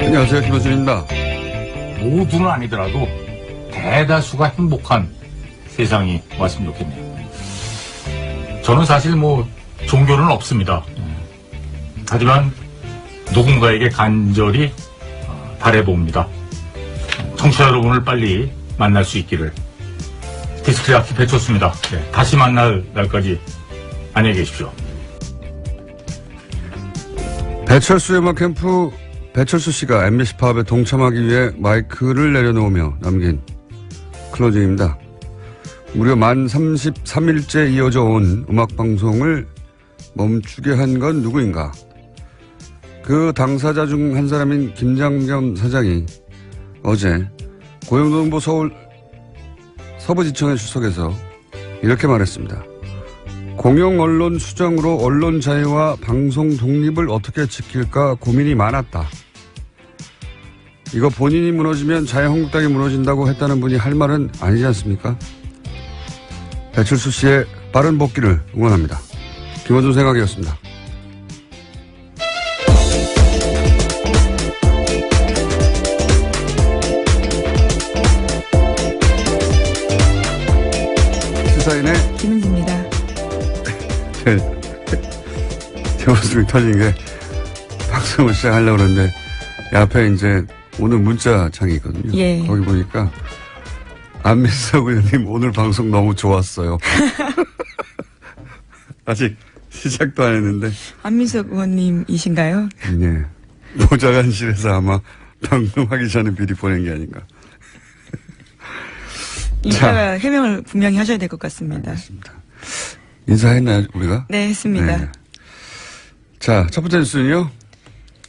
안녕하세요. 김원준입니다. 모두는 아니더라도 대다수가 행복한 세상이 왔으면 좋겠네요. 저는 사실 종교는 없습니다. 하지만 누군가에게 간절히 바라봅니다. 청취자 여러분을 빨리 만날 수 있기를. 디스크리아키 배쳤습니다. 네, 다시 만날 날까지 안녕히 계십시오. 배철수 음악 캠프 배철수 씨가 MBC 파업에 동참하기 위해 마이크를 내려놓으며 남긴 클로징입니다. 무려 만 33일째 이어져 온 음악방송을 멈추게 한 건 누구인가? 그 당사자 중 한 사람인 김장겸 사장이 어제 고용노동부 서울 서부지청에 출석해서 이렇게 말했습니다. 공영언론 수정으로 언론 자유와 방송 독립을 어떻게 지킬까 고민이 많았다. 이거 본인이 무너지면 자유한국당이 무너진다고 했다는 분이 할 말은 아니지 않습니까? 배철수 씨의 빠른 복귀를 응원합니다. 김원준 생각이었습니다. 시사인의 김은지입니다. 제 웃음이 터진 게 방송을 시작하려고 그러는데 앞에 이제 오늘 문자창이 있거든요. 예. 거기 보니까 안민석 의원님 오늘 방송 너무 좋았어요. 아직 시작도 안 했는데. 안민석 의원님이신가요? 네. 보좌관실에서 아마 방송하기 전에 미리 보낸 게 아닌가. 이따가 해명을 분명히 하셔야 될 것 같습니다. 알겠습니다. 인사했나요, 우리가? 네, 했습니다. 네. 자, 첫 번째 뉴스는요?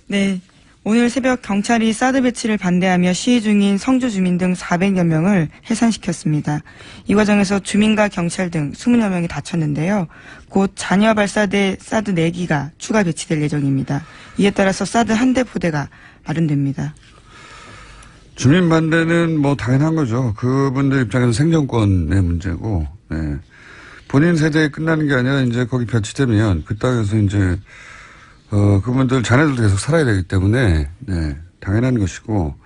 네. 오늘 새벽 경찰이 사드 배치를 반대하며 시위 중인 성주 주민 등 400여 명을 해산시켰습니다. 이 과정에서 주민과 경찰 등 20여 명이 다쳤는데요. 곧 잔여 발사대 사드 4기가 추가 배치될 예정입니다. 이에 따라서 사드 한 대 포대가 마련됩니다. 주민 반대는 당연한 거죠. 그분들 입장에서 생존권의 문제고, 네. 본인 세대에 끝나는 게 아니라 이제 거기 배치되면 그 땅에서 이제, 그분들 자녀들도 계속 살아야 되기 때문에, 네. 당연한 것이고,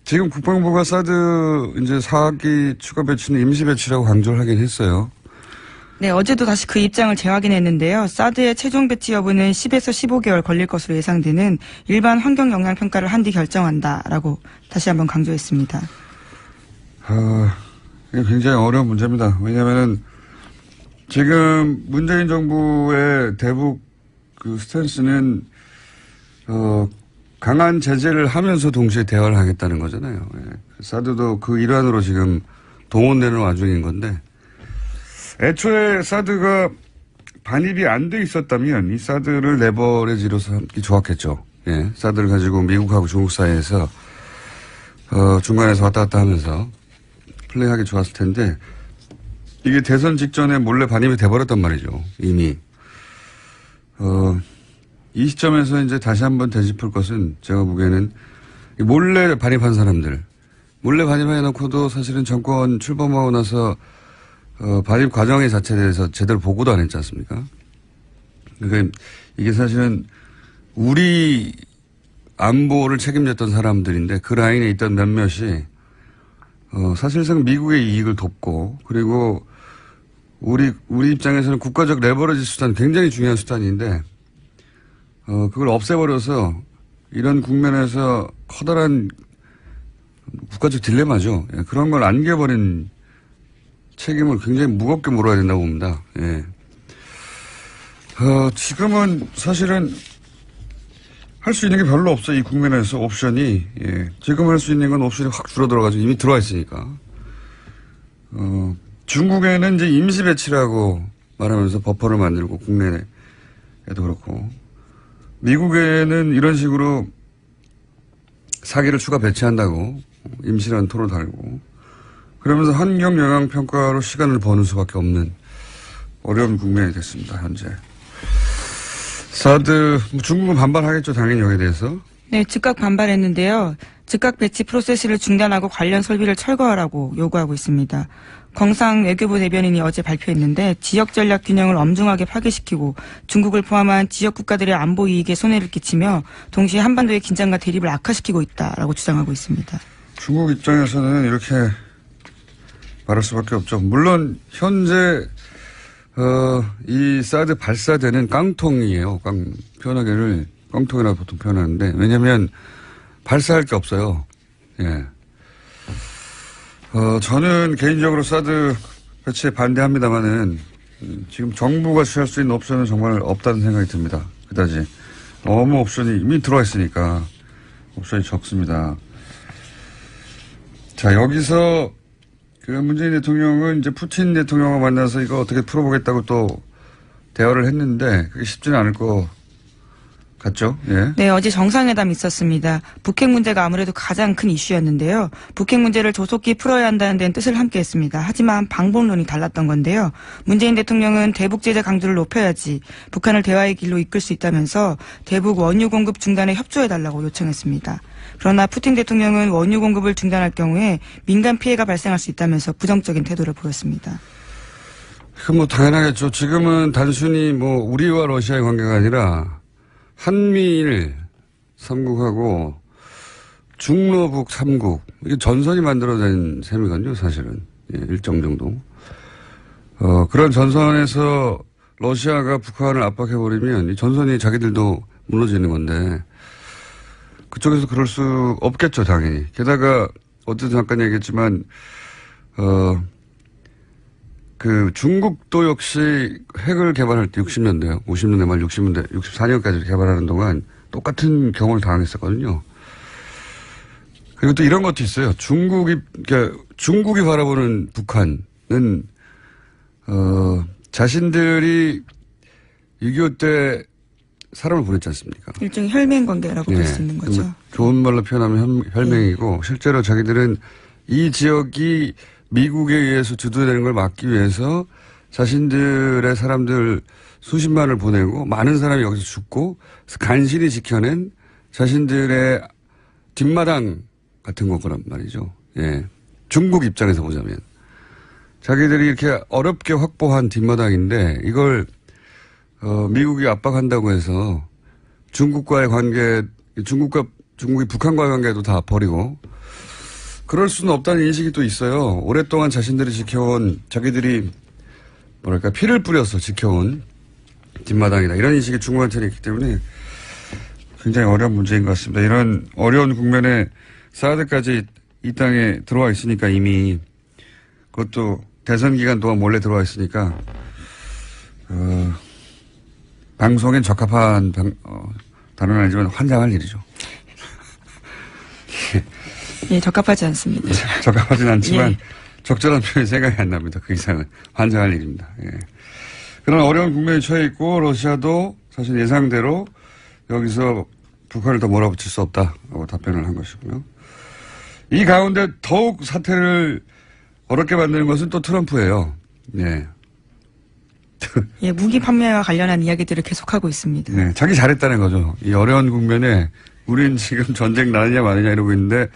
지금 국방부가 사드 이제 4기 추가 배치는 임시 배치라고 강조를 하긴 했어요. 네, 어제도 다시 그 입장을 재확인했는데요. 사드의 최종 배치 여부는 10에서 15개월 걸릴 것으로 예상되는 일반 환경 영향 평가를 한 뒤 결정한다라고 다시 한번 강조했습니다. 이게 굉장히 어려운 문제입니다. 왜냐하면은 지금 문재인 정부의 대북 그 스탠스는 강한 제재를 하면서 동시에 대화를 하겠다는 거잖아요. 예. 사드도 그 일환으로 지금 동원되는 와중인 건데. 애초에 사드가 반입이 안 돼 있었다면 이 사드를 레버리지로서 함께 좋았겠죠. 예. 사드를 가지고 미국하고 중국 사이에서, 중간에서 왔다 갔다 하면서 플레이하기 좋았을 텐데 이게 대선 직전에 몰래 반입이 돼버렸단 말이죠. 이미. 이 시점에서 이제 다시 한번 되짚을 것은 제가 보기에는 몰래 반입한 사람들, 몰래 반입해놓고도 사실은 정권 출범하고 나서 반입 과정의 자체에 대해서 제대로 보고도 안 했지 않습니까? 그러니까 이게 사실은 우리 안보를 책임졌던 사람들인데 그 라인에 있던 몇몇이 사실상 미국의 이익을 돕고 그리고 우리 입장에서는 국가적 레버리지 수단 굉장히 중요한 수단인데 그걸 없애버려서 이런 국면에서 커다란 국가적 딜레마죠. 예, 그런 걸 안겨버린 책임을 굉장히 무겁게 물어야 된다고 봅니다. 예. 지금은 사실은 할 수 있는 게 별로 없어. 이 국면에서 옵션이. 예. 지금 할 수 있는 건 옵션이 확 줄어들어가지고 이미 들어와 있으니까. 중국에는 이제 임시 배치라고 말하면서 버퍼를 만들고 국내에도 그렇고 미국에는 이런 식으로 사기를 추가 배치한다고 임시라는 토를 달고 그러면서 환경 영향 평가로 시간을 버는 수밖에 없는 어려운 국면이 됐습니다. 현재. 사드 중국은 반발하겠죠. 당연히 여기에 대해서. 네, 즉각 반발했는데요. 즉각 배치 프로세스를 중단하고 관련 설비를 철거하라고 요구하고 있습니다. 광상 외교부 대변인이 어제 발표했는데 지역 전략 균형을 엄중하게 파괴시키고 중국을 포함한 지역 국가들의 안보 이익에 손해를 끼치며 동시에 한반도의 긴장과 대립을 악화시키고 있다라고 주장하고 있습니다. 중국 입장에서는 이렇게 말할 수밖에 없죠. 물론 현재 이 사드 발사대는 깡통이에요. 표현하기를 깡통이라고 보통 표현하는데 왜냐하면 발사할 게 없어요. 예. 저는 개인적으로 사드 배치에 반대합니다만은 지금 정부가 취할 수 있는 옵션은 정말 없다는 생각이 듭니다. 그다지 너무 옵션이 이미 들어와 있으니까 옵션이 적습니다. 자, 여기서 그 문재인 대통령은 이제 푸틴 대통령과 만나서 이거 어떻게 풀어보겠다고 또 대화를 했는데 그게 쉽지는 않을 것 같죠? 예. 네, 어제 정상회담이 있었습니다. 북핵 문제가 아무래도 가장 큰 이슈였는데요. 북핵 문제를 조속히 풀어야 한다는 데는 뜻을 함께 했습니다. 하지만 방법론이 달랐던 건데요. 문재인 대통령은 대북 제재 강도를 높여야지 북한을 대화의 길로 이끌 수 있다면서 대북 원유 공급 중단에 협조해달라고 요청했습니다. 그러나 푸틴 대통령은 원유 공급을 중단할 경우에 민간 피해가 발생할 수 있다면서 부정적인 태도를 보였습니다. 그 당연하겠죠. 지금은 단순히 우리와 러시아의 관계가 아니라 한미일 3국하고 중로북 3국 이게 전선이 만들어진 셈이거든요. 사실은 일정 정도. 그런 전선에서 러시아가 북한을 압박해버리면 이 전선이 자기들도 무너지는 건데 그쪽에서 그럴 수 없겠죠. 당연히. 게다가 어제도 잠깐 얘기했지만 그 중국도 역시 핵을 개발할 때 60년대요. 50년대 말 60년대, 64년까지 개발하는 동안 똑같은 경우를 당했었거든요. 그리고 또 이런 것도 있어요. 중국이 바라보는 북한은, 자신들이 6.25 때 사람을 보냈지 않습니까? 일종의 혈맹 관계라고 볼 수 있는 거죠. 좋은 말로 표현하면 혈맹이고 실제로 자기들은 이 지역이 미국에 의해서 주도되는 걸 막기 위해서 자신들의 사람들 수십만을 보내고 많은 사람이 여기서 죽고 간신히 지켜낸 자신들의 뒷마당 같은 거란 말이죠. 예. 중국 입장에서 보자면. 자기들이 이렇게 어렵게 확보한 뒷마당인데 이걸 미국이 압박한다고 해서 중국과의 관계, 중국이 북한과의 관계도 다 버리고 그럴 수는 없다는 인식이 또 있어요. 오랫동안 자신들이 지켜온, 자기들이 피를 뿌려서 지켜온 뒷마당이다. 이런 인식이 중국한테는 있기 때문에 굉장히 어려운 문제인 것 같습니다. 이런 어려운 국면에 사드까지 이 땅에 들어와 있으니까 이미 그것도 대선 기간 동안 몰래 들어와 있으니까 방송엔 적합한 단어는 아니지만 환장할 일이죠. 예, 적합하지 않습니다. 적합하진 않지만 예. 적절한 표현이 생각이 안 납니다. 그 이상은 환장할 일입니다. 예. 그런 어려운 국면에 처해 있고 러시아도 사실 예상대로 여기서 북한을 더 몰아붙일 수 없다라고 답변을 한 것이고요. 이 가운데 더욱 사태를 어렵게 만드는 것은 또 트럼프예요. 예. 예, 무기 판매와 관련한 이야기들을 계속하고 있습니다. 네, 자기 잘했다는 거죠. 이 어려운 국면에 우린 지금 전쟁 나느냐 마느냐 이러고 있는데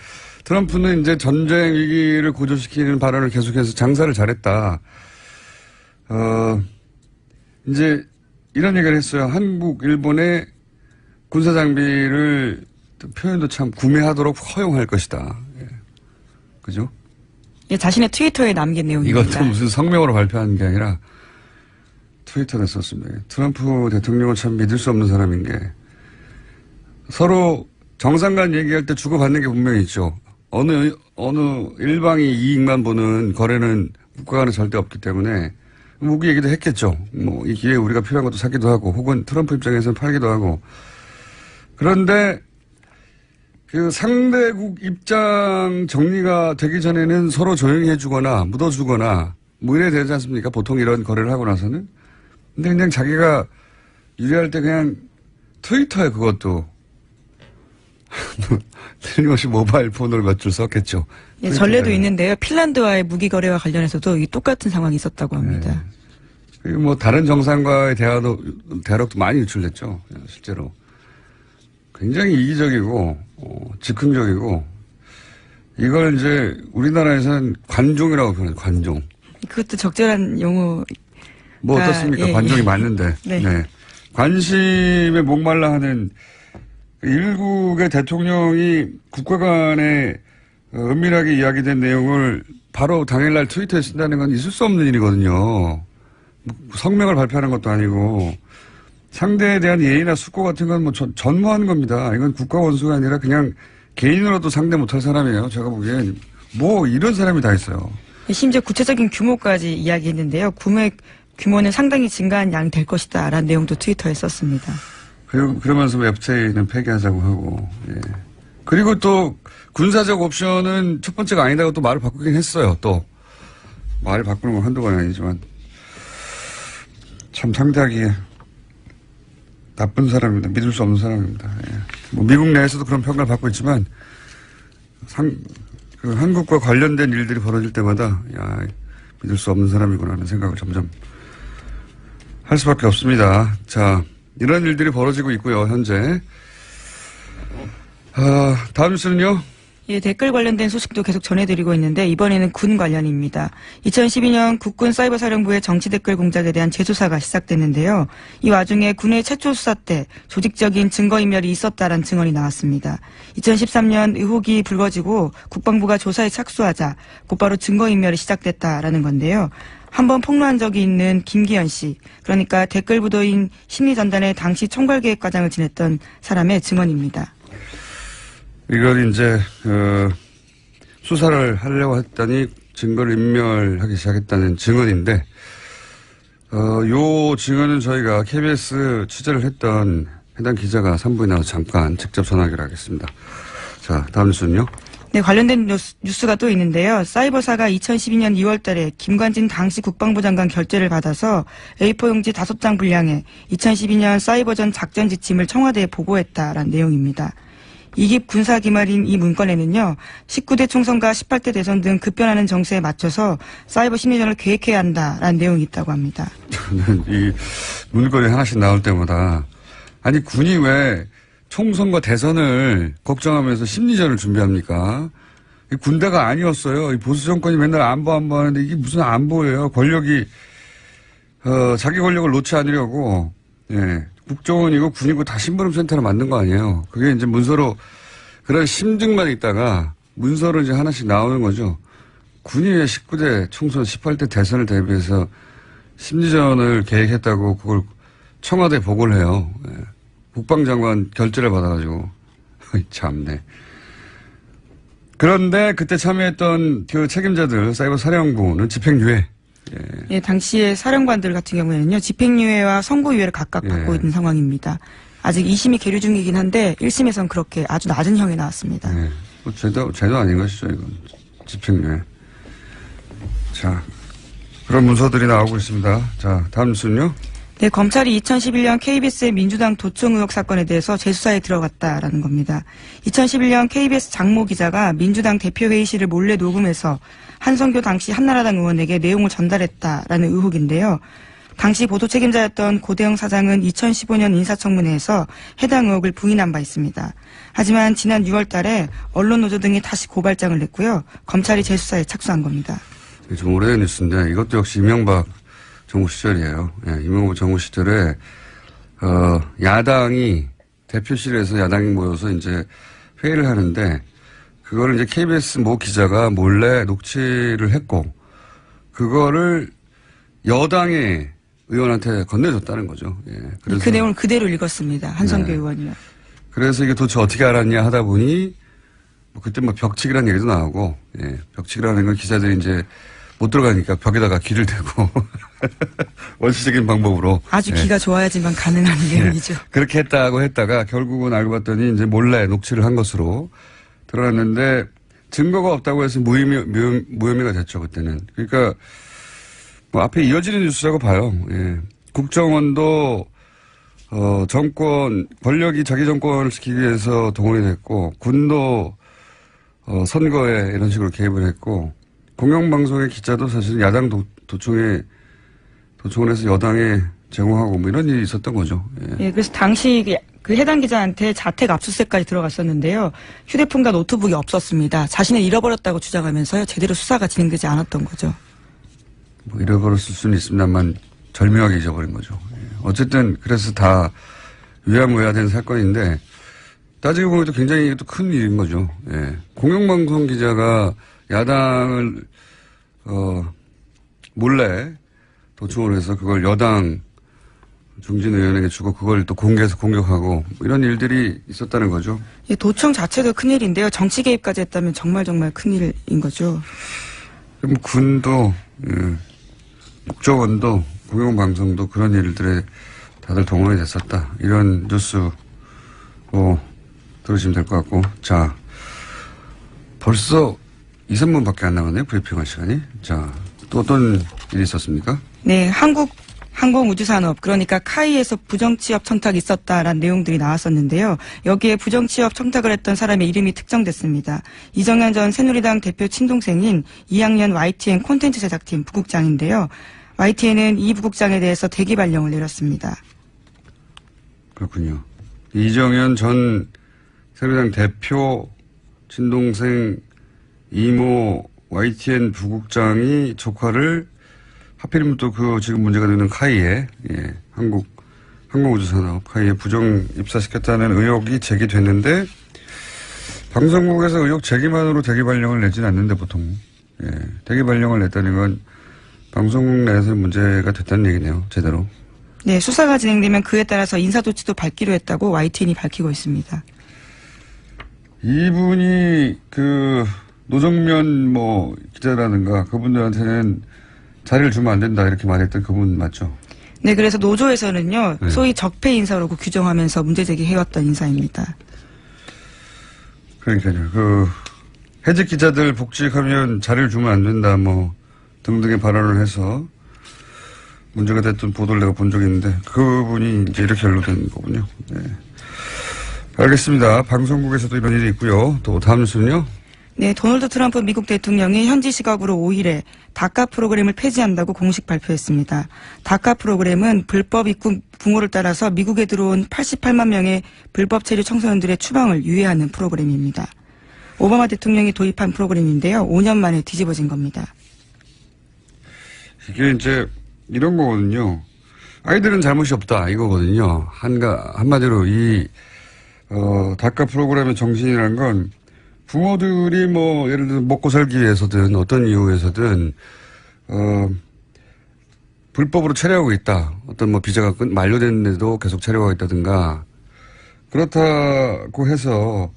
트럼프는 이제 전쟁 위기를 고조시키는 발언을 계속해서 장사를 잘했다. 이제 이런 얘기를 했어요. 한국, 일본의 군사 장비를 표현도 참 구매하도록 허용할 것이다. 예. 그죠? 예, 자신의 트위터에 남긴 내용입니다. 이것도 무슨 성명으로 발표한 게 아니라 트위터에 썼습니다. 트럼프 대통령은 참 믿을 수 없는 사람인 게 서로 정상 간 얘기할 때 주고받는 게 분명히 있죠. 어느 일방이 이익만 보는 거래는 국가 간에 절대 없기 때문에 무기 얘기도 했겠죠. 이 기회에 우리가 필요한 것도 사기도 하고 혹은 트럼프 입장에서는 팔기도 하고. 그런데 그 상대국 입장 정리가 되기 전에는 서로 조용히 해주거나 묻어주거나 이래야 되지 않습니까? 보통 이런 거래를 하고 나서는. 근데 그냥 자기가 유리할 때 그냥 트위터에 그것도 틀림없이 모바일 폰으로 몇 줄 썼겠죠. 예, 전례도 있는데요. 핀란드와의 무기 거래와 관련해서도 이 똑같은 상황이 있었다고 합니다. 네. 그리고 다른 정상과의 대화록도 많이 유출됐죠. 실제로. 굉장히 이기적이고, 즉흥적이고, 이걸 이제 우리나라에서는 관종이라고 표현해요. 관종. 그것도 적절한 용어. 뭐 어떻습니까? 예, 관종이 예. 맞는데. 네. 관심에 목말라 하는 일국의 대통령이 국가 간에 은밀하게 이야기된 내용을 바로 당일날 트위터에 쓴다는 건 있을 수 없는 일이거든요. 성명을 발표하는 것도 아니고 상대에 대한 예의나 수고 같은 건 뭐 전무하는 겁니다. 이건 국가 원수가 아니라 그냥 개인으로도 상대 못할 사람이에요. 제가 보기엔 뭐 이런 사람이 다 있어요. 심지어 구체적인 규모까지 이야기했는데요. 구매 규모는 상당히 증가한 양이 될 것이다 라는 내용도 트위터에 썼습니다. 그러면서 FTA는 폐기하자고 하고. 예. 그리고 또 군사적 옵션은 첫 번째가 아니다고 또 말을 바꾸긴 했어요. 또 말을 바꾸는 건 한두 번이 아니지만 참 상대하기 나쁜 사람입니다. 믿을 수 없는 사람입니다. 예. 뭐 미국 내에서도 그런 평가를 받고 있지만 그 한국과 관련된 일들이 벌어질 때마다 야 믿을 수 없는 사람이구나 하는 생각을 점점 할 수밖에 없습니다. 자, 이런 일들이 벌어지고 있고요. 현재 다음 뉴스는요. 예, 댓글 관련된 소식도 계속 전해드리고 있는데 이번에는 군 관련입니다. 2012년 국군 사이버사령부의 정치 댓글 공작에 대한 재수사가 시작됐는데요. 이 와중에 군의 최초 수사 때 조직적인 증거인멸이 있었다라는 증언이 나왔습니다. 2013년 의혹이 불거지고 국방부가 조사에 착수하자 곧바로 증거인멸이 시작됐다라는 건데요. 한번 폭로한 적이 있는 김기현 씨, 그러니까 댓글 부도인 심리전단의 당시 총괄계획과장을 지냈던 사람의 증언입니다. 이걸 이제 수사를 하려고 했더니 증거를 인멸하기 시작했다는 증언인데 요 증언은 저희가 KBS 취재를 했던 해당 기자가 3부에 나와서 잠깐 직접 전하기로 하겠습니다. 자, 다음 뉴스는요. 네, 관련된 뉴스가 또 있는데요. 사이버사가 2012년 2월 달에 김관진 당시 국방부 장관 결재를 받아서 A4 용지 5장 분량의 2012년 사이버전 작전 지침을 청와대에 보고했다라는 내용입니다. 이깁 군사 기말인 이 문건에는요, 19대 총선과 18대 대선 등 급변하는 정세에 맞춰서 사이버 심리전을 계획해야 한다라는 내용이 있다고 합니다. 저는 이 문건이 하나씩 나올 때마다 아니 군이 왜 총선과 대선을 걱정하면서 심리전을 준비합니까? 이 군대가 아니었어요. 이 보수 정권이 맨날 안보 하는데 이게 무슨 안보예요? 권력이 자기 권력을 놓지 않으려고 예. 국정원이고 군이고 다 심부름센터를 만든 거 아니에요. 그게 이제 문서로 그런 심증만 있다가 문서로 이제 하나씩 나오는 거죠. 군이 왜 19대 총선 18대 대선을 대비해서 심리전을 계획했다고 그걸 청와대에 보고를 해요. 예. 국방장관 결재를 받아가지고. 참네. 그런데 그때 참여했던 그 책임자들 사이버 사령부는 집행유예. 예, 당시의 사령관들 같은 경우에는요, 집행유예와 선고유예를 각각 받고 있는 상황입니다. 아직 2심이 계류 중이긴 한데 1심에선 그렇게 아주 낮은 형이 나왔습니다. 네. 뭐 죄도 아닌 것이죠, 이건. 집행유예. 자, 그런 문서들이 나오고 있습니다. 자, 다음 뉴스는요. 네, 검찰이 2011년 KBS의 민주당 도청 의혹 사건에 대해서 재수사에 들어갔다라는 겁니다. 2011년 KBS 장모 기자가 민주당 대표회의실을 몰래 녹음해서 한성교 당시 한나라당 의원에게 내용을 전달했다라는 의혹인데요. 당시 보도 책임자였던 고대영 사장은 2015년 인사청문회에서 해당 의혹을 부인한 바 있습니다. 하지만 지난 6월 달에 언론노조 등이 다시 고발장을 냈고요. 검찰이 재수사에 착수한 겁니다. 좀 오래된 뉴스인데 이것도 역시 이명박 정부 시절이에요. 예, 이명박 정부 시절에 야당이 대표실에서 야당이 모여서 이제 회의를 하는데 그거를 이제 KBS 모 기자가 몰래 녹취를 했고 그거를 여당의 의원한테 건네줬다는 거죠. 예, 그래서 그 내용을 그대로 읽었습니다. 한성교 네. 의원이요. 그래서 이게 도대체 어떻게 알았냐 하다 보니 뭐 그때 뭐 벽치기라는 얘기도 나오고 예, 벽치기라는 건 기자들이 이제 못 들어가니까 벽에다가 귀를 대고 원시적인 방법으로 아주 예. 기가 좋아야지만 가능한 내용이죠. 그렇게 했다고 했다가 결국은 알고 봤더니 이제 몰래 녹취를 한 것으로 드러났는데 증거가 없다고 해서 무혐의가 됐죠 그때는. 그러니까 뭐 앞에 이어지는 뉴스라고 봐요. 예. 국정원도 정권 권력이 자기 정권을 지키기 위해서 동원이 됐고 군도 선거에 이런 식으로 개입을 했고 공영방송의 기자도 사실 야당 도청원에서 여당에 제공하고 뭐 이런 일이 있었던 거죠. 예. 예, 그래서 당시 그 해당 기자한테 자택 압수수색까지 들어갔었는데요. 휴대폰과 노트북이 없었습니다. 자신을 잃어버렸다고 주장하면서요. 제대로 수사가 진행되지 않았던 거죠. 뭐 잃어버렸을 수는 있습니다만 절묘하게 잊어버린 거죠. 어쨌든 그래서 다 위안무야된 사건인데 따지고 보면 또 굉장히 또 큰 일인 거죠. 예. 공영방송 기자가 야당을 몰래 도청을 해서 그걸 여당 중진 의원에게 주고 그걸 또 공개해서 공격하고 뭐 이런 일들이 있었다는 거죠. 예, 도청 자체도 큰일인데요. 정치 개입까지 했다면 정말 큰일인 거죠. 그럼 군도 국정원도 공영방송도 그런 일들에 다들 동원이 됐었다. 이런 뉴스 들으시면 될 것 같고. 자, 벌써 2, 3분밖에 안 남았네요. 브리핑할 시간이. 자, 또 어떤 일이 있었습니까? 네, 항공우주산업 그러니까 카이에서 부정취업 청탁이 있었다라는 내용들이 나왔었는데요. 여기에 부정취업 청탁을 했던 사람의 이름이 특정됐습니다. 이정현 전 새누리당 대표 친동생인 2학년 YTN 콘텐츠 제작팀 부국장인데요. YTN은 이 부국장에 대해서 대기 발령을 내렸습니다. 그렇군요. 이정현 전 새누리당 대표 친동생 이모 YTN 부국장이 조카를 하필이면 또 그 지금 문제가 되는 카이에 항공우주산업 카이에 부정 입사시켰다는 의혹이 제기됐는데 방송국에서 의혹 제기만으로 대기 발령을 내지는 않는데 보통 대기 발령을 냈다는 건 방송국 내에서 문제가 됐다는 얘기네요. 제대로. 네, 수사가 진행되면 그에 따라서 인사조치도 밝기로 했다고 YTN이 밝히고 있습니다. 이분이 노정면 기자라든가 그분들한테는 자리를 주면 안 된다 이렇게 말했던 그분 맞죠? 네, 그래서 노조에서는요. 네. 소위 적폐 인사라고 규정하면서 문제 제기해왔던 인사입니다. 그러니까요. 해직 기자들 복직하면 자리를 주면 안 된다 등등의 발언을 해서 문제가 됐던 보도를 내가 본 적이 있는데 그분이 이제 이렇게 연루된 거군요. 네. 알겠습니다. 방송국에서도 이런 일이 있고요. 또 다음 뉴스는요? 네, 도널드 트럼프 미국 대통령이 현지 시각으로 5일에 다카 프로그램을 폐지한다고 공식 발표했습니다. 다카 프로그램은 불법 입국 붕호를 따라서 미국에 들어온 88만 명의 불법 체류 청소년들의 추방을 유예하는 프로그램입니다. 오바마 대통령이 도입한 프로그램인데요. 5년 만에 뒤집어진 겁니다. 이게 이제 이런 거거든요. 아이들은 잘못이 없다 이거거든요. 한마디로 이 다카 프로그램의 정신이라는 건 부모들이 예를 들어 먹고 살기 위해서든 어떤 이유에서든 불법으로 체류하고 있다. 어떤 비자가 만료됐는데도 계속 체류하고 있다든가 그렇다고 해서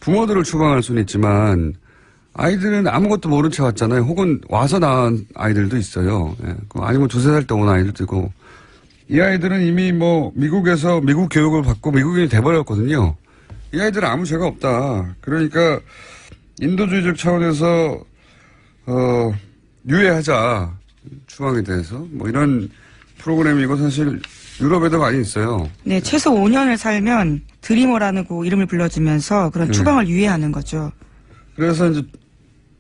부모들을 추방할 수는 있지만 아이들은 아무것도 모른 채 왔잖아요. 혹은 와서 낳은 아이들도 있어요. 아니면 2-3살 때 온 아이들도 있고 이 아이들은 이미 미국에서 미국 교육을 받고 미국인이 돼버렸거든요. 이 아이들은 아무 죄가 없다. 그러니까 인도주의적 차원에서 유예하자. 추방에 대해서 이런 프로그램이고 사실 유럽에도 많이 있어요. 네, 최소 5년을 살면 드리머라는 이름을 불러주면서 그런 추방을 유예하는 거죠. 그래서 이제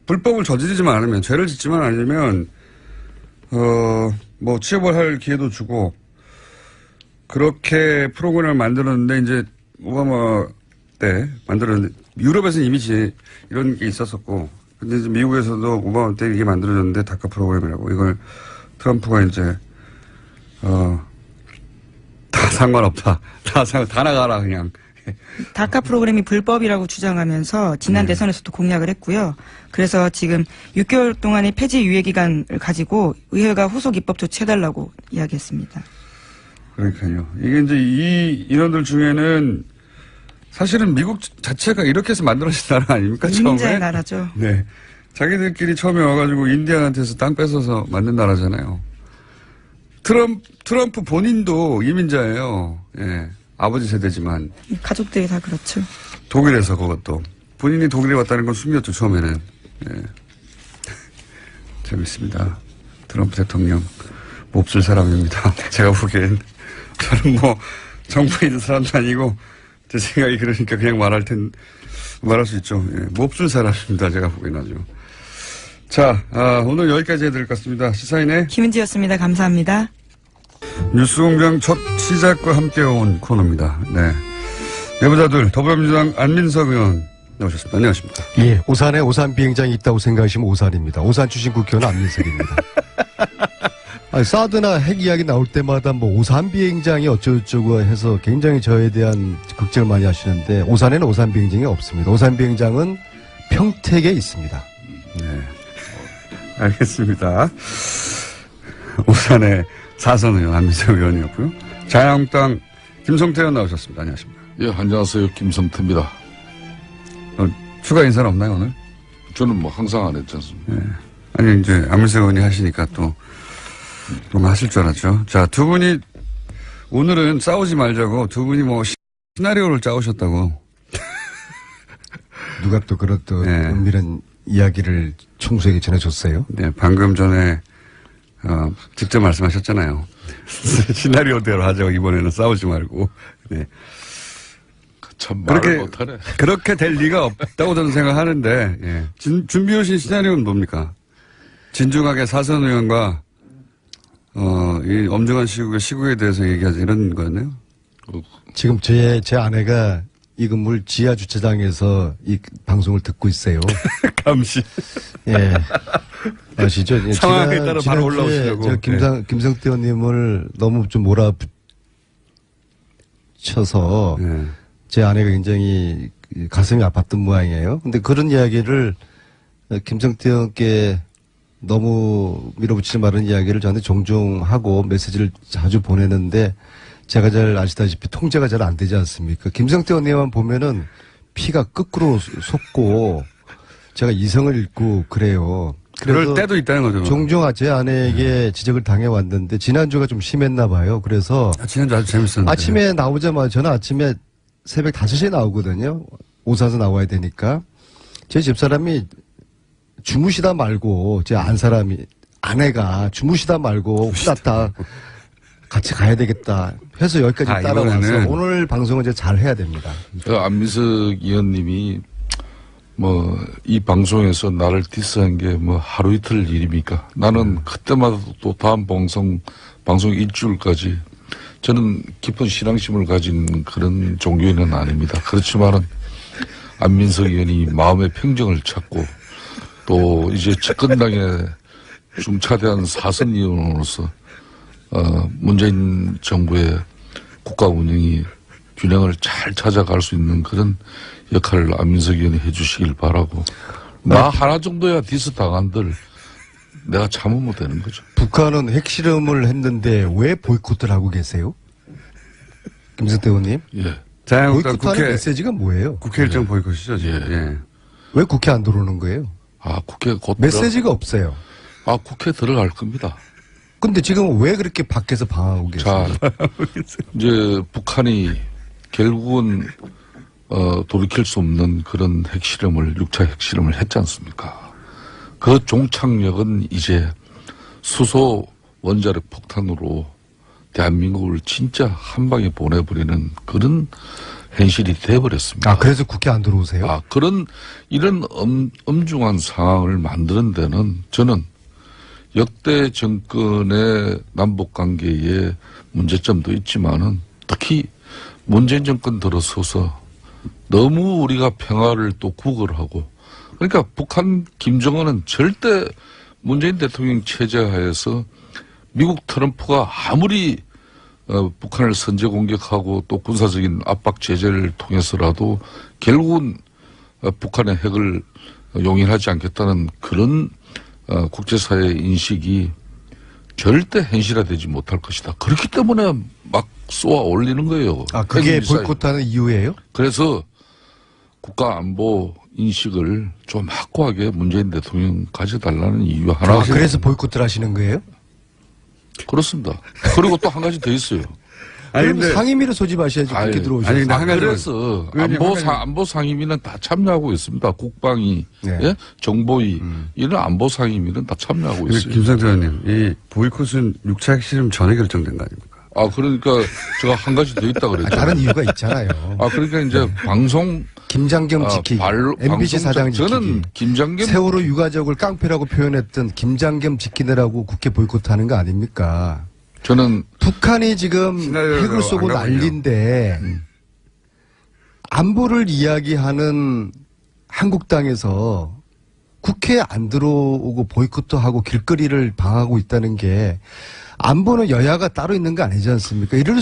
불법을 저지르지만 않으면 죄를 짓지만 않으면 취업을 할 기회도 주고 그렇게 프로그램을 만들었는데 이제 오바마 때 만들었는데 유럽에서는 이미 이런 게 있었었고 근데 이제 미국에서도 오바마 때 이게 만들어졌는데 다카 프로그램이라고 이걸 트럼프가 이제 다 상관없다. 다 나가라 그냥. 다카 프로그램이 불법이라고 주장하면서 지난 대선에서도 공약을 했고요. 그래서 지금 6개월 동안의 폐지 유예 기간을 가지고 의회가 후속 입법 조치해달라고 이야기했습니다. 그러니까요. 이게 이제 이 인원들 중에는 사실은 미국 자체가 이렇게 해서 만들어진 나라 아닙니까? 이민자의 나라죠. 네. 자기들끼리 처음에 와가지고 인디안한테서 땅 뺏어서 만든 나라잖아요. 트럼프 본인도 이민자예요. 예. 아버지 세대지만. 가족들이 다 그렇죠. 독일에서 그것도. 본인이 독일에 왔다는 건 숨겼죠, 처음에는. 예. 재밌습니다. 트럼프 대통령. 몹쓸 사람입니다. 제가 보기엔. 저는 정부에 있는 사람도 아니고, 제 생각이 그러니까 그냥 말할 수 있죠. 예. 몹쓸 사람입니다. 제가 보기엔 아주. 자, 오늘 여기까지 해드릴 것 같습니다. 시사인의 김은지였습니다. 감사합니다. 뉴스공장 첫 시작과 함께 온 코너입니다. 네. 내부자들 더불어민주당 안민석 의원 나오셨습니다. 안녕하십니까. 예, 오산에 오산 비행장이 있다고 생각하시면 오산입니다. 오산 출신 국회의원 안민석입니다. 아니, 사드나 핵 이야기 나올 때마다 뭐 오산 비행장이 어쩌고저쩌고 해서 굉장히 저에 대한 걱정을 많이 하시는데 오산에는 오산 비행장이 없습니다. 오산 비행장은 평택에 있습니다. 네. 알겠습니다. 오산의 사선 의원 안민석 의원이었고요. 자유한국당 김성태 의원 나오셨습니다. 안녕하십니까. 예, 안녕하세요. 김성태입니다. 추가 인사는 없나요, 오늘? 저는 뭐 항상 안 했지 않습니까? 네. 아니, 이제 안민석 의원이 하시니까 또 뭔가 하실 줄 알았죠. 자, 두 분이 오늘은 싸우지 말자고 두 분이 뭐 시나리오를 짜오셨다고. 누가 또 그런 또 네. 은밀한 이야기를 총수에게 전해줬어요? 네, 방금 전에 직접 말씀하셨잖아요. 시나리오대로 하자고 이번에는 싸우지 말고. 네. 참 말을 그렇게 못하네. 그렇게 될 리가 없다고 저는 생각하는데 예. 준비해 오신 시나리오는 뭡니까? 진중하게 사선 의원과 이 엄중한 시국에 대해서 얘기하자 이런 거였나요? 지금 제 아내가 이 건물 지하 주차장에서 이 방송을 듣고 있어요. 감시. 예. 아시죠? 예, 상황에 따라 바로 지난주에 올라오시려고. 저 김성태 의원님을 너무 좀 몰아붙여서 예. 제 아내가 굉장히 가슴이 아팠던 모양이에요. 근데 그런 이야기를 김성태 의원께 너무 밀어붙이지 말은 이야기를 저한테 종종 하고 메시지를 자주 보내는데 제가 잘 아시다시피 통제가 잘 안 되지 않습니까? 김성태 의원님만 보면은 피가 거꾸로 솟고 제가 이성을 잃고 그래요. 그럴 그래서 때도 있다는 거죠. 종종 제 아내에게 지적을 당해왔는데 지난주가 좀 심했나 봐요. 그래서 지난주 아주 재밌었는데. 아침에 나오자마자 저는 아침에 새벽 5시에 나오거든요. 오사서 나와야 되니까. 제 집사람이 주무시다 말고 제 아내가 주무시다 말고 후다닥 같이 가야 되겠다 해서 여기까지 따라와서 이번에는. 오늘 방송은 이제 잘 해야 됩니다. 안민석 의원님이 뭐 이 방송에서 나를 디스한 게 뭐 하루 이틀 일입니까? 나는 그때마다 또 다음 방송 일주일까지 저는 깊은 신앙심을 가진 그런 종교인은 아닙니다. 그렇지만은 안민석 의원이 마음의 평정을 찾고 또 이제 집권당의 중차대한 사선 의원으로서 문재인 정부의 국가 운영이 균형을 잘 찾아갈 수 있는 그런 역할을 안민석 의원이 해주시길 바라고 나 하나 정도야 디스 당한들 내가 참으면 되는 거죠. 북한은 핵실험을 했는데 왜 보이콧을 하고 계세요? 김성태 의원님? 예. 자유한국당 보이콧하는 메시지가 뭐예요? 국회 일정 보이콧이죠, 지금. 예. 예. 왜 국회 안 들어오는 거예요? 국회 곧 메시지가 없어요. 국회 들어갈 겁니다. 근데 지금 왜 그렇게 밖에서 방황하고 계세요? 자, 이제 북한이 결국은 돌이킬 수 없는 그런 핵실험을 6차 핵실험을 했지 않습니까? 그 종착역은 이제 수소 원자력 폭탄으로 대한민국을 진짜 한 방에 보내버리는 그런 현실이 돼버렸습니다. 그래서 국회 안 들어오세요? 이런 엄중한 상황을 만드는 데는 저는 역대 정권의 남북 관계에 문제점도 있지만은 특히 문재인 정권 들어서서 너무 우리가 평화를 또 구걸하고 그러니까 북한 김정은은 절대 문재인 대통령 체제 하에서 미국 트럼프가 아무리 북한을 선제 공격하고 또 군사적인 압박 제재를 통해서라도 결국은 북한의 핵을 용인하지 않겠다는 그런 국제사회의 인식이 절대 현실화되지 못할 것이다. 그렇기 때문에 막 쏘아 올리는 거예요. 그게 핵미사일. 보이콧하는 이유예요? 그래서 국가 안보 인식을 좀 확고하게 문재인 대통령 가져달라는 이유 하나. 그래서 보이콧을 하시는 거예요? 그렇습니다. 그리고 또 한 가지 더 있어요. 아니, 그럼 근데 상임위를 소집하셔야지 아니, 국회 들어오셔서. 아니, 근데 한 가지 그래서 의원님, 한 가지. 안보 상임위는 다 참여하고 있습니다. 국방위, 네. 예? 정보위 이런 안보 상임위는 다 참여하고 근데 있어요. 김성태 의원님, 이 보이콧은 6차 핵실험 전에 결정된 거 아닙니까? 그러니까 제가 한 가지 더 있다 그랬죠. 다른 이유가 있잖아요. 그러니까 이제 방송 김장겸 지키기, MBC 사장 지키기. 저는 김장겸 세월호 유가족을 깡패라고 표현했던 김장겸 지키느라고 국회 보이콧하는 거 아닙니까? 저는 북한이 지금 시나리오로 핵을 쏘고 안 가군요. 난리인데 안보를 이야기하는 한국당에서 국회에 안 들어오고 보이콧도 하고 길거리를 방하고 있다는 게 안보는 여야가 따로 있는 거 아니지 않습니까? 이럴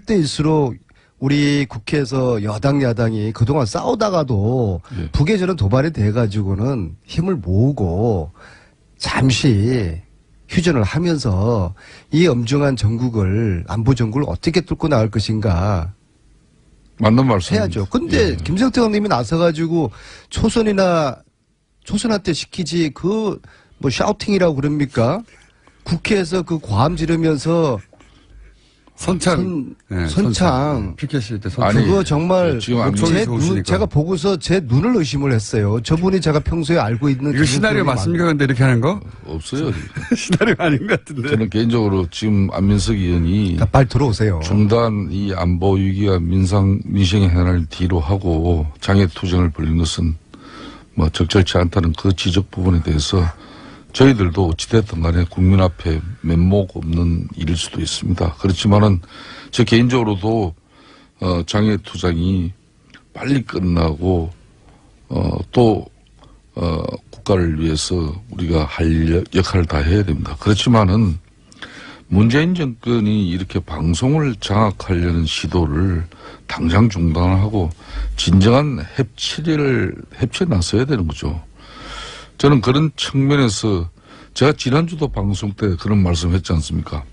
때일수록 우리 국회에서 여당 야당이 그동안 싸우다가도 예. 북에 저런 도발에 대해 가지고는 힘을 모으고 잠시 휴전을 하면서 이 엄중한 전국을 안보 전국을 어떻게 뚫고 나갈 것인가 맞는 말씀. 해야죠. 근데 예. 김성태 의원님이 나서가지고 초선한테 시키지 뭐 샤우팅이라고 그럽니까? 국회에서 그 과음 지르면서 선창. 선창. 피켓일 때 아니, 선창. 그거 정말 지금 안 목소리 좋으시니까. 제가 보고서 제 눈을 의심을 했어요. 저분이 제가 평소에 알고 있는 이거 시나리오 맞습니까? 근데 이렇게 하는 거? 없어요. 시나리오 아닌 것 같은데. 저는 개인적으로 지금 안민석 의원이 다 빨리 들어오세요. 중단 이 안보 위기와 민생의 해안을 뒤로 하고 장애 투쟁을 벌인 것은 뭐 적절치 않다는 그 지적 부분에 대해서 저희들도 어찌됐든 간에 국민 앞에 면목 없는 일일 수도 있습니다. 그렇지만은 저 개인적으로도 장애 투쟁이 빨리 끝나고 또 국가를 위해서 우리가 할 역할을 다 해야 됩니다. 그렇지만은 문재인 정권이 이렇게 방송을 장악하려는 시도를 당장 중단하고 진정한 협치에 나서야 되는 거죠. 저는 그런 측면에서 제가 지난주도 방송 때 그런 말씀 했지 않습니까?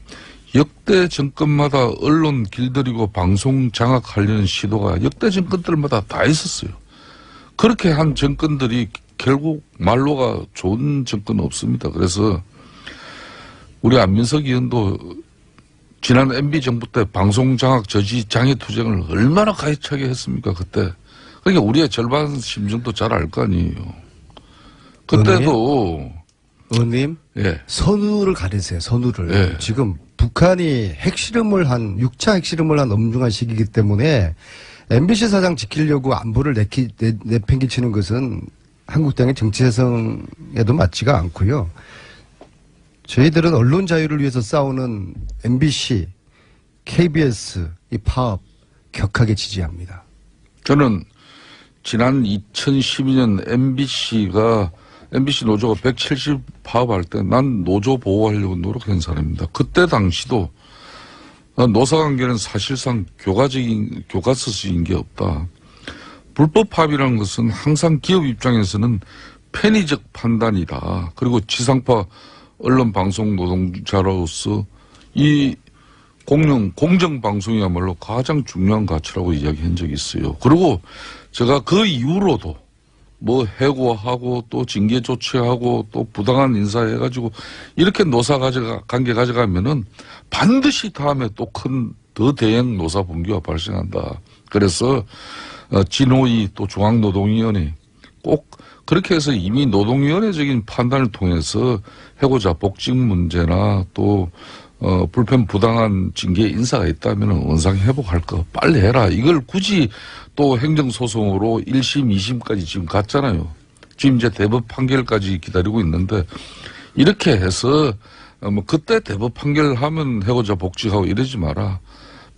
역대 정권마다 언론 길들이고 방송 장악하려는 시도가 역대 정권들마다 다 있었어요. 그렇게 한 정권들이 결국 말로가 좋은 정권은 없습니다. 그래서 우리 안민석 의원도 지난 MB 정부 때 방송 장악 저지 장애 투쟁을 얼마나 가해차게 했습니까? 그때. 그러니까 우리의 절반 심정도 잘 알 거 아니에요. 그때도 의원님, 예. 선우를 가리세요. 선우를. 예. 지금 북한이 6차 핵실험을 한 엄중한 시기이기 때문에 MBC 사장 지키려고 안보를 내팽개치는 것은 한국당의 정치해성에도 맞지가 않고요. 저희들은 언론 자유를 위해서 싸우는 MBC, KBS 이 파업 격하게 지지합니다. 저는 지난 2012년 MBC 노조가 170 파업할 때 난 노조 보호하려고 노력한 사람입니다. 그때 당시도 노사관계는 사실상 교과서적인 게 없다. 불법 파업이라는 것은 항상 기업 입장에서는 편의적 판단이다. 그리고 지상파 언론 방송 노동자로서 이 공정방송이야말로 가장 중요한 가치라고 이야기한 적이 있어요. 그리고 제가 그 이후로도 뭐 해고하고 또 징계 조치하고 또 부당한 인사해가지고 이렇게 관계 가져가면은 반드시 다음에 또 더 대형 노사 분규가 발생한다. 그래서 진호위 또 중앙노동위원회 꼭 그렇게 해서 이미 노동위원회적인 판단을 통해서 해고자 복직 문제나 또 불편 부당한 징계 인사가 있다면 원상 회복할 거 빨리 해라. 이걸 굳이 또 행정소송으로 1심, 2심까지 지금 갔잖아요. 지금 이제 대법 판결까지 기다리고 있는데 이렇게 해서 뭐 그때 대법 판결하면 해고자 복직하고 이러지 마라.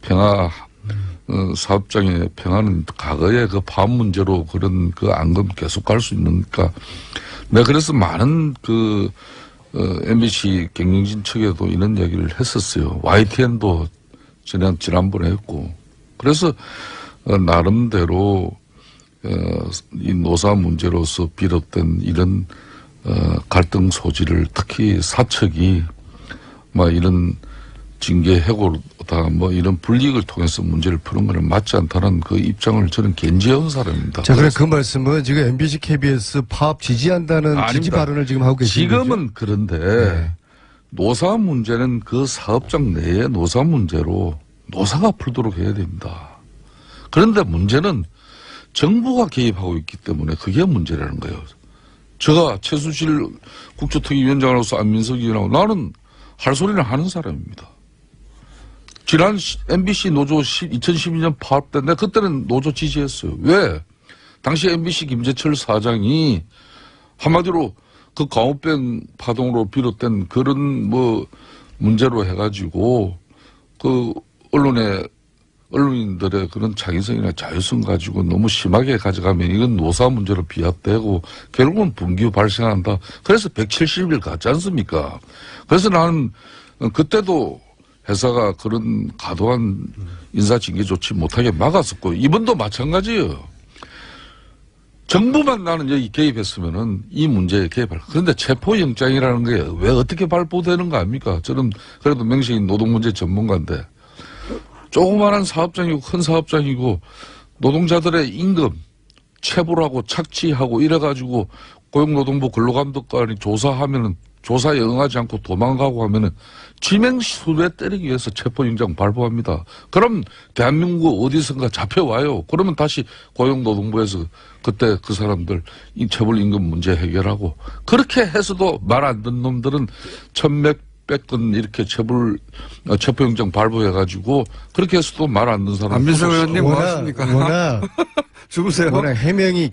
평화 사업장의 평화는 과거의 그 파업 문제로 그런 그 안건 계속 갈 수 있으니까 내가 그래서 많은 MBC 경영진 측에도 이런 얘기를 했었어요. YTN도 지난번에 했고. 그래서 나름대로 이 노사 문제로서 비롯된 이런 갈등 소지를 특히 사측이 뭐 이런 징계 해고다 뭐 이런 불이익을 통해서 문제를 푸는 것은 맞지 않다는 그 입장을 저는 견지해온 사람입니다. 자, 그래 그 말씀은 지금 MBC, KBS 파업 지지한다는 아닙니다. 지지 발언을 지금 하고 계신 거죠? 지금은 그런데 네. 노사 문제는 그 사업장 내의 노사 문제로 노사가 풀도록 해야 됩니다. 그런데 문제는 정부가 개입하고 있기 때문에 그게 문제라는 거예요. 제가 최순실 국조특위위원장으로서 안민석 의원하고 나는 할 소리를 하는 사람입니다. 지난 MBC 노조 2012년 파업 때 내가 그때는 노조 지지했어요. 왜? 당시 MBC 김재철 사장이 한마디로 그 광우병 파동으로 비롯된 그런 뭐 문제로 해가지고 그 언론에 언론인들의 그런 창의성이나 자유성 가지고 너무 심하게 가져가면 이건 노사 문제로 비합되고 결국은 분규 발생한다. 그래서 170일 갔지 않습니까? 그래서 나는 그때도 회사가 그런 과도한 인사징계 조치 못하게 막았었고 이번도 마찬가지예요. 정부만 나는 여기 개입했으면은 이 문제에 개입할. 그런데 체포영장이라는 게 왜 어떻게 발부되는 거 아닙니까? 저는 그래도 명식인 노동문제 전문가인데 조그마한 사업장이고 큰 사업장이고 노동자들의 임금 체불하고 착취하고 이래가지고 고용노동부 근로감독관이 조사하면은 조사에 응하지 않고 도망가고 하면은 지명수배 때리기 위해서 체포영장 발부합니다. 그럼 대한민국 어디선가 잡혀와요. 그러면 다시 고용노동부에서 그때 그 사람들 이 체불임금 문제 해결하고 그렇게 해서도 말 안 듣는 놈들은 천몇백 건 이렇게 체포영장 발부해가지고 그렇게 해서도 말 안 듣는 사람. 안민석 의원님 뭐 하십니까? 워낙 주무세요. 워낙 해명이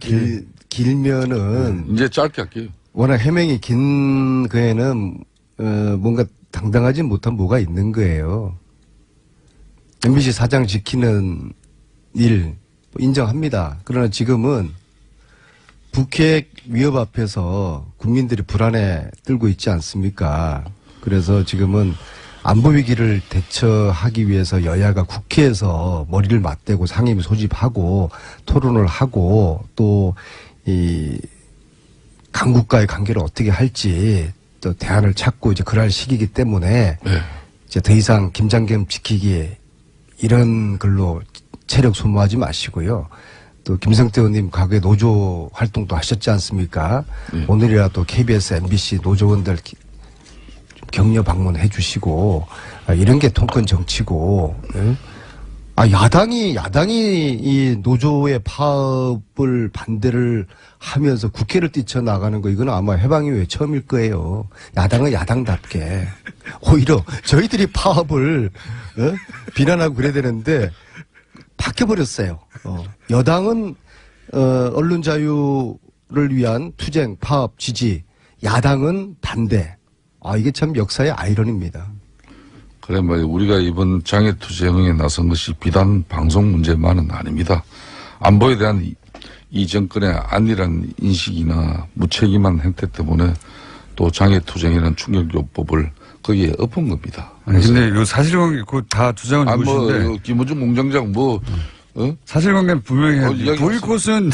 길면은 이제 짧게 할게요. 워낙 해명이 긴 거에는 뭔가 당당하지 못한 뭐가 있는 거예요. MBC 사장 지키는 일 인정합니다. 그러나 지금은 북핵 위협 앞에서 국민들이 불안에 떨고 있지 않습니까? 그래서 지금은 안보 위기를 대처하기 위해서 여야가 국회에서 머리를 맞대고 상임위 소집하고 토론을 하고 또 이 강국과의 관계를 어떻게 할지 또 대안을 찾고 이제 그럴 시기이기 때문에 네. 이제 더 이상 김장겸 지키기 이런 걸로 체력 소모하지 마시고요. 또 김성태 의원님 과거에 노조 활동도 하셨지 않습니까? 오늘이라도 KBS, MBC 노조원들 격려 방문해 주시고 이런 게 통큰 정치고. 예? 야당이 이 노조의 파업을 반대를 하면서 국회를 뛰쳐나가는 거, 이건 아마 해방 이후에 처음일 거예요. 야당은 야당답게. 오히려 저희들이 파업을, 비난하고 그래야 되는데, 바뀌어버렸어요. 여당은, 언론 자유를 위한 투쟁, 파업, 지지, 야당은 반대. 이게 참 역사의 아이러니입니다. 그래 말이야. 우리가 이번 장애투쟁에 나선 것이 비단 방송 문제만은 아닙니다. 안보에 대한 이 정권의 안일한 인식이나 무책임한 행태 때문에 또 장애투쟁이라는 충격요법을 거기에 엎은 겁니다. 아니, 근데 요 사실관계 그거 다 주장은 누구신데? 김우중 공장장 사실관계는 분명히 해야 이야기 보이콧은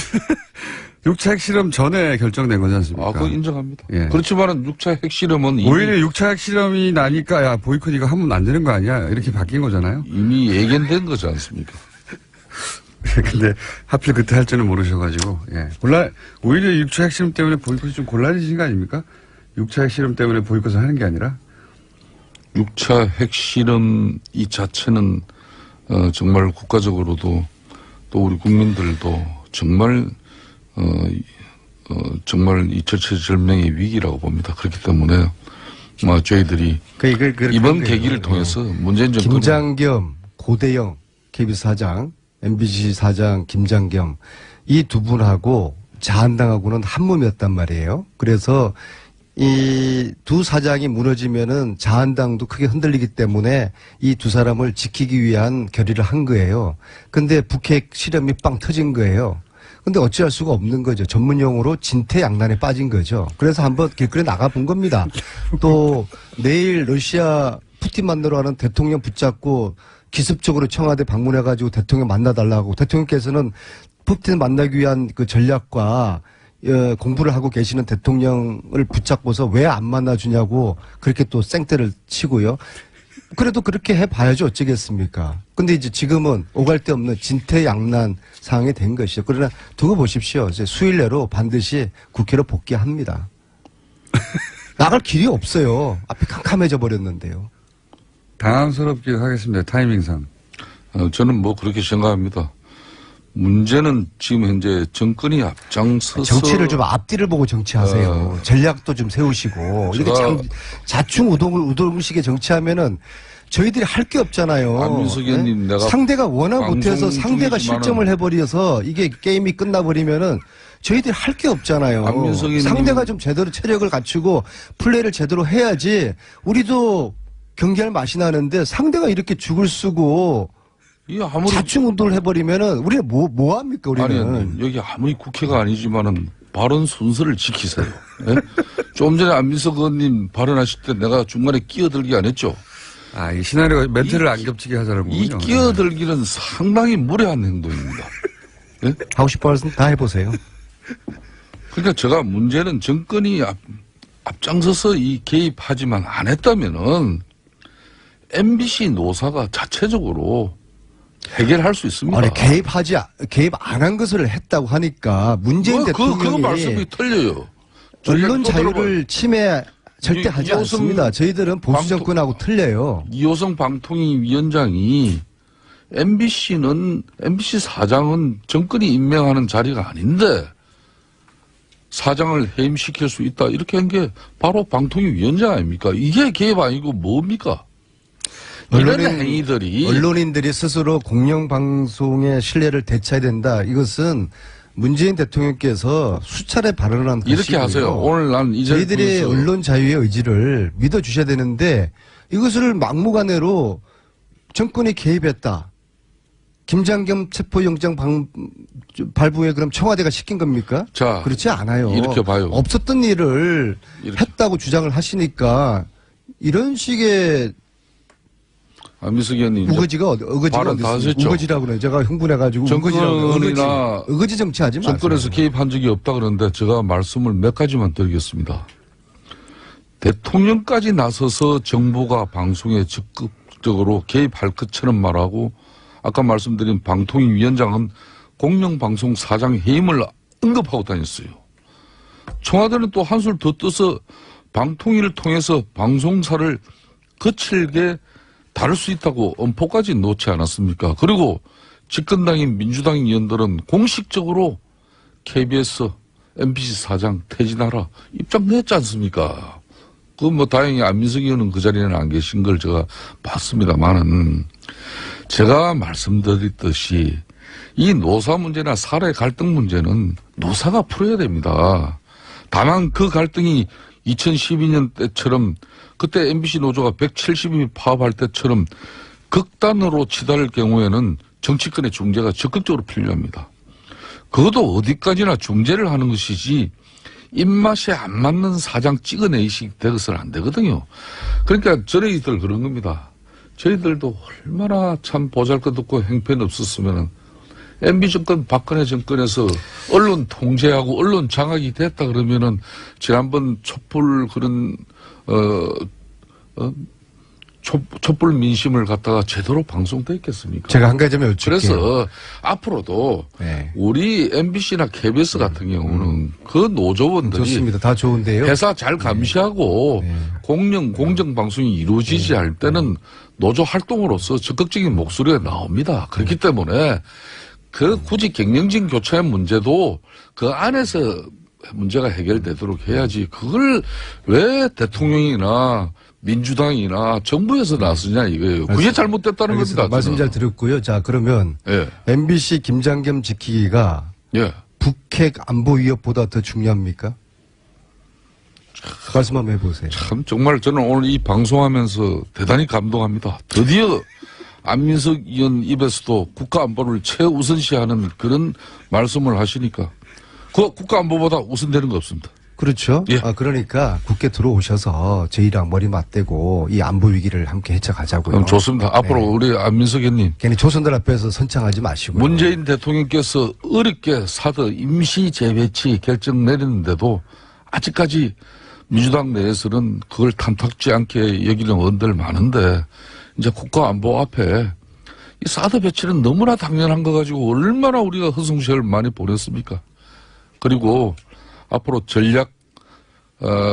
6차 핵실험 전에 결정된 거지 않습니까? 그거 인정합니다. 예. 그렇지만은 6차 핵실험은 오히려 6차 핵실험이 나니까 야 보이콧 이거 하면 안 되는 거 아니야? 이렇게 바뀐 거잖아요. 이미 예견된 거지 않습니까? 근데 하필 그때 할 줄은 모르셔가지고 오히려 6차 핵실험 때문에 보이콧이 좀 곤란해진 거 아닙니까? 6차 핵실험 때문에 보이콧을 하는 게 아니라 6차 핵실험 이 자체는 정말 국가적으로도 또 우리 국민들도 정말 정말 이 절체절명의 위기라고 봅니다. 그렇기 때문에 저희들이 이번 계기를 통해서 문재인 정권 김장겸, 고대영 KBS 사장, MBC 사장 김장겸 이 두 분하고 자한당하고는 한 몸이었단 말이에요. 그래서 이 두 사장이 무너지면은 자한당도 크게 흔들리기 때문에 이 두 사람을 지키기 위한 결의를 한 거예요. 근데 북핵 실험이 빵 터진 거예요. 근데 어찌할 수가 없는 거죠. 전문용어로 진퇴양난에 빠진 거죠. 그래서 한번 길거리에 나가본 겁니다. 또 내일 러시아 푸틴 만나러 가는 대통령 붙잡고 기습적으로 청와대 방문해가지고 대통령 만나달라고, 대통령께서는 푸틴 만나기 위한 그 전략과 공부를 하고 계시는 대통령을 붙잡고서 왜 안 만나주냐고 그렇게 또 생떼를 치고요. 그래도 그렇게 해봐야죠. 어쩌겠습니까? 근데 이제 지금은 오갈 데 없는 진퇴양난 상황이 된 것이죠. 그러나 두고 보십시오. 이제 수일 내로 반드시 국회로 복귀합니다. 나갈 길이 없어요. 앞이 캄캄해져 버렸는데요. 당황스럽게 하겠습니다. 타이밍상. 저는 그렇게 생각합니다. 문제는 지금 현재 정권이 앞장서서 정치를 좀 앞뒤를 보고 정치하세요. 전략도 좀 세우시고. 이렇게 자충우동식의 정치하면은 저희들이 할 게 없잖아요. 안민석 의원님, 내가 상대가 워낙 못해서 상대가 중이지만은 실점을 해버려서 이게 게임이 끝나버리면은 저희들이 할 게 없잖아요. 안민석 의원님, 상대가 좀 제대로 체력을 갖추고 플레이를 제대로 해야지 우리도 경기할 맛이 나는데 상대가 이렇게 죽을 쓰고 이 아무리 자충우돌 해버리면은 우리는 뭐 합니까 우리는? 아니 여기 아무리 국회가 아니지만은 발언 순서를 지키세요. 예? 좀 전에 안민석 의원님 발언하실 때 내가 중간에 끼어들기 안 했죠. 이 시나리오 멘트를 안 겹치게 하자는 이 거군요. 끼어들기는 상당히 무례한 행동입니다. 예? 하고 싶어 하시면 다 해보세요. 그러니까 제가 문제는 정권이 앞장서서 이 개입하지만 안 했다면은 MBC 노사가 자체적으로 해결할 수 있습니다. 아니 개입 안 한 것을 했다고 하니까 문재인 그거 대통령이 말씀이 틀려요. 언론 또 자유를 들어봐요. 침해 절대 하지 이호성 않습니다. 저희들은 보수 방통- 정권하고 틀려요. 이호성 방통위 위원장이 MBC 사장은 정권이 임명하는 자리가 아닌데 사장을 해임시킬 수 있다 이렇게 한 게 바로 방통위 위원장 아닙니까? 이게 개입 아니고 뭡니까? 이런 행위들이 언론인들이 스스로 공영방송의 신뢰를 되찾아야 된다. 이것은 문재인 대통령께서 수차례 발언한 이렇게 하세요. 오늘 난 이 자리에서 저희들의 언론 자유의 의지를 믿어주셔야 되는데 이것을 막무가내로 정권이 개입했다. 김장겸 체포영장 발부에 그럼 청와대가 시킨 겁니까? 자, 그렇지 않아요. 이렇게 봐요. 없었던 일을 이렇게. 했다고 주장을 하시니까 이런 식의 안민석 의원님 어거지가 발언 어디 다 있어요? 하셨죠? 우거지라고 그래요. 제가 흥분해가지고 정권이나 어거지 정치하지 마세요. 정권에서 개입한 적이 없다 그러는데 제가 말씀을 몇 가지만 드리겠습니다. 대통령까지 나서서 정부가 방송에 적극적으로 개입할 것처럼 말하고 아까 말씀드린 방통위 위원장은 공영방송 사장 해임을 언급하고 다녔어요. 청와대는 또 한술 더 떠서 방통위를 통해서 방송사를 거칠게 다룰 수 있다고 엄포까지 놓지 않았습니까? 그리고 집권당인 민주당 의원들은 공식적으로 KBS, MBC 사장 퇴진하라 입장 냈지 않습니까? 그 뭐 다행히 안민석 의원은 그 자리에는 안 계신 걸 제가 봤습니다만은 제가 말씀드렸듯이 이 노사 문제나 사회 갈등 문제는 노사가 풀어야 됩니다. 다만 그 갈등이 2012년 때처럼 그때 MBC 노조가 170이 파업할 때처럼 극단으로 치달을 경우에는 정치권의 중재가 적극적으로 필요합니다. 그것도 어디까지나 중재를 하는 것이지 입맛에 안 맞는 사장 찍어내이식 되어서는 안 되거든요. 그러니까 저희들 그런 겁니다. 저희들도 얼마나 참 보잘것없고 행편이 없었으면 MB 정권 박근혜 정권에서 언론 통제하고 언론 장악이 됐다 그러면은 지난번 촛불 그런 촛불 민심을 갖다가 제대로 방송돼 있겠습니까? 제가 한 가지만 여쭐게요. 그래서 앞으로도 네. 우리 MBC나 KBS 같은 경우는 그 노조원들이 좋습니다. 다 좋은데요. 회사 잘 감시하고 공정 방송이 이루어지지 할 때는 노조 활동으로서 적극적인 목소리가 나옵니다. 그렇기 때문에 그 굳이 경영진 교체 문제도 그 안에서 문제가 해결되도록 해야지 그걸 왜 대통령이나 민주당이나 정부에서 나서냐 이거예요. 그게 잘못됐다는 알겠습니다. 겁니다. 말씀 잘 들었고요. 자 그러면 예. MBC 김장겸 지키기가 예. 북핵 안보 위협보다 더 중요합니까? 말씀 한번 해보세요. 참 정말 저는 오늘 이 방송하면서 대단히 감동합니다. 드디어 안민석 의원 입에서도 국가 안보를 최우선시하는 그런 말씀을 하시니까 그 국가 안보보다 우선되는 거 없습니다. 그렇죠. 예. 그러니까 국회 들어오셔서 저희랑 머리 맞대고 이 안보 위기를 함께 헤쳐가자고요. 좋습니다. 앞으로 우리 안민석 의원님 괜히 조선들 앞에서 선창하지 마시고요. 문재인 대통령께서 어렵게 사드 임시 재배치 결정 내렸는데도 아직까지 민주당 내에서는 그걸 탐탁지 않게 여기는 의원들 많은데 이제 국가안보 앞에 이 사드 배치는 너무나 당연한 거 가지고 얼마나 우리가 허송세월 많이 보냈습니까? 그리고 앞으로 전략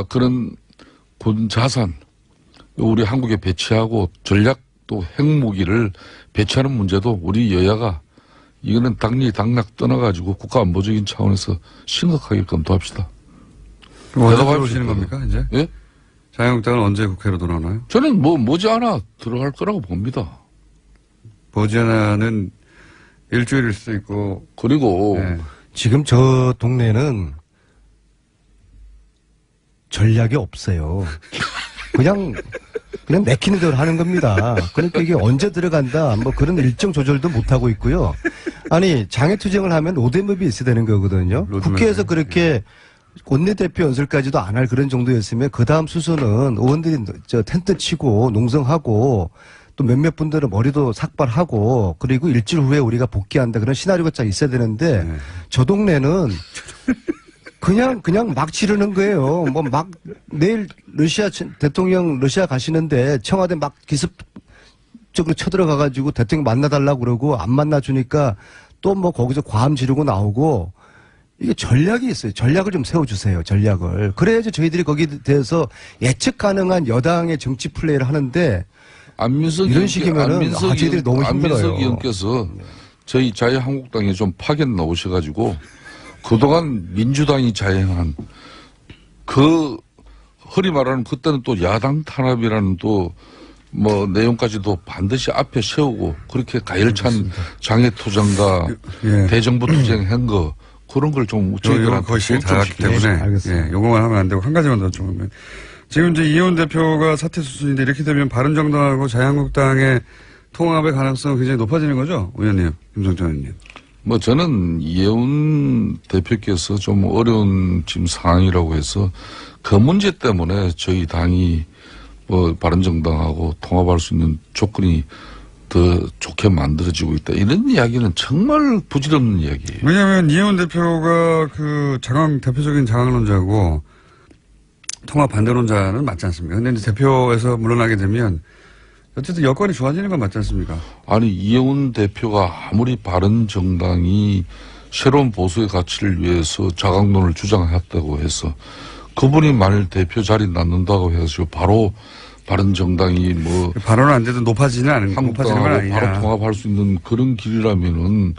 그런 군 자산 우리 한국에 배치하고 전략 또 핵무기를 배치하는 문제도 우리 여야가 이거는 당리 당락 떠나가지고 국가안보적인 차원에서 심각하게 검토합시다. 언제 대답할 들어오시는 수 겁니까 이제? 예? 자유한국당은 언제 국회로 돌아오나요? 저는 뭐 머지않아 들어갈 거라고 봅니다. 머지않아는 일주일일 수도 있고. 그리고 네. 지금 저 동네는 전략이 없어요. 그냥 그냥 내키는 대로 하는 겁니다. 그러니까 이게 언제 들어간다, 뭐 그런 일정 조절도 못하고 있고요. 아니, 장애투쟁을 하면 로드맵이 있어야 되는 거거든요. 로드맵. 국회에서 그렇게 원내대표 연설까지도 안 할 그런 정도였으면 그 다음 수순은 의원들이 텐트 치고 농성하고 또 몇몇 분들은 머리도 삭발하고 그리고 일주일 후에 우리가 복귀한다 그런 시나리오가 딱 있어야 되는데 네. 저 동네는 그냥 막 치르는 거예요. 뭐 막 내일 러시아 대통령 러시아 가시는데 청와대 막 기습적으로 쳐들어가가지고 대통령 만나달라고 그러고 안 만나주니까 또 뭐 거기서 과함 지르고 나오고 이게 전략이 있어요. 전략을 좀 세워주세요. 전략을. 그래야지 저희들이 거기에 대해서 예측 가능한 여당의 정치 플레이를 하는데 이런 식이면은 저희들이 너무 힘들어요. 안민석 의원께서 저희 자유한국당에 좀 파견 나오셔가지고 그동안 민주당이 자행한 그 허리 말하는 그때는 또 야당 탄압이라는 또 뭐 내용까지도 반드시 앞에 세우고 그렇게 가열찬 장애투쟁과 예. 대정부 투쟁한 거 그런 걸 좀 저희들한테 거의 시간이 다 갔기 때문에 알겠습니다. 예, 요거만 하면 안 되고 한 가지만 더 좀 하면 지금 이제 이혜원 대표가 사퇴 수순인데 이렇게 되면 바른정당하고 자유한국당의 통합의 가능성은 굉장히 높아지는 거죠, 의원님, 김성태 의원님. 뭐 저는 이혜원 대표께서 좀 어려운 지금 상황이라고 해서 그 문제 때문에 저희 당이 뭐 바른정당하고 통합할 수 있는 조건이 더 좋게 만들어지고 있다. 이런 이야기는 정말 부질없는 이야기예요. 왜냐하면 이혜원 대표가 그 대표적인 장악론자고 통합 반대론자는 맞지 않습니까? 근데 이제 대표에서 물러나게 되면 어쨌든 여건이 좋아지는 건 맞지 않습니까? 아니 이혜원 대표가 아무리 바른정당이 새로운 보수의 가치를 위해서 자강론을 주장했다고 해서 그분이 만일 대표 자리 낳는다고 해서 바로 바른정당이 뭐 발언은 안 돼도 높아지는 건 한국당하고 아니냐. 바로 통합할 수 있는 그런 길이라면은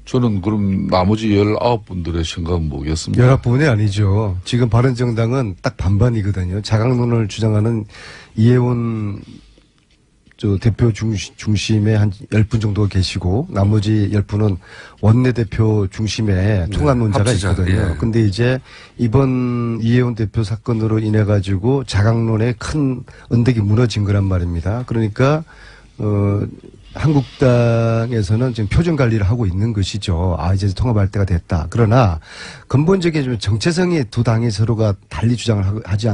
저는 그럼 나머지 19분들의 생각은 뭐겠습니까? 19분이 아니죠. 지금 바른정당은 딱 반반이거든요. 자강론을 주장하는 이혜원 대표 중심에 한 10분 정도가 계시고 나머지 10분은 원내대표 중심에 통합론자가 합치자. 있거든요. 예. 근데 이제 이번 이혜원 대표 사건으로 인해 가지고 자강론의 큰 언덕이 무너진 거란 말입니다. 그러니까 한국당에서는 지금 표정 관리를 하고 있는 것이죠. 아, 이제 통합할 때가 됐다. 그러나 근본적인 좀 정체성이 두 당이 서로가 달리 주장을 하지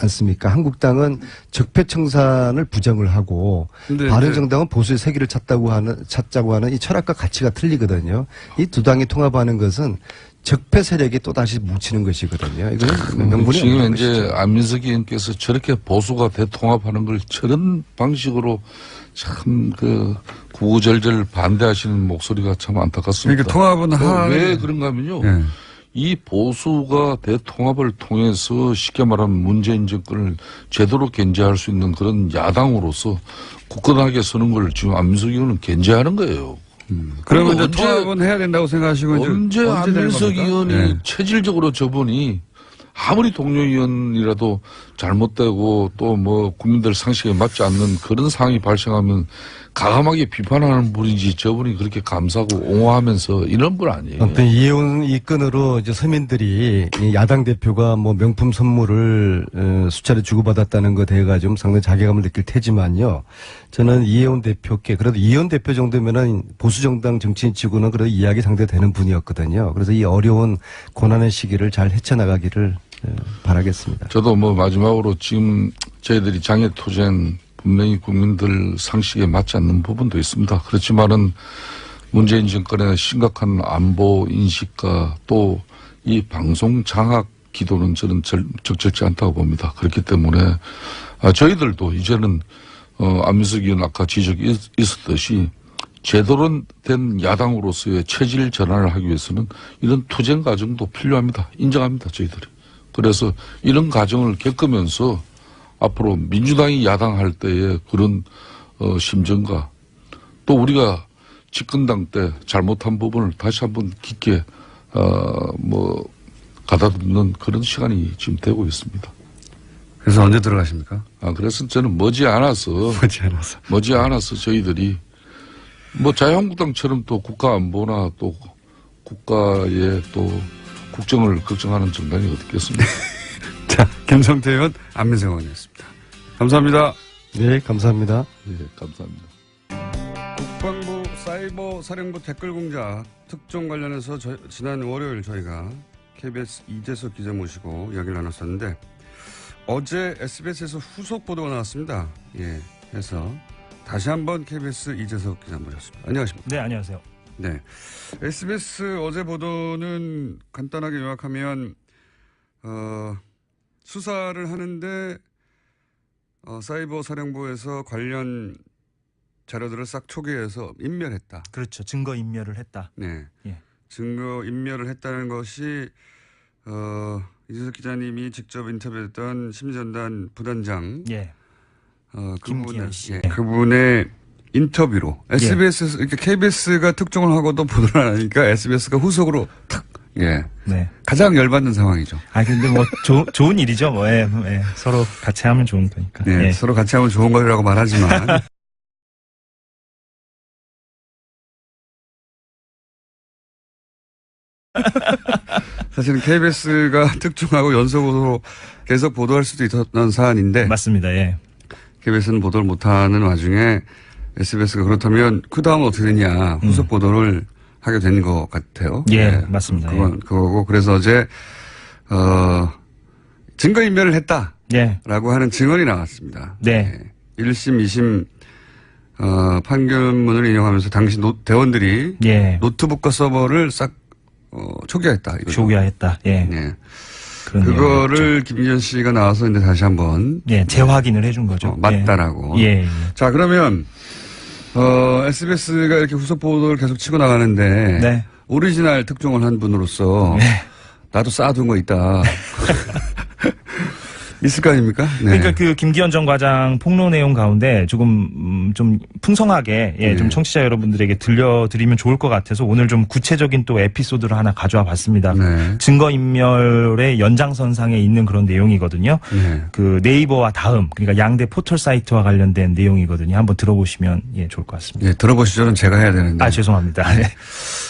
않습니까? 한국당은 적폐청산을 부정을 하고 근데 바른정당은 보수의 세기를 찾자고 하는 이 철학과 가치가 틀리거든요. 이 두 당이 통합하는 것은 적폐 세력이 또 다시 뭉치는 것이거든요. 이거는 명분이 지금 없는 이제 것이죠. 안민석 의원께서 저렇게 보수가 대통합하는 걸 저런 방식으로 참 그 구구절절 반대하시는 목소리가 참 안타깝습니다. 그러니까 통합은 왜 그런가 하면요. 예. 이 보수가 대통합을 통해서 쉽게 말하면 문재인 정권을 제대로 견제할 수 있는 그런 야당으로서 굳건하게 서는 걸 지금 안민석 의원은 견제하는 거예요. 그러면 이제 언제- 통합은 해야 된다고 생각하시고 언제 되는 안민석 겁니까? 의원이 예. 체질적으로 저분이 아무리 동료 의원이라도 잘못되고 또 뭐 국민들 상식에 맞지 않는 그런 상황이 발생하면 가감하게 비판하는 분이지 저분이 그렇게 감사하고 옹호하면서 이런 분 아니에요. 아무튼 이혜원 이 건으로 이제 서민들이 이 야당 대표가 뭐 명품 선물을 수차례 주고받았다는 거 대해가 좀 상당히 자괴감을 느낄 테지만요. 저는 이혜원 대표께 그래도 이혜원 대표 정도면은 보수 정당 정치인 치고는 그래도 이야기 상대되는 분이었거든요. 그래서 이 어려운 고난의 시기를 잘 헤쳐나가기를 바라겠습니다. 저도 뭐 마지막으로 지금 저희들이 장애투쟁 분명히 국민들 상식에 맞지 않는 부분도 있습니다. 그렇지만은 문재인 정권의 심각한 안보 인식과 또 이 방송 장악 기도는 저는 적절치 않다고 봅니다. 그렇기 때문에 저희들도 이제는 안민석 의원 아까 지적이 있었듯이 제대로 된 야당으로서의 체질 전환을 하기 위해서는 이런 투쟁 과정도 필요합니다. 인정합니다. 저희들이. 그래서 이런 과정을 겪으면서 앞으로 민주당이 야당할 때의 그런 심정과 또 우리가 집권당 때 잘못한 부분을 다시 한번 깊게 가다듬는 그런 시간이 지금 되고 있습니다. 그래서 언제 들어가십니까? 그래서 저는 머지않아서 저희들이 뭐 자유한국당처럼 또 국가 안보나 또 국가의 또 국정을 걱정하는 정당이 어디 있겠습니까? 자, 김성태 의원, 안민석 의원이었습니다. 감사합니다. 네, 감사합니다. 예, 감사합니다. 국방부 사이버 사령부 댓글 공작 특종 관련해서 지난 월요일 저희가 KBS 이재석 기자 모시고 이야기를 나눴었는데 어제 SBS에서 후속 보도가 나왔습니다. 예, 해서 다시 한번 KBS 이재석 기자 모셨습니다. 안녕하십니까? 네, 안녕하세요. 네, SBS 어제 보도는 간단하게 요약하면 수사를 하는데 사이버 사령부에서 관련 자료들을 싹 초기해서 인멸했다. 그렇죠. 증거 인멸을 했다. 네. 예. 증거 인멸을 했다는 것이 이재석 기자님이 직접 인터뷰했던 심리전단 부단장 예. 김기현 씨. 예, 그분의 인터뷰로 SBS에서 이렇게 KBS가 특종을 하고도 보도를 안 하니까 SBS가 후속으로 탁 예. 네. 가장 열받는 상황이죠. 아, 근데 뭐 좋은 일이죠. 뭐 예, 예. 서로 같이 하면 좋은 거니까. 네, 예. 서로 같이 하면 좋은 거라고 말하지만 사실은 KBS가 특종하고 연속으로 계속 보도할 수도 있었던 사안인데 맞습니다. 예. KBS는 보도를 못하는 와중에 SBS가 그렇다면 그 다음은 어떻게 되냐 후속 보도를 하게 된 것 같아요. 예, 네, 맞습니다. 그건 그거고 그래서 어제 증거 인멸을 했다라고 예. 하는 증언이 나왔습니다. 네. 1심, 2심 판결문을 인용하면서 당시 대원들이 예. 노트북과 서버를 싹 초기화했다. 이거죠. 초기화했다. 예. 네. 그런 그거를 김기현 씨가 나와서 이제 다시 한번 예, 재확인을 해준 거죠. 맞다라고. 예. 예. 자, 그러면 SBS가 이렇게 후속 보도를 계속 치고 나가는데 네. 오리지널 특종을 한 분으로서 네. 나도 쌓아둔 거 있다. 있을 거 아닙니까? 네. 그러니까 그 김기현 전 과장 폭로 내용 가운데 조금 좀 풍성하게 예, 좀 청취자 여러분들에게 들려드리면 좋을 것 같아서 오늘 좀 구체적인 또 에피소드를 하나 가져와 봤습니다. 네. 증거 인멸의 연장선상에 있는 그런 내용이거든요. 네. 그 네이버와 다음 그러니까 양대 포털 사이트와 관련된 내용이거든요. 한번 들어보시면 예, 좋을 것 같습니다. 예, 들어보시죠는 제가 해야 되는데. 아, 죄송합니다. 네.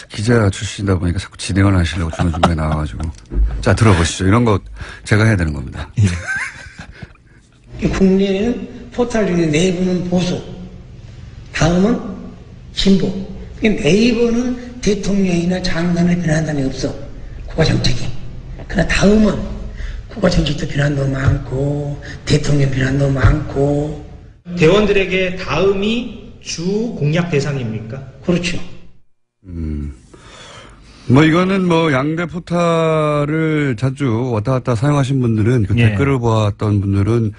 기자 출신이다 보니까 자꾸 진행을 하시려고 중간중간에 나와가지고. 자, 들어보시죠. 이런 거 제가 해야 되는 겁니다. 국내에는 포털 중에 네이버는 보수, 다음은 진보. 네이버는 대통령이나 장관을 비난한다는 게 없어. 국가 정책이. 그러나 다음은 국가 정책도 비난도 많고 대통령 비난도 많고. 대원들에게 다음이 주 공략 대상입니까? 그렇죠. 뭐 이거는 뭐 양대 포탈을 자주 왔다 갔다 사용하신 분들은 그 예. 댓글을 보았던 분들은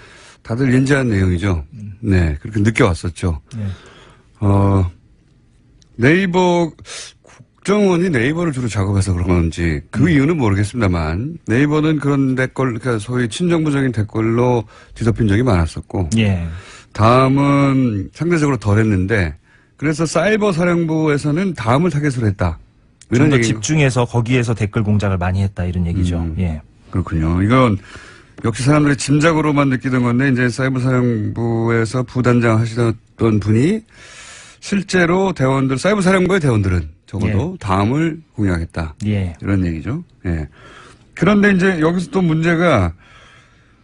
다들 인지한 내용이죠. 네, 그렇게 느껴왔었죠. 네. 네이버 국정원이 네이버를 주로 작업해서 그런 건지 그 이유는 모르겠습니다만 네이버는 그런 댓글, 그러니까 소위 친정부적인 댓글로 뒤덮인 적이 많았었고 예. 다음은 상대적으로 덜했는데 그래서 사이버 사령부에서는 다음을 타겟으로 했다. 좀 더 얘기인 집중해서 거기에서 댓글 공작을 많이 했다 이런 얘기죠. 예. 그렇군요. 이건 역시 사람들이 짐작으로만 느끼던 건데 이제 사이버 사령부에서 부단장 하시던 분이 실제로 대원들 사이버 사령부의 대원들은 적어도 다음을 공략했다. 예. 이런 얘기죠. 예. 그런데 이제 여기서 또 문제가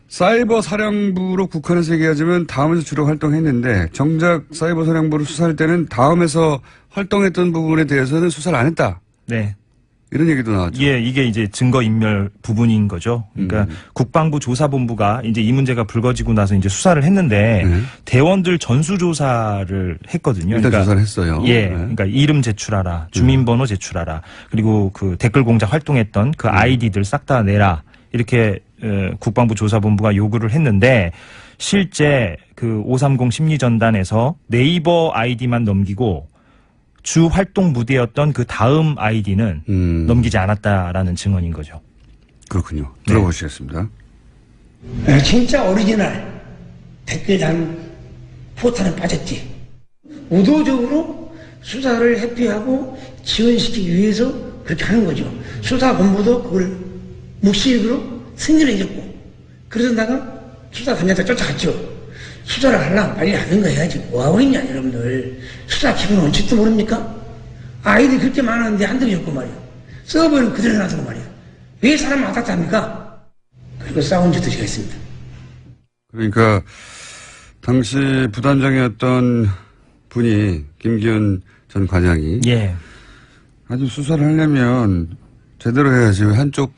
사이버 사령부로 국한해서 얘기하자면 다음에서 주로 활동했는데 정작 사이버 사령부를 수사할 때는 다음에서 활동했던 부분에 대해서는 수사를 안 했다. 네. 이런 얘기도 나왔죠. 예, 이게 이제 증거 인멸 부분인 거죠. 그러니까 국방부 조사본부가 이제 이 문제가 불거지고 나서 이제 수사를 했는데 대원들 전수 조사를 했거든요. 일단 조사를 했어요. 예, 네. 그러니까 이름 제출하라, 주민번호 제출하라, 그리고 그 댓글 공작 활동했던 그 아이디들 싹 다 내라 이렇게 국방부 조사본부가 요구를 했는데 실제 그 530 심리전단에서 네이버 아이디만 넘기고 주 활동 무대였던 그 다음 아이디는 넘기지 않았다라는 증언인 거죠. 그렇군요. 들어보시겠습니다. 진짜 오리지널 댓글 단 포탈은 빠졌지. 의도적으로 수사를 회피하고 지원시키기 위해서 그렇게 하는 거죠. 수사본부도 그걸 묵시적으로 승인해줬고 그래서 내가 수사단장한테 쫓아갔죠. 수사를 하려면 빨리 하는 거 해야지. 뭐하고 있냐 여러분들. 수사 기본 원칙도 모릅니까? 아이들이 그렇게 많았는데 안 들어줬고 말이야. 서버는 그대로 놔두고 말이야. 왜 사람 왔다 갔다 합니까? 그리고 싸운 적도 제가 있습니다. 그러니까 당시 부단장이었던 분이 김기현 전 과장이 예. 아주 수사를 하려면 제대로 해야지. 왜 한쪽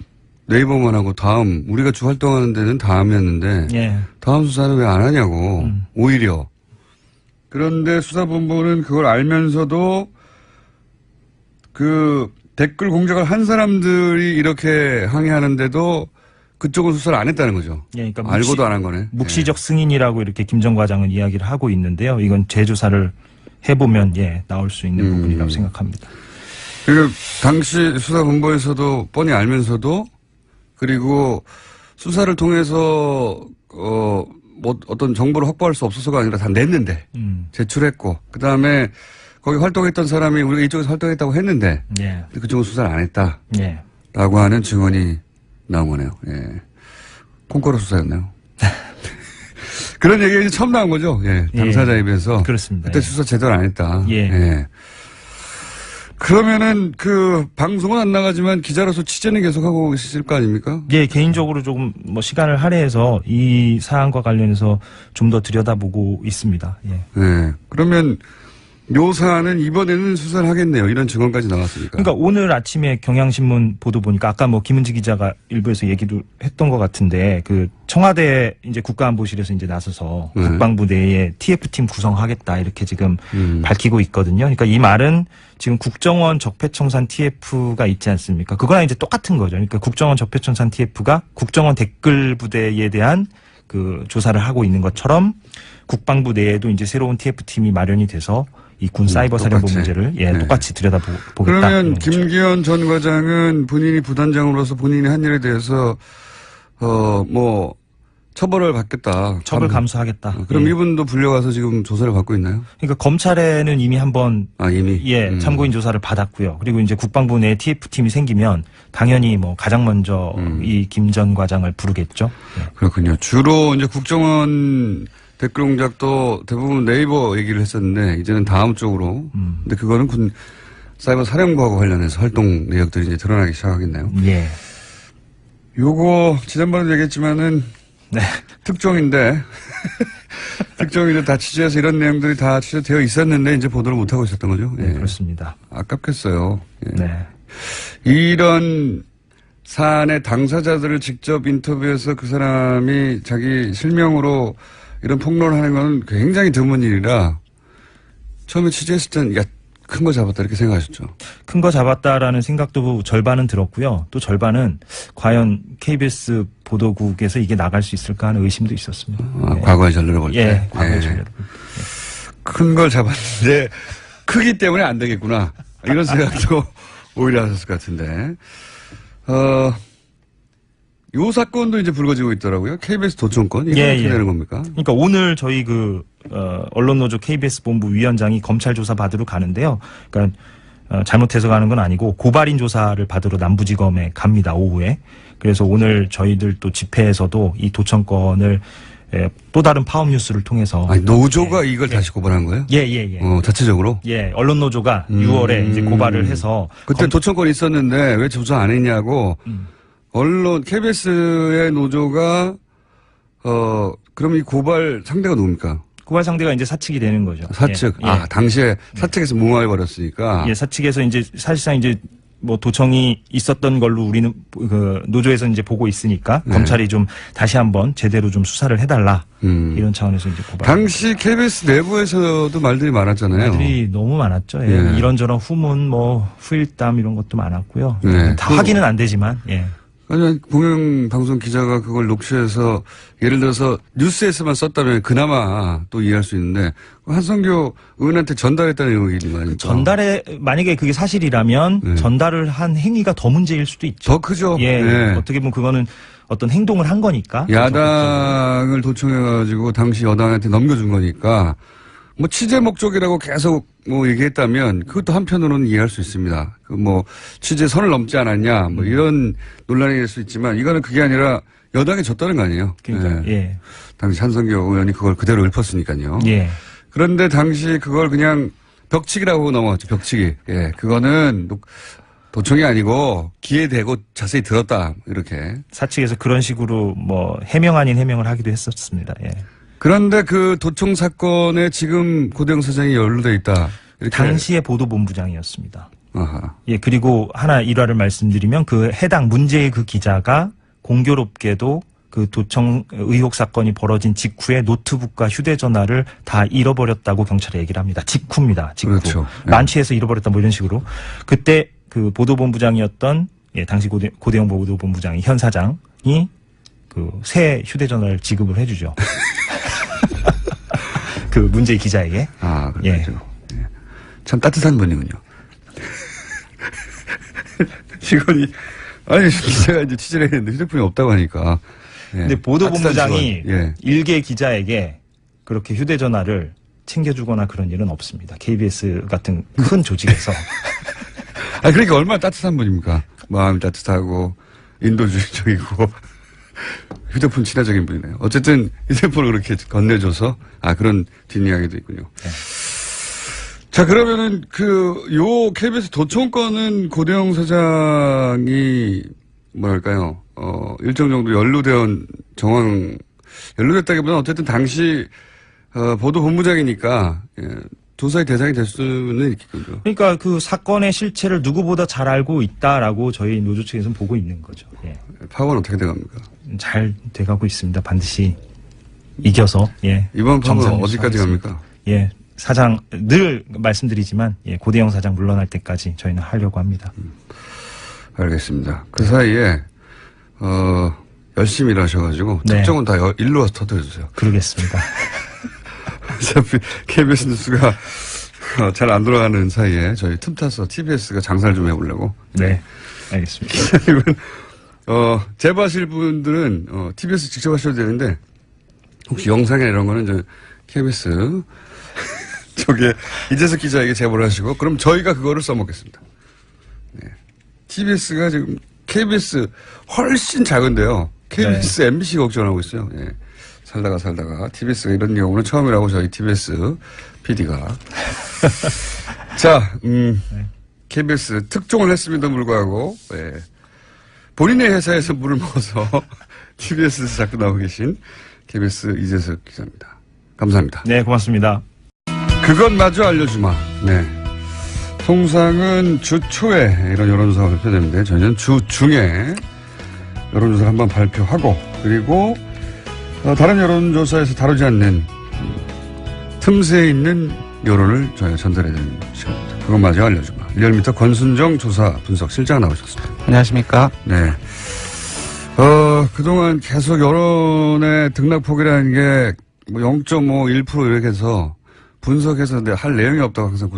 네이버만 하고 다음 우리가 주 활동하는 데는 다음이었는데 예. 다음 수사는 왜 안 하냐고. 오히려. 그런데 수사본부는 그걸 알면서도 그 댓글 공작을 한 사람들이 이렇게 항의하는데도 그쪽은 수사를 안 했다는 거죠. 예, 그러니까 알고도 안 한 거네. 묵시적 승인이라고 이렇게 김 전 과장은 이야기를 하고 있는데요. 이건 재조사를 해보면 나올 수 있는 부분이라고 생각합니다. 그리고 당시 수사본부에서도 뻔히 알면서도 그리고 수사를 통해서 뭐 어떤 정보를 확보할 수 없어서가 아니라 다 냈는데 제출했고 그 다음에 거기 활동했던 사람이 우리가 이쪽에서 활동했다고 했는데 예. 그쪽은 수사를 안 했다라고 예. 하는 증언이 나온 거네요. 예. 콩가루 수사였나요? 그런 얘기가 이제 처음 나온 거죠. 예. 당사자 입에서. 그렇습니다. 그때 예. 수사 제대로 안 했다. 예. 예. 그러면은 그 방송은 안 나가지만 기자로서 취재는 계속하고 있을 거 아닙니까? 예, 개인적으로 조금 뭐 시간을 할애해서 이 사안과 관련해서 좀 더 들여다보고 있습니다. 예. 예. 그러면 요 사안은 이번에는 수사를 하겠네요. 이런 증언까지 나왔으니까. 그러니까 오늘 아침에 경향신문 보도 보니까 아까 뭐 김은지 기자가 일부에서 얘기도 했던 것 같은데 그 청와대 이제 국가안보실에서 이제 나서서 네. 국방부 내에 TF팀 구성하겠다 이렇게 지금 밝히고 있거든요. 그러니까 이 말은 지금 국정원 적폐청산 TF가 있지 않습니까? 그거랑 이제 똑같은 거죠. 그러니까 국정원 적폐청산 TF가 국정원 댓글 부대에 대한 그 조사를 하고 있는 것처럼 국방부 내에도 이제 새로운 TF팀이 마련이 돼서 이 군 사이버 살인범 똑같이. 문제를 네. 똑같이 들여다보겠다. 그러면 김기현 전 과장은 본인이 부단장으로서 본인이 한 일에 대해서 뭐 처벌을 받겠다. 처벌 감수하겠다. 그럼 예. 이분도 불려가서 지금 조사를 받고 있나요? 그러니까 검찰에는 이미 한번 이미 참고인 조사를 받았고요. 그리고 이제 국방부 내에 TF팀이 생기면 당연히 뭐 가장 먼저 이 김 전 과장을 부르겠죠. 예. 그렇군요. 주로 이제 국정원 댓글 공작도 대부분 네이버 얘기를 했었는데 이제는 다음 쪽으로. 근데 그거는 군 사이버 사령부하고 관련해서 활동 내역들이 이제 드러나기 시작하겠네요. 예. 요거 지난번에도 얘기했지만은 네. 특종인데 다 취재해서 이런 내용들이 다 취재되어 있었는데 이제 보도를 못 하고 있었던 거죠. 네, 예. 그렇습니다. 아깝겠어요. 예. 네. 이런 사안의 당사자들을 직접 인터뷰해서 그 사람이 자기 실명으로 이런 폭로를 하는 건 굉장히 드문 일이라 처음에 취재했을 때는 야, 큰 거 잡았다 이렇게 생각하셨죠. 큰 거 잡았다라는 생각도 절반은 들었고요. 또 절반은 과연 KBS 보도국에서 이게 나갈 수 있을까 하는 의심도 있었습니다. 예. 과거의 전례를 볼 때. 예, 과거의 전례를 볼 때. 큰 걸 잡았는데 크기 때문에 안 되겠구나. 이런 생각도 오히려 하셨을 것 같은데. 요 사건도 이제 불거지고 있더라고요. KBS 도청권. 이거 어떻게 되는 겁니까? 그러니까 오늘 저희 언론노조 KBS 본부 위원장이 검찰 조사 받으러 가는데요. 그러니까 잘못해서 가는 건 아니고 고발인 조사를 받으러 남부지검에 갑니다. 오후에. 그래서 오늘 저희들 또 집회에서도 이 도청권을 또 다른 파업 뉴스를 통해서 아니, 노조가 이걸 다시 고발한 거예요? 예. 자체적으로? 예, 언론노조가 6월에 이제 고발을 해서 그때 도청권이 있었는데 왜 조사 안 했냐고 KBS의 노조가 그럼 이 고발 상대가 누굽니까? 고발 상대가 이제 사측이 되는 거죠. 사측. 예. 당시에 사측에서 무마해 버렸으니까. 예, 사측에서 이제 사실상 이제 뭐 도청이 있었던 걸로 우리는 그 노조에서 이제 보고 있으니까 네. 검찰이 좀 다시 한번 제대로 좀 수사를 해달라 이런 차원에서 이제 고발. 당시 KBS 내부에서도 말들이 많았잖아요. 말들이 너무 많았죠. 예. 예. 이런저런 후문, 뭐 후일담 이런 것도 많았고요. 네. 다 확인은 안 되지만 예. 아니, 공영방송 기자가 그걸 녹취해서 예를 들어서 뉴스에서만 썼다면 그나마 또 이해할 수 있는데 한성교 의원한테 전달했다는 의혹이 있는 거 아닙니까? 전달에 만약에 그게 사실이라면 네. 전달을 한 행위가 더 문제일 수도 있죠. 더 크죠. 예. 네. 어떻게 보면 그거는 어떤 행동을 한 거니까. 야당을 도청해가지고 당시 여당한테 넘겨준 거니까 뭐 취재 목적이라고 계속 뭐 얘기했다면 그것도 한편으로는 이해할 수 있습니다. 그 뭐 취재 선을 넘지 않았냐 뭐 이런 논란이 될 수 있지만 이거는 그게 아니라 여당이 졌다는 거 아니에요. 그러니까 예. 예. 당시 한성교 의원이 그걸 그대로 읊었으니까요. 예. 그런데 당시 그걸 그냥 벽치기라고 하고 넘어갔죠. 벽치기. 예. 그거는 도청이 아니고 귀에 대고 자세히 들었다. 이렇게. 사측에서 그런 식으로 뭐 해명 아닌 해명을 하기도 했었습니다. 예. 그런데 그 도청 사건에 지금 고대영 사장이 연루돼 있다. 이렇게. 당시의 보도본부장이었습니다. 아하. 예, 그리고 하나 일화를 말씀드리면 그 해당 문제의 그 기자가 공교롭게도 그 도청 의혹 사건이 벌어진 직후에 노트북과 휴대전화를 다 잃어버렸다고 경찰에 얘기를 합니다. 직후입니다. 직후. 그렇죠. 네. 만취해서 잃어버렸다 뭐 이런 식으로. 그때 그 보도본부장이었던 예, 당시 고대영 보도본부장이 현 사장이 그 새 휴대전화를 지급을 해주죠. 그 문제의 기자에게. 아, 그렇죠. 예. 참 따뜻한 분이군요. 직원이, 아니, 제가 이제 취재를 했는데 휴대폰이 없다고 하니까. 예. 근데 보도본부장이 따뜻한 직원. 예. 일개 기자에게 그렇게 휴대전화를 챙겨주거나 그런 일은 없습니다. KBS 같은 큰 조직에서. 아, 그러니까 얼마나 따뜻한 분입니까? 마음이 따뜻하고, 인도주의적이고, 휴대폰 친화적인 분이네요. 어쨌든 휴대폰을 그렇게 건네줘서, 아, 그런 뒷이야기도 있군요. 네. 자, 그러면은 요 KBS 도청권은 고대영 사장이 뭐랄까요, 일정 정도 연루됐다기보다는 어쨌든 당시, 보도본부장이니까, 예, 조사의 대상이 될 수는 있겠군요. 그러니까 그 사건의 실체를 누구보다 잘 알고 있다라고 저희 노조 측에서는 보고 있는 거죠. 예. 파업은 어떻게 돼갑니까? 잘 돼가고 있습니다. 반드시 이겨서 예. 이번 파업은 정상을 어디까지 수행하겠습니다. 갑니까? 예. 사장 늘 말씀드리지만 예, 고대영 사장 물러날 때까지 저희는 하려고 합니다. 알겠습니다. 그 사이에 열심히 일하셔가지고 네. 특정은 다 일로 와서 터뜨려주세요. 그러겠습니다. 어차피 KBS 뉴스가 잘 안 돌아가는 사이에 저희 틈타서 TBS가 장사를 좀 해보려고. 네, 알겠습니다. 제보하실 분들은 TBS 직접 하셔도 되는데 혹시 영상이나 이런 거는 이제 KBS 저기 이재석 기자에게 제보를 하시고 그럼 저희가 그거를 써먹겠습니다. 네. TBS가 지금 KBS 훨씬 작은데요. KBS, MBC 걱정하고 있어요. 예. 살다가 TBS가 이런 경우는 처음이라고 저희 TBS PD가. 자, KBS 특종을 했음에도 불구하고, 예. 본인의 회사에서 물을 먹어서 TBS에서 자꾸 나오고 계신 KBS 이재석 기자입니다. 감사합니다. 네, 고맙습니다. 그것 마저 알려주마. 네. 통상은 주 초에 이런 여론조사가 발표되는데 저희는 주 중에 여론조사를 한번 발표하고 그리고 다른 여론조사에서 다루지 않는 틈새에 있는 여론을 저희가 전달해드리는 시간입니다. 그것마저 알려주마. 리얼미터 권순정 조사 분석 실장 나오셨습니다. 안녕하십니까. 네. 그동안 계속 여론의 등락폭이라는 게 뭐 0.5, 1% 이렇게 해서 분석해서 할 내용이 없다고 항상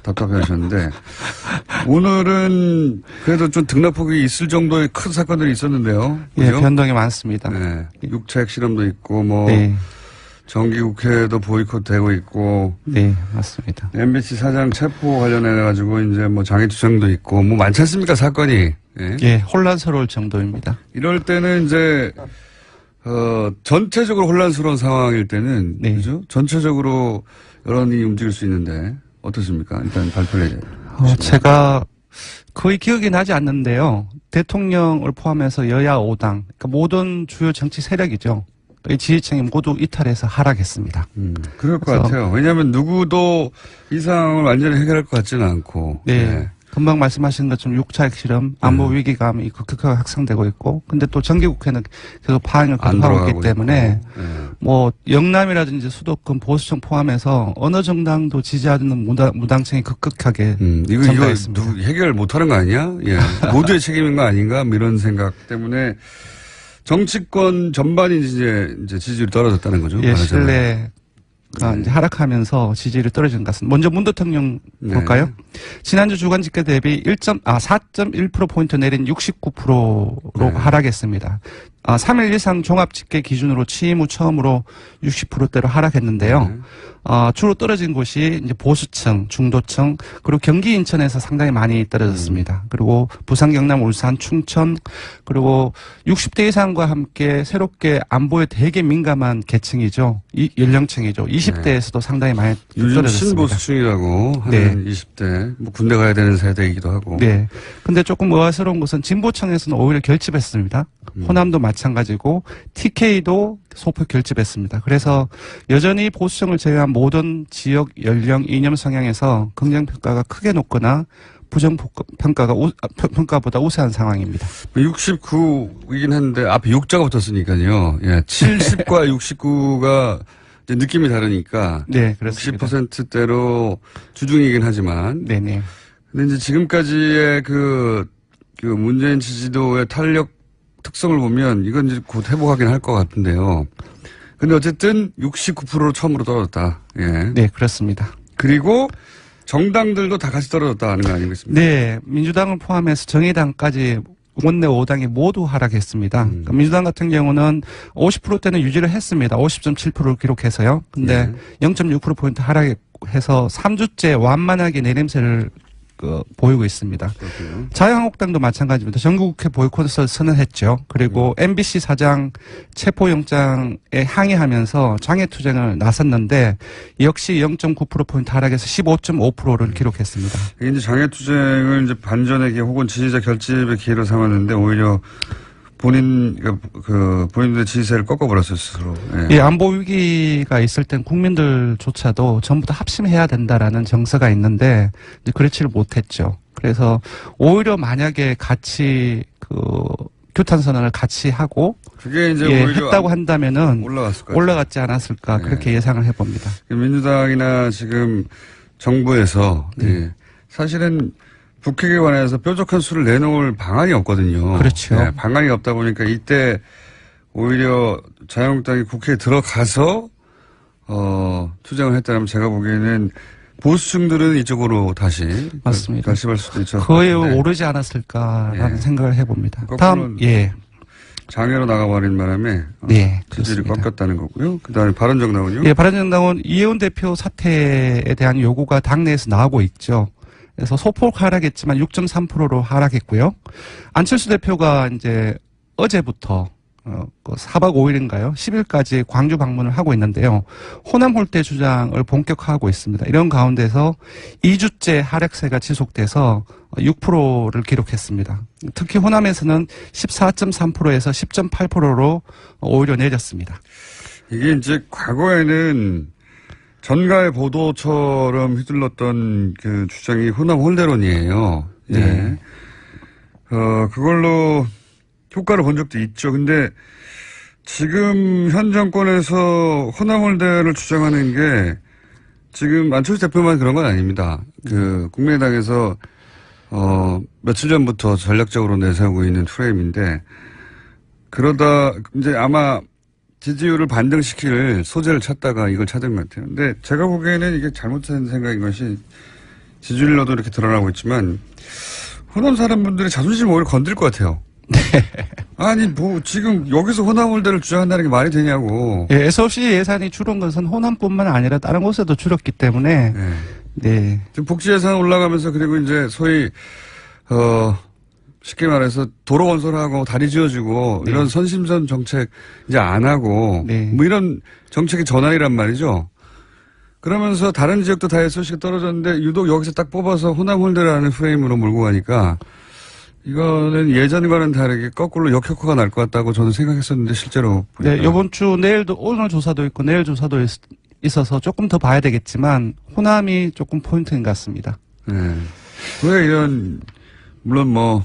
답답해 하셨는데, 오늘은 그래도 좀 등락폭이 있을 정도의 큰 사건들이 있었는데요. 예, 그죠? 변동이 많습니다. 네. 6차 핵실험도 있고, 뭐, 네. 정기국회도 보이콧되고 있고, 네, 맞습니다. MBC 사장 체포 관련해가지고, 이제 뭐 장애투쟁도 있고, 뭐 많지 않습니까, 사건이. 예. 예, 혼란스러울 정도입니다. 이럴 때는 이제, 전체적으로 혼란스러운 상황일 때는, 네. 그죠? 전체적으로 여론이 움직일 수 있는데, 어떻습니까? 일단 발표를 해야 돼요. 제가 거의 기억이 나지 않는데요. 대통령을 포함해서 여야 5당, 그러니까 모든 주요 정치 세력이죠. 이 지지층이 모두 이탈해서 하락했습니다. 그럴 것 그래서- 같아요. 왜냐하면 누구도 이 상황을 완전히 해결할 것 같지는 않고. 네. 금방 말씀하신 것처럼 6차 핵실험, 안보 위기감이 급격하게 확산되고 있고, 근데 또 정기국회는 계속 파행을 안 계속하고 돌아가고 있기 때문에, 있고. 네. 뭐, 영남이라든지 수도권 보수층 포함해서 어느 정당도 지지하는 무당층이 급격하게 이거 증가했습니다. 해결 못하는 거 아니야? 예. 모두의 책임인 거 아닌가? 뭐 이런 생각 때문에 정치권 전반이 이제 지지율이 떨어졌다는 거죠. 예, 말하자면. 신뢰가 이제 하락하면서 지지율이 떨어진 것 같습니다. 먼저 문 대통령 네. 볼까요? 지난주 주간 집계 대비 4.1%포인트 내린 69%로 네. 하락했습니다. 3일 이상 종합 집계 기준으로 취임 후 처음으로 60%대로 하락했는데요. 네. 주로 떨어진 곳이 이제 보수층, 중도층, 그리고 경기 인천에서 상당히 많이 떨어졌습니다. 그리고 부산, 경남, 울산, 충청, 그리고 60대 이상과 함께 새롭게 안보에 되게 민감한 계층이죠. 이 연령층이죠. 20대에서도 상당히 많이 요즘 떨어졌습니다. 신보수층이라고 하는 20대, 뭐 군대 가야 되는 세대이기도 하고. 네. 근데 조금 의아스러운 것은 진보층에서는 오히려 결집했습니다. 호남도 마찬가지고 TK도 소폭 결집했습니다. 그래서 여전히 보수층을 제외한 모든 지역, 연령, 이념 성향에서 긍정평가가 크게 높거나 부정평가보다 우세한 상황입니다. 69이긴 한데 앞에 6자가 붙었으니까요. 예, 70과 69가 이제 느낌이 다르니까. 네, 그렇습니다. 60%대로 주중이긴 하지만. 네네. 근데 이제 지금까지의 그 문재인 지지도의 탄력 특성을 보면 이건 이제 곧 회복하긴 할 것 같은데요. 근데 어쨌든 69%로 처음으로 떨어졌다. 예. 네, 그렇습니다. 그리고 정당들도 다 같이 떨어졌다는 거 아니겠습니까? 네, 민주당을 포함해서 정의당까지 원내 5당이 모두 하락했습니다. 그러니까 민주당 같은 경우는 50%대는 유지를 했습니다. 50.7%를 기록해서요. 근데 0.6%포인트 하락해서 3주째 완만하게 내림세를 보이고 있습니다. 그렇군요. 자유한국당도 마찬가지입니다. 전국국회 보이콧을 선언했죠. 그리고 MBC 사장 체포영장에 항의하면서 장애투쟁을 나섰는데 역시 0.9%포인트 하락해서 15.5%를 기록했습니다. 이제 장애투쟁을 이제 반전에게 혹은 지지자 결집의 기회로 삼았는데 오히려 본인들의 지지세를 꺾어버렸어요, 스스로. 예. 예, 안보 위기가 있을 땐 국민들조차도 전부 다 합심해야 된다라는 정서가 있는데 이제 그렇지를 못했죠. 그래서 오히려 만약에 같이 규탄 선언을 같이 하고 그게 이제 예, 오히려 했다고 한다면은 올라갔을 거예요. 올라갔지 않았을까 그렇게 예상을 해봅니다. 민주당이나 지금 정부에서 예, 사실은 북핵에 관해서 뾰족한 수를 내놓을 방안이 없거든요. 그렇죠. 네, 방안이 없다 보니까 이때 오히려 자유한국당이 국회에 들어가서 투쟁을 했다면 제가 보기에는 보수층들은 이쪽으로 다시 맞습니다. 결집할 수도 있죠. 거의 오르지 않았을까라는 예. 생각을 해봅니다. 거꾸로는 다음 장애로 나가버린 바람에 네, 지지율이 그렇습니다. 꺾였다는 거고요. 그다음에 바른정당은요? 예, 바른정당은 이혜원 대표 사퇴에 대한 요구가 당내에서 나오고 있죠. 그래서 소폭 하락했지만 6.3%로 하락했고요. 안철수 대표가 이제 어제부터 4박 5일인가요? 10일까지 광주 방문을 하고 있는데요. 호남 홀대 주장을 본격화하고 있습니다. 이런 가운데서 2주째 하락세가 지속돼서 6%를 기록했습니다. 특히 호남에서는 14.3%에서 10.8%로 오히려 내렸습니다. 이게 이제 과거에는 전가의 보도처럼 휘둘렀던 그 주장이 호남 홀대론이에요. 예. 네. 그걸로 효과를 본 적도 있죠. 근데 지금 현 정권에서 호남 홀대를 주장하는 게 지금 안철수 대표만 그런 건 아닙니다. 국민의당에서 며칠 전부터 전략적으로 내세우고 있는 프레임인데 그러다 이제 아마 지지율을 반등시킬 소재를 찾다가 이걸 찾은 것 같아요. 근데 제가 보기에는 이게 잘못된 생각인 것이 지지율로도 이렇게 드러나고 있지만 호남 사람분들의 자존심을 오히려 건들 것 같아요. 아니 뭐 지금 여기서 호남 홀대를 주장한다는 게 말이 되냐고. 예, SOC 예산이 줄은 것은 호남뿐만 아니라 다른 곳에도 줄었기 때문에 네. 네. 지금 복지 예산 올라가면서 그리고 이제 소위 쉽게 말해서 도로 건설하고 다리 지어주고 이런 선심선 정책 이제 안 하고 뭐 이런 정책의 전환이란 말이죠. 그러면서 다른 지역도 다 SOC가 떨어졌는데 유독 여기서 딱 뽑아서 호남 홀대라는 프레임으로 몰고 가니까 이거는 예전과는 다르게 거꾸로 역효과가 날 것 같다고 저는 생각했었는데 실제로 보니까. 네, 이번 주 내일도 오늘 조사도 있고 내일 조사도 있어서 조금 더 봐야 되겠지만 호남이 조금 포인트인 것 같습니다. 네. 왜 이런 물론 뭐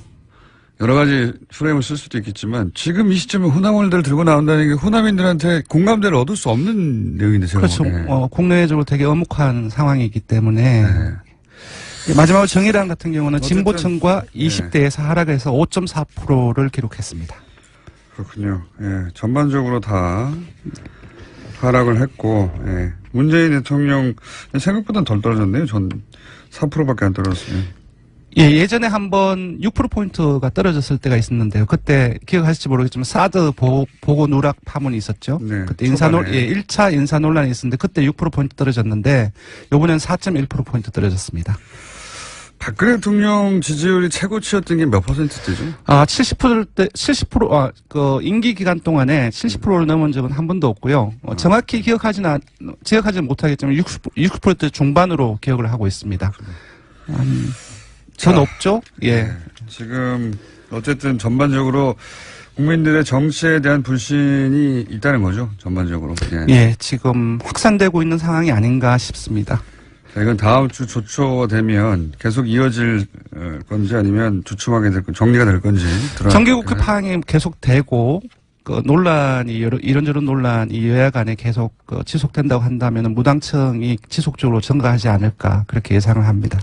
여러 가지 프레임을 쓸 수도 있겠지만 지금 이 시점에 호남 홀대를 들고 나온다는 게 호남인들한테 공감대를 얻을 수 없는 내용인데 제가 그렇죠. 보기에. 국내적으로 되게 엄혹한 상황이기 때문에 마지막으로 정의당 같은 경우는 어쨌든, 진보층과 20대에서 하락해서 5.4%를 기록했습니다. 그렇군요. 예, 전반적으로 다 하락을 했고, 예. 문재인 대통령 생각보다는 덜 떨어졌네요. 전 4%밖에 안 떨어졌어요. 예, 예전에 한번 6%포인트가 떨어졌을 때가 있었는데요. 그때 기억하실지 모르겠지만 사드 보고 누락 파문이 있었죠. 네, 그때 초반에. 1차 인사 논란이 있었는데 그때 6%포인트 떨어졌는데 요번엔 4.1%포인트 떨어졌습니다. 박근혜 대통령 지지율이 최고치였던 게 몇 퍼센트대죠? 70%, 임기 기간 동안에 70%를 넘은 적은 한 번도 없고요. 정확히 기억하지는 못하겠지만 60% 중반으로 기억을 하고 있습니다. 전 없죠? 예. 네. 지금 어쨌든 전반적으로 국민들의 정치에 대한 불신이 있다는 거죠. 전반적으로. 예, 지금 확산되고 있는 상황이 아닌가 싶습니다. 자, 이건 다음 주 조초되면 계속 이어질 건지 아니면 주춤하게 될 건지 정리가 될 건지. 정기국회 파행이 계속되고 그 논란이 이런저런 논란이 여야 간에 계속 지속된다고 한다면 무당청이 지속적으로 증가하지 않을까 그렇게 예상을 합니다.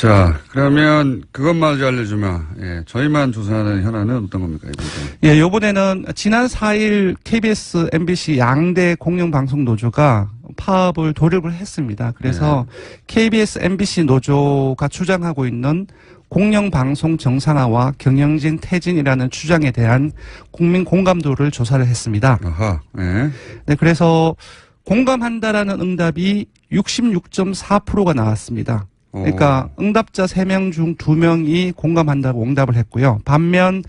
자, 그러면 그것마저 알려주면, 예, 저희만 조사하는 현안은 어떤 겁니까, 이번에? 예, 요번에는 지난 4일 KBS, MBC 양대 공영방송 노조가 파업을 돌입을 했습니다. 그래서 KBS, MBC 노조가 주장하고 있는 공영방송 정상화와 경영진 퇴진이라는 주장에 대한 국민 공감도를 조사를 했습니다. 아하, 예. 네, 그래서 공감한다라는 응답이 66.4%가 나왔습니다. 그러니까 응답자 3명 중 2명이 공감한다고 응답을 했고요. 반면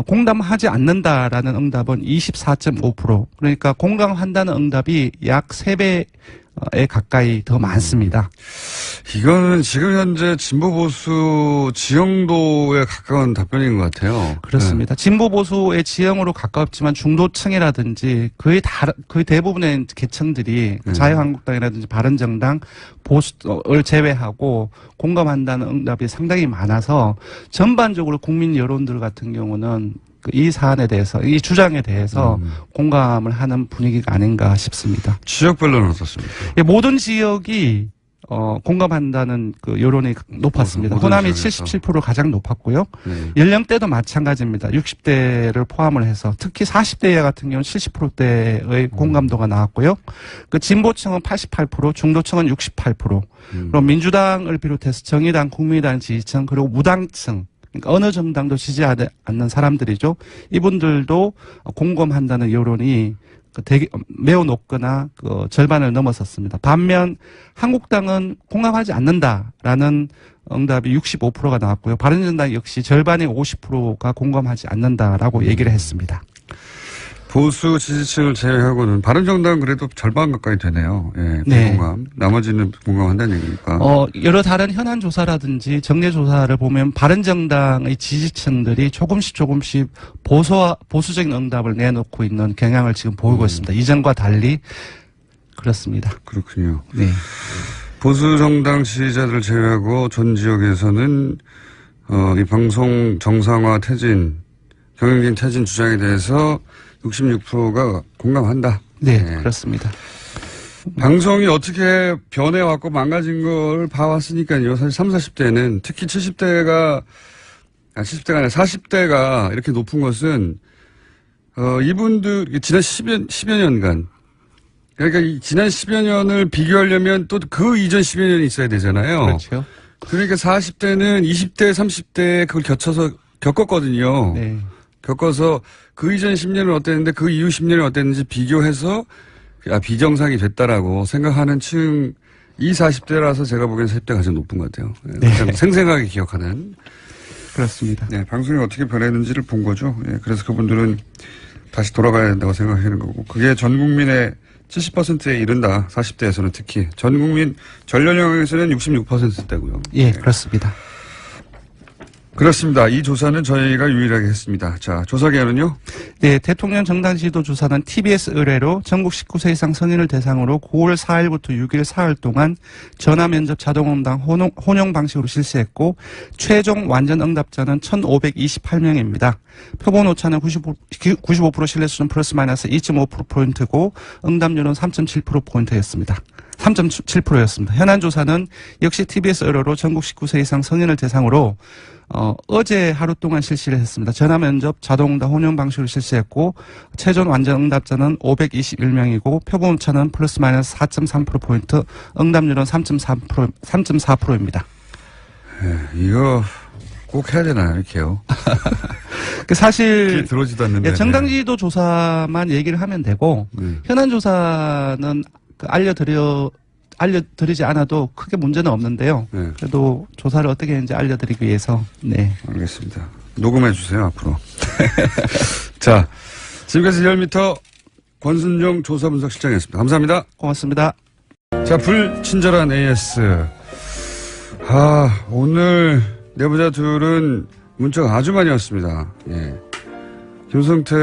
공감하지 않는다라는 응답은 24.5%. 그러니까 공감한다는 응답이 약 3배에 가까이 더 많습니다. 이거는 지금 현재 진보 보수 지형도에 가까운 답변인 것 같아요. 그렇습니다. 진보 보수의 지형으로 가깝지만 중도층이라든지 거의 대부분의 계층들이 자유한국당이라든지 바른정당 보수를 제외하고 공감한다는 응답이 상당히 많아서 전반적으로 국민 여론들 같은 경우는 이 사안에 대해서, 이 주장에 대해서 공감을 하는 분위기가 아닌가 싶습니다. 지역별로는 어떻습니까? 예, 모든 지역이 공감한다는 그 여론이 높았습니다. 호남이 77% 가장 높았고요. 연령대도 마찬가지입니다. 60대를 포함을 해서 특히 40대 이하 같은 경우는 70%대의 공감도가 나왔고요. 그 진보층은 88%, 중도층은 68%, 그리고 민주당을 비롯해서 정의당, 국민의당 지지층 그리고 무당층. 그러니까 어느 정당도 지지하지 않는 사람들이죠. 이분들도 공감한다는 여론이 되게 매우 높거나 절반을 넘어섰습니다. 반면 한국당은 공감하지 않는다라는 응답이 65%가 나왔고요. 바른정당 역시 절반의 50%가 공감하지 않는다라고 얘기를 했습니다. 보수 지지층을 제외하고는 바른정당은 그래도 절반 가까이 되네요. 예, 비공감. 네. 나머지는 공감한다는 얘기니까. 여러 다른 현안 조사라든지 정례 조사를 보면 바른정당의 지지층들이 조금씩 보수적인 응답을 내놓고 있는 경향을 지금 보이고 있습니다. 이전과 달리 그렇습니다. 그렇군요. 네. 보수 정당 지지자들을 제외하고 전 지역에서는 이 방송 정상화 퇴진, 경영진 퇴진 주장에 대해서 66%가 공감한다. 네, 그렇습니다. 방송이 어떻게 변해왔고 망가진 걸 봐왔으니까요. 사실 30, 40대는 특히 70대가 아니라 40대가 이렇게 높은 것은 이분들 지난 10여 년간 그러니까 이 지난 10여 년을 비교하려면 또 그 이전 10여 년이 있어야 되잖아요. 그렇죠. 그러니까 40대는 20대, 30대 그걸 겪었거든요. 네. 겪어서 그 이전 10년은 어땠는데 그 이후 10년은 어땠는지 비교해서 비정상이 됐다라고 생각하는 층, 이 40대라서 제가 보기엔 40대가 가장 높은 것 같아요. 네. 가장 생생하게 기억하는. 그렇습니다. 네, 방송이 어떻게 변했는지를 본 거죠. 네, 그래서 그분들은 다시 돌아가야 된다고 생각하는 거고. 그게 전 국민의 70%에 이른다. 40대에서는 특히. 전 국민, 전연령에서는 66%대고요. 예, 그렇습니다. 그렇습니다. 이 조사는 저희가 유일하게 했습니다. 자, 조사 기한은요? 네, 대통령 정당 지도 조사는 TBS 의뢰로 전국 19세 이상 성인을 대상으로 9월 4일부터 6일 사흘 동안 전화 면접 자동응답 혼용 방식으로 실시했고 최종 완전 응답자는 1,528명입니다. 표본 오차는 95% 신뢰 수준 플러스 마이너스 2.5%포인트고 응답률은 3.7%포인트였습니다. 3.7%였습니다. 현안 조사는 역시 TBS 의뢰로 전국 19세 이상 성인을 대상으로 어제 하루 동안 실시를 했습니다. 전화 면접 자동응답 혼용 방식으로 실시했고 최종 완전 응답자는 521명이고 표본 오차는 플러스 마이너스 4.3%포인트, 응답률은 3.4%입니다. 네, 이거 꼭 해야 되나요, 이렇게요? 사실 들어오지도 않는데. 정당지도 조사만 얘기를 하면 되고 현안 조사는 알려드리지 않아도 크게 문제는 없는데요. 네. 그래도 조사를 어떻게 했는지 알려드리기 위해서. 네. 알겠습니다. 녹음해 주세요, 앞으로. 자, 지금까지 리얼미터 권순정 조사분석실장이었습니다. 감사합니다. 고맙습니다. 자, 불친절한 AS. 오늘 내부자 둘은 문자가 아주 많이 왔습니다. 예. 김성태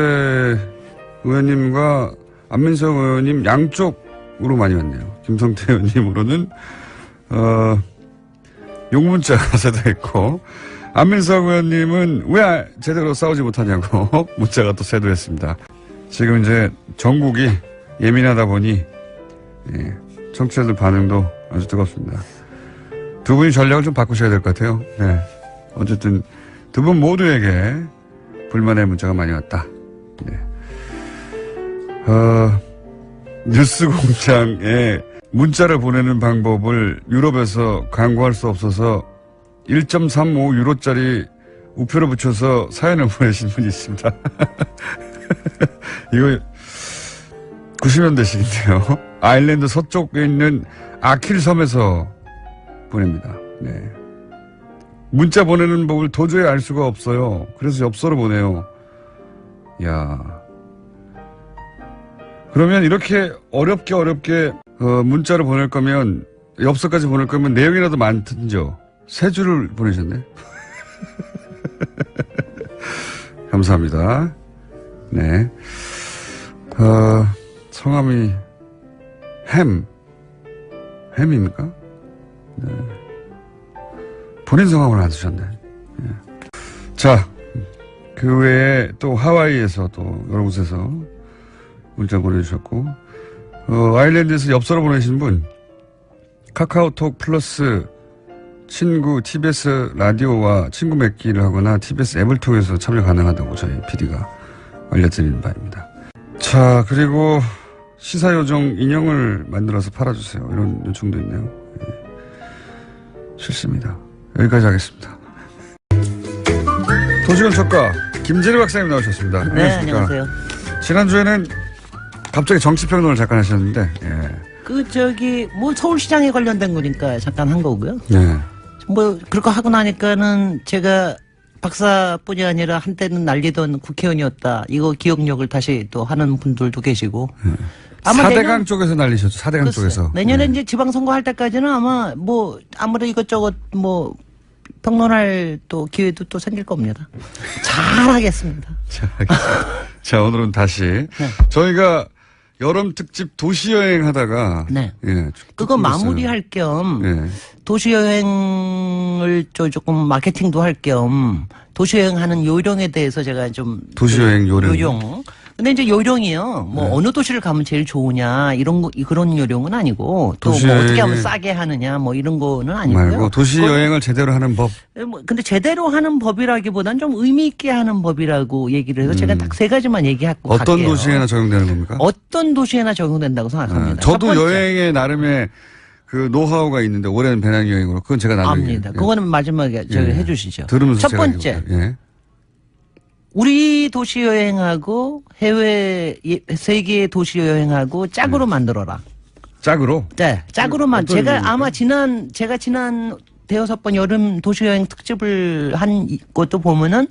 의원님과 안민석 의원님 양쪽으로 많이 왔네요. 김성태 의원님으로는, 욕문자가 세도했고, 안민석 의원님은 왜 제대로 싸우지 못하냐고 문자가 또 세도했습니다. 지금 이제 전국이 예민하다 보니, 예, 청취자들 반응도 아주 뜨겁습니다. 두 분이 전략을 좀 바꾸셔야 될 것 같아요. 네. 어쨌든 두 분 모두에게 불만의 문자가 많이 왔다. 네. 뉴스공장에 문자를 보내는 방법을 유럽에서 광고할 수 없어서 1.35 유로짜리 우표를 붙여서 사연을 보내신 분이 있습니다. 이거 90년대식인데요. 아일랜드 서쪽에 있는 아킬 섬에서 보냅니다. 네. 문자 보내는 법을 도저히 알 수가 없어요. 그래서 엽서로 보내요. 야. 그러면 이렇게 어렵게 문자를 보낼 거면, 엽서까지 보낼 거면 내용이라도 많든죠. 3줄을 보내셨네. 감사합니다. 네. 성함이 햄입니까? 네. 본인 성함을 안 쓰셨네. 네. 자, 그 외에 또 하와이에서 또 여러 곳에서 문자 보내주셨고, 아일랜드에서 엽서로 보내신 분, 카카오톡 플러스 친구 TBS 라디오와 친구 맺기를 하거나 TBS 앱을 통해서 참여 가능하다고 저희 PD가 알려드리는 바입니다. 자, 그리고 시사요정 인형을 만들어서 팔아주세요. 이런 요청도 있네요. 네. 싫습니다. 여기까지 하겠습니다. 도시건축가 김재리 박사님 나오셨습니다. 네, 안녕하십니까. 안녕하세요. 지난주에는 갑자기 정치평론을 잠깐 하셨는데, 예. 서울시장에 관련된 거니까 잠깐 한 거고요. 네. 그렇게 하고 나니까는 제가 박사뿐이 아니라 한때는 날리던 국회의원이었다. 이거 기억력을 다시 또 하는 분들도 계시고. 아마 4대강 쪽에서 날리셨죠. 4대강 쪽에서. 내년에 이제 지방선거 할 때까지는 아마 아무래도 이것저것 평론할 또 기회도 또 생길 겁니다. 잘하겠습니다. 자, 오늘은 다시. 네. 저희가 여름 특집 도시여행 하다가. 네. 예. 그거 마무리할 겸 예. 도시여행을 조금 마케팅도 할 겸 도시여행하는 요령에 대해서 제가 좀. 도시여행 요령. 근데 이제 요령이요. 어느 도시를 가면 제일 좋으냐 그런 요령은 아니고 또 어떻게 하면 싸게 하느냐 이런 거는 아니고요. 말고 도시여행을 제대로 하는 법. 근데 제대로 하는 법이라기보다는 좀 의미 있게 하는 법이라고 얘기를 해서 제가 딱 3가지만 얘기하고 어떤 갈게요. 도시에나 적용되는 겁니까? 어떤 도시에나 적용된다고 생각합니다. 저도 여행에 나름의 그 노하우가 있는데 올해는 배낭여행으로 그건 제가 나중에. 압니다. 그거는 마지막에 해주시죠. 들으면서 첫 번째. 우리 도시 여행하고 해외 세계 도시 여행하고 짝으로 만들어라. 짝으로? 네, 짝으로만. 제가 지난 5번 여름 도시 여행 특집을 한 것도 보면은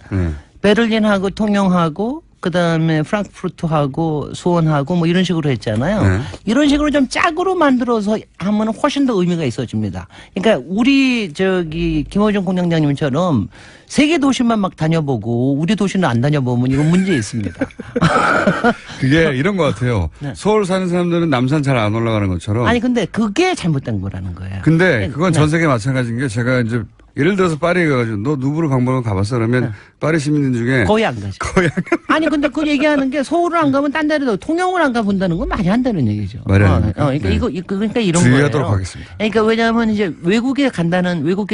베를린하고 통영하고 그다음에 프랑크푸르트하고 수원하고 이런 식으로 했잖아요. 네. 이런 식으로 좀 짝으로 만들어서 하면 훨씬 더 의미가 있어집니다. 그러니까 우리 김호중 공장장님처럼 세계 도시만 막 다녀보고 우리 도시는 안 다녀보면 이건 문제 있습니다. 그게 이런 것 같아요. 네. 서울 사는 사람들은 남산 잘 안 올라가는 것처럼. 아니 근데 그게 잘못된 거라는 거예요. 근데 그건 전 세계 마찬가지인 게 제가 이제 예를 들어서 파리에 가가지고 너 누브르 박물관 가봤어? 그러면 파리 시민들 중에 거의 안 가죠. 아니 근데 그 얘기하는 게 서울을 안 가면 딴 데로 통영을 안 가본다는 건 말이 안 되는 얘기죠. 말이 안 됩니까? 그러니까 이런 주의하도록 거예요. 하겠습니다. 그러니까 왜냐하면 이제 외국의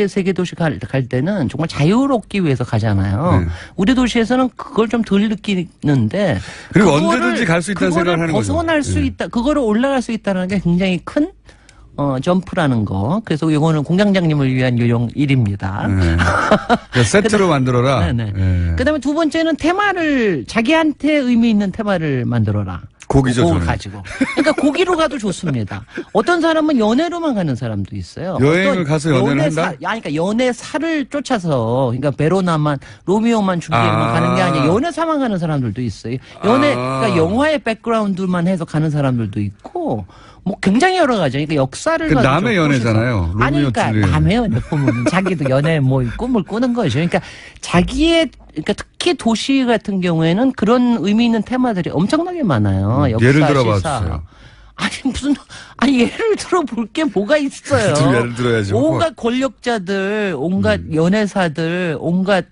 세계 도시 갈 때는 정말 자유롭기 위해서 가잖아요. 네. 우리 도시에서는 그걸 좀 덜 느끼는데 그리고 언제든지 갈 수 있다는 생각을 하는 거죠. 벗어날 수 있다. 그거를 올라갈 수 있다는 게 굉장히 큰 점프라는 거. 그래서 이거는 공장장님을 위한 요령 1입니다. 네. 세트로 만들어라. 네네. 네. 그다음에 두 번째는 테마를 자기한테 의미 있는 테마를 만들어라. 고기죠, 곡을 저는. 가지고. 그러니까 고기로 가도 좋습니다. 어떤 사람은 연애로만 가는 사람도 있어요. 여행을 어떤 가서 연애를 한다? 그러니까 연애사를 쫓아서, 그러니까 베로나만, 로미오만 줄리엣만 가는 게 아니라 연애사만 가는 사람들도 있어요. 그러니까 영화의 백그라운드만 해서 가는 사람들도 있고, 뭐 굉장히 여러 가지. 그러니까 역사를 그 가지고 남의 좀 연애잖아요. 아니, 로미오 그러니까 줄리엣. 남의 연애 보면 자기도 연애 뭐 꿈을 꾸는 거죠. 그러니까 자기의, 그러니까 특히 도시 같은 경우에는 그런 의미 있는 테마들이 엄청나게 많아요. 역사, 예를 들어봐 시사. 주세요. 아니 예를 들어 볼 게 뭐가 있어요. 좀 예를 들어야죠. 온갖 권력자들, 온갖 연애사들, 온갖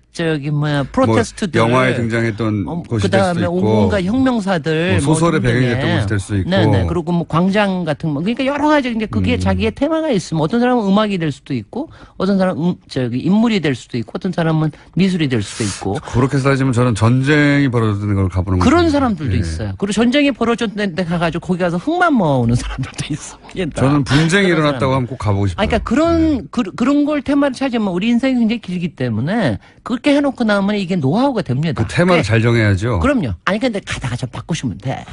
프로테스트들, 뭐 영화에 등장했던 곳이 될 그다음에 수도 있고, 온갖 혁명사들, 뭐 소설에 등등의. 배경이 됐던 곳이 될 수 있고, 네네. 그리고 뭐 광장 같은 거, 그러니까 여러 가지. 근데 그게 자기의 테마가 있으면 어떤 사람은 음악이 될 수도 있고, 어떤 사람은 인물이 될 수도 있고, 어떤 사람은 미술이 될 수도 있고. 그렇게 따지면 저는 전쟁이 벌어지는 걸 가보는 그런 거죠. 사람들도 예. 있어요. 그리고 전쟁이 벌어졌는 데 가가지고 거기 가서 흙만 모아오는 사람들도 있습니다. 저는 분쟁이 그런 일어났다고 사람들. 하면 꼭 가보고 싶어요. 그러니까 그런 걸 테마를 찾으면 우리 인생이 굉장히 길기 때문에 그렇게 해놓고 나면 이게 노하우가 됩니다. 그 테마를 잘 정해야죠. 그럼요. 아니 근데 가다가 좀 바꾸시면 돼.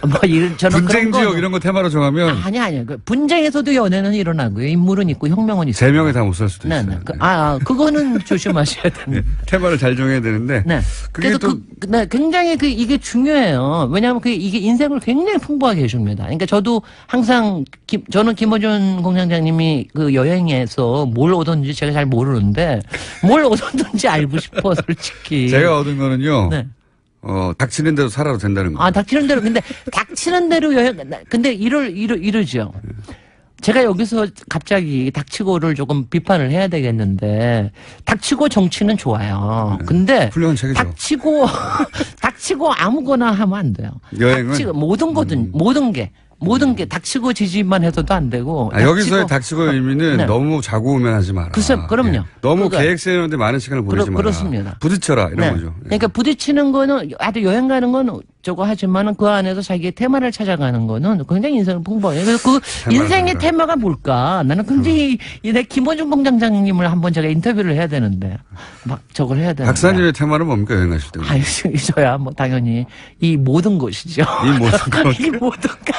뭐 이런 저는 분쟁 그런 지역 거는- 이런 거 테마로 정하면 아니 그 분쟁에서도 연애는 일어나고요. 인물은 있고 혁명은 있어요. 세 명이 다 못 살 수도 있어요. 네. 그거는 조심하셔야 됩니다. 테마를 잘 정해야 되는데. 네. 그게 그래서 또 굉장히 이게 중요해요. 왜냐하면 이게 인생을 굉장히 풍부하게 해줍니다. 그러니까 저도 항상 저는 김어준 공장장님이 그 여행에서 뭘 얻었는지 제가 잘 모르는데 뭘 얻었는지 알고 싶어 솔직히. 제가 얻은 거는요. 네. 닥치는 대로 살아도 된다는 거예요. 닥치는 대로. 근데 닥치는 대로 근데 이러죠. 제가 여기서 갑자기 닥치고를 조금 비판을 해야 되겠는데, 닥치고 정치는 좋아요. 근데, 훌륭한 책이죠. 닥치고 아무거나 하면 안 돼요. 여행은? 닥치고 모든 게 닥치고 지지만 해서도 안 되고. 여기서의 닥치고의 의미는 네. 너무 자고우면 하지 마라. 그럼요. 예. 너무 그러니까 계획 세우는데 많은 시간을 보내지 마라. 그렇습니다. 부딪혀라 이런 네. 거죠. 예. 그러니까 부딪히는 거는 아주 여행 가는 건 저거 하지만은 그 안에서 자기의 테마를 찾아가는 거는 굉장히 인생을 풍부해요. 그래서 그 인생의 찾아라. 테마가 뭘까? 나는 굉장히 내 김원중 공장장님을 한번 제가 인터뷰를 해야 되는데 막 저걸 해야 되는데. 박사님의 테마는 뭡니까 여행 가실 때? 아유, 저야 뭐 당연히 이 모든 것이죠. 이 모든 것. 이 모든 것.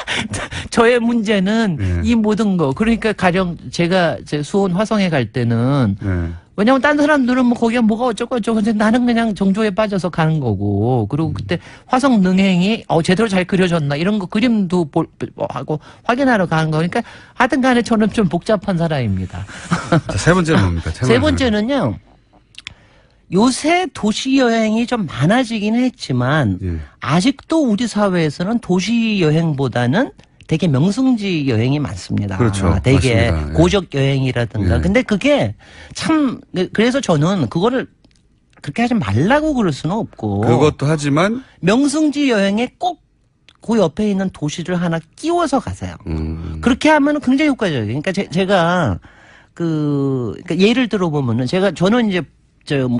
저의 문제는 네. 이 모든 거. 그러니까 가령 제가 수원 화성에 갈 때는 네. 왜냐면 딴 사람들은 뭐 거기가 뭐가 어쩌고 근데 나는 그냥 정조에 빠져서 가는 거고. 그리고 그때 화성 능행이 제대로 잘 그려졌나 이런 거 그림도 하고 확인하러 가는 거. 그러니까 하여튼 간에 저는 좀 복잡한 사람입니다. 자, 세 번째는 뭡니까? 세 번째는요. 요새 도시 여행이 좀 많아지긴 했지만 예. 아직도 우리 사회에서는 도시 여행보다는 되게 명승지 여행이 많습니다. 그렇죠. 되게 맞습니다. 예. 고적 여행이라든가. 예. 근데 그게 참 그래서 저는 그거를 그렇게 하지 말라고 그럴 수는 없고. 그것도 하지만 명승지 여행에 꼭 그 옆에 있는 도시를 하나 끼워서 가세요. 그렇게 하면 굉장히 효과적이에요. 그러니까 제가 그러니까 예를 들어보면은 저는 이제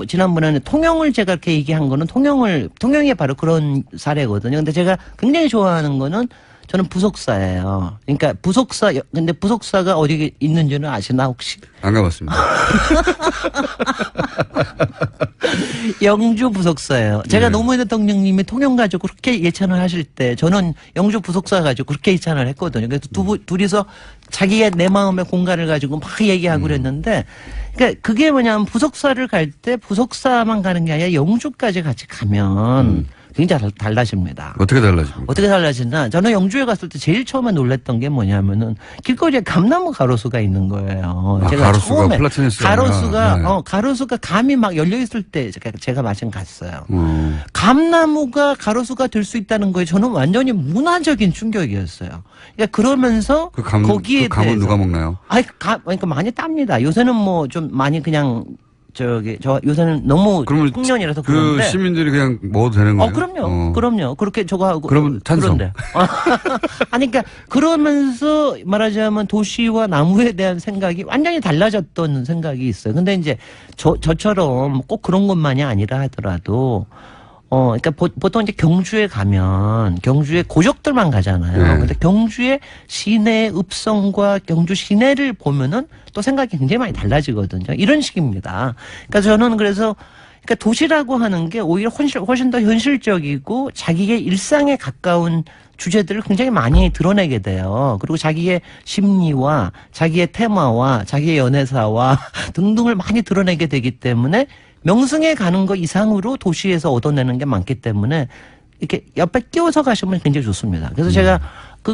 지난번에는 통영을 제가 이렇게 얘기한 거는 통영이 바로 그런 사례거든요. 근데 제가 굉장히 좋아하는 거는 저는 부속사예요. 그러니까 근데 부속사가 어디 있는지는 아시나 혹시? 안 가봤습니다. 영주 부속사예요. 제가 네. 노무현 대통령님이 통영 가지고 그렇게 예찬을 하실 때 저는 영주 부속사 가지고 그렇게 예찬을 했거든요. 그래서 둘이서 자기의 내 마음의 공간을 가지고 막 얘기하고 그랬는데, 그러니까 그게 뭐냐면 부속사를 갈 때 부속사만 가는 게 아니라 영주까지 같이 가면 굉장히 달라집니다. 어떻게 달라집니까? 어떻게 달라지나? 저는 영주에 갔을 때 제일 처음에 놀랐던 게 뭐냐면은 길거리에 감나무 가로수가 있는 거예요. 아, 제가 가로수가 처음에 플라티네스가 가로수가 아니라, 네. 가로수가 감이 막 열려 있을 때 제가 마침 갔어요. 감나무가 가로수가 될 수 있다는 거에 저는 완전히 문화적인 충격이었어요. 그러니까 그러면서 거기에 그 감은 대해서 누가 먹나요? 그러니까 많이 땁니다. 요새는 뭐 좀 많이 그냥 요새는 너무 그러면 풍년이라서 그 그런데. 시민들이 그냥 먹어도 되는 거예요? 그럼요. 그렇게 저거 하고. 그러면 찬성. 그런데. 아니, 그러니까 그러면서 말하자면 도시와 나무에 대한 생각이 완전히 달라졌던 생각이 있어요. 근데 이제 저처럼 꼭 그런 것만이 아니라 하더라도 그러니까 보통 이제 경주에 가면 경주에 고적들만 가잖아요. 네. 근데 경주의 시내 읍성과 경주 시내를 보면은 또 생각이 굉장히 많이 달라지거든요. 이런 식입니다. 그러니까 저는 그래서 그러니까 도시라고 하는 게 오히려 훨씬 더 현실적이고 자기의 일상에 가까운 주제들을 굉장히 많이 드러내게 돼요. 그리고 자기의 심리와 자기의 테마와 자기의 연애사와 등등을 많이 드러내게 되기 때문에 명승에 가는 것 이상으로 도시에서 얻어내는 게 많기 때문에 이렇게 옆에 끼워서 가시면 굉장히 좋습니다. 그래서 제가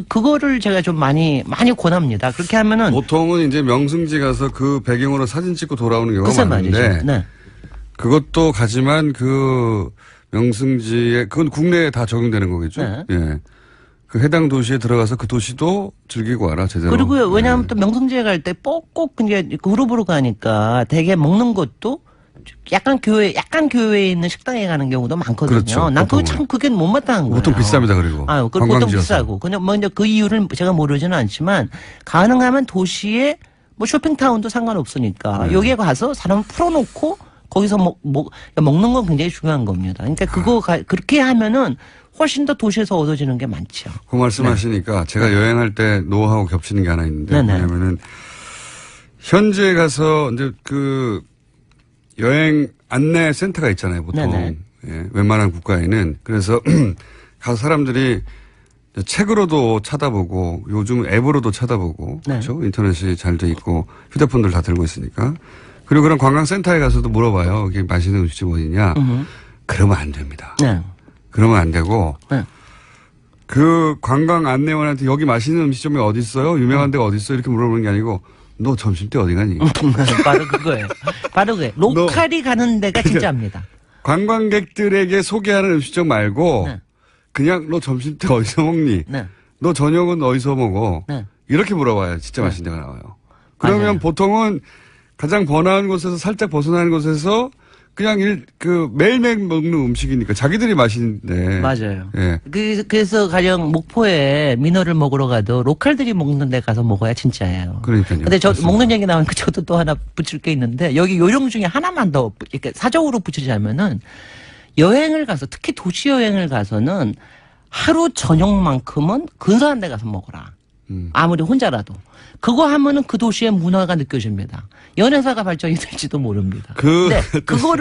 그거를 제가 좀 많이 권합니다. 그렇게 하면은 보통은 이제 명승지 가서 그 배경으로 사진 찍고 돌아오는 경우가 글쎄 많은데 말이죠. 네. 그것도 가지만 그 명승지에 그건 국내에 다 적용되는 거겠죠. 네. 예. 그 해당 도시에 들어가서 그 도시도 즐기고 와라 제대로. 그리고요, 왜냐하면 예. 또 명승지에 갈 때 꼭 이제 그룹으로 가니까 되게 먹는 것도 약간 교외에 있는 식당에 가는 경우도 많거든요. 그렇죠, 난 그거 보통은. 참 그게 못마땅한 거예요. 보통 비쌉니다 그리고. 보통 관광지여서. 비싸고. 그냥 뭐 이제 그 이유를 제가 모르지는 않지만 가능하면 도시에 뭐 쇼핑타운도 상관없으니까 여기에 가서 사람 풀어놓고 거기서 먹는 건 굉장히 중요한 겁니다. 그러니까 그렇게 하면은 훨씬 더 도시에서 얻어지는 게 많죠. 그 말씀하시니까 제가 여행할 때 노하우 겹치는 게 하나 있는데 네네. 뭐냐면은 현지에 가서 이제 그 여행 안내 센터가 있잖아요 보통. 네네. 예, 웬만한 국가에는. 그래서 가서 사람들이 책으로도 찾아보고 요즘 앱으로도 찾아보고 네. 그렇죠? 인터넷이 잘 돼 있고 휴대폰들 다 들고 있으니까. 그리고 그런 관광센터에 가서도 물어봐요. 이게 맛있는 음식집 어디냐. 그러면 안 됩니다. 네. 그러면 안 되고 네. 그 관광 안내원한테 여기 맛있는 음식점이 어디 있어요? 유명한 데가 어디 있어요? 이렇게 물어보는 게 아니고 너 점심 때 어디 가니? 바로 그거예요. 바로 그거예요. 로컬이 가는 데가 진짜입니다. 관광객들에게 소개하는 음식점 말고 네. 그냥 너 점심 때 어디서 먹니? 네. 너 저녁은 어디서 먹어? 네. 이렇게 물어봐야 진짜 맛있는 데가 나와요. 그러면 맞아요. 보통은 가장 번화한 곳에서 살짝 벗어나는 곳에서 그냥 매일매일 먹는 음식이니까 자기들이 맛있는데. 맞아요. 예. 그래서 가령 목포에 민어를 먹으러 가도 로컬들이 먹는 데 가서 먹어야 진짜예요. 그러니까요. 근데 저 맞습니다. 먹는 얘기 나오니까 저도 또 하나 붙일 게 있는데 여기 요령 중에 하나만 더 이렇게 사적으로 붙이자면은 여행을 가서 특히 도시 여행을 가서는 하루 저녁만큼은 근사한 데 가서 먹어라. 아무리 혼자라도. 그거 하면은 그 도시의 문화가 느껴집니다. 연애사가 발전이 될지도 모릅니다. 근데 그거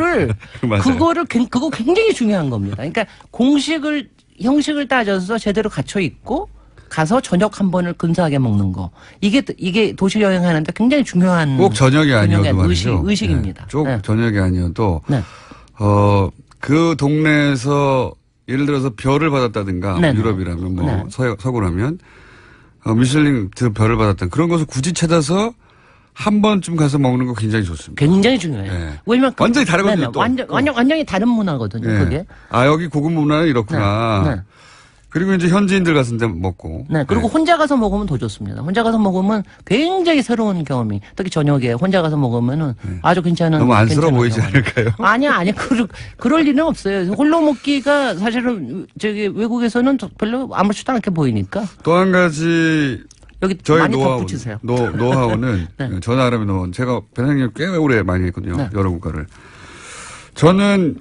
굉장히 중요한 겁니다. 그러니까 형식을 따져서 제대로 갖춰 있고 가서 저녁 한 번을 근사하게 먹는 거. 이게 도시 여행하는데 굉장히 중요한. 꼭 저녁이 아니어도 말이죠. 의식입니다. 네. 꼭 네. 저녁이 아니어도 네. 그 동네에서 예를 들어서 별을 받았다든가 네네. 유럽이라면 뭐 네. 서구라면 미슐링 별을 받았던 그런 것을 굳이 찾아서 한 번쯤 가서 먹는 거 굉장히 좋습니다. 굉장히 중요해요. 네. 왜냐면 완전히 다르거든요. 또. 완전히 다른 문화거든요. 네. 그게. 아 여기 고급 문화는 이렇구나. 네. 네. 그리고 이제 현지인들 같은 데 먹고. 네. 그리고 네. 혼자 가서 먹으면 더 좋습니다. 혼자 가서 먹으면 굉장히 새로운 경험이, 특히 저녁에 혼자 가서 먹으면은 아주 괜찮은. 너무 안쓰러워 괜찮은 보이지 경험이. 않을까요? 아니야. 그럴 일은 없어요. 홀로 먹기가 사실은 외국에서는 별로 아무렇지도 않게 보이니까. 또 한 가지 여기 저희 많이 덧붙이세요. 노하우는 네. 저 나름의 노하우. 제가 배낭여행 꽤 오래 많이 했거든요. 네. 여러 국가를. 저는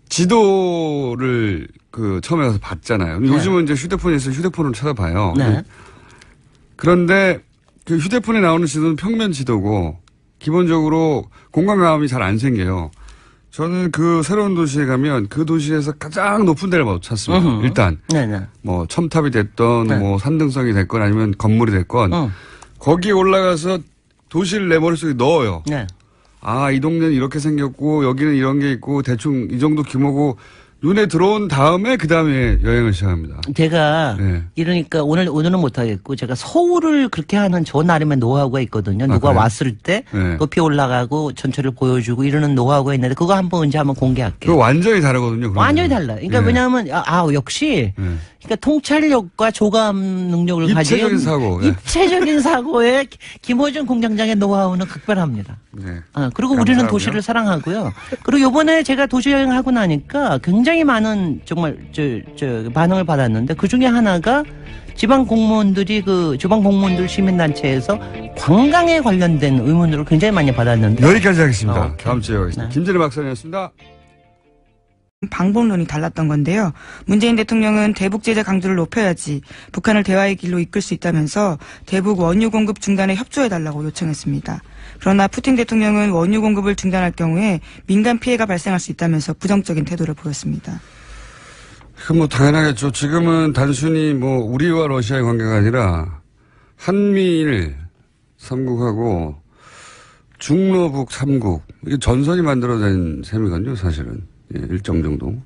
지도를 처음에 가서 봤잖아요. 요즘은 이제 휴대폰이 있어서 휴대폰으로 찾아봐요. 네. 그런데 그 휴대폰에 나오는 지도는 평면 지도고 기본적으로 공간감이 잘 안 생겨요. 저는 그 새로운 도시에 가면 그 도시에서 가장 높은 데를 찾습니다. 일단. 네네. 뭐 첨탑이 됐던 네. 뭐 산등성이 됐건 아니면 건물이 됐건 거기에 올라가서 도시를 내 머릿속에 넣어요. 네. 아, 이 동네는 이렇게 생겼고 여기는 이런 게 있고 대충 이 정도 규모고 눈에 들어온 다음에 그 다음에 여행을 시작합니다. 제가 네. 이러니까 오늘은 못하겠고 제가 서울을 그렇게 하는 저 나름의 노하우가 있거든요. 누가 그래요? 왔을 때 네. 높이 올라가고 전체를 보여주고 이러는 노하우가 있는데 그거 언제 한번 공개할게요. 그거 완전히 다르거든요. 그런 완전히 데는. 달라요. 그러니까 네. 왜냐하면 역시 그러니까 통찰력과 조감 능력을 가진 입체적인 사고. 네. 입체적인 사고에 김호준 공장장의 노하우는 각별합니다. 네. 그리고 우리는 감사하고요. 도시를 사랑하고요. 그리고 요번에 제가 도시 여행하고 나니까 굉장히 많은 정말 반응을 받았는데 그 중에 하나가 지방 공무원들 시민단체에서 관광에 관련된 의문으로 굉장히 많이 받았는데 여기까지 하겠습니다. 오케이. 다음 주에 하겠습니다. 네. 김진애 박사님이었습니다. 방법론이 달랐던 건데요. 문재인 대통령은 대북 제재 강도를 높여야지 북한을 대화의 길로 이끌 수 있다면서 대북 원유 공급 중단에 협조해달라고 요청했습니다. 그러나 푸틴 대통령은 원유 공급을 중단할 경우에 민간 피해가 발생할 수 있다면서 부정적인 태도를 보였습니다. 그건 뭐 당연하겠죠. 지금은 단순히 뭐 우리와 러시아의 관계가 아니라 한미일 3국하고 중로북 3국 이게 전선이 만들어진 셈이거든요. 사실은 일정 정도.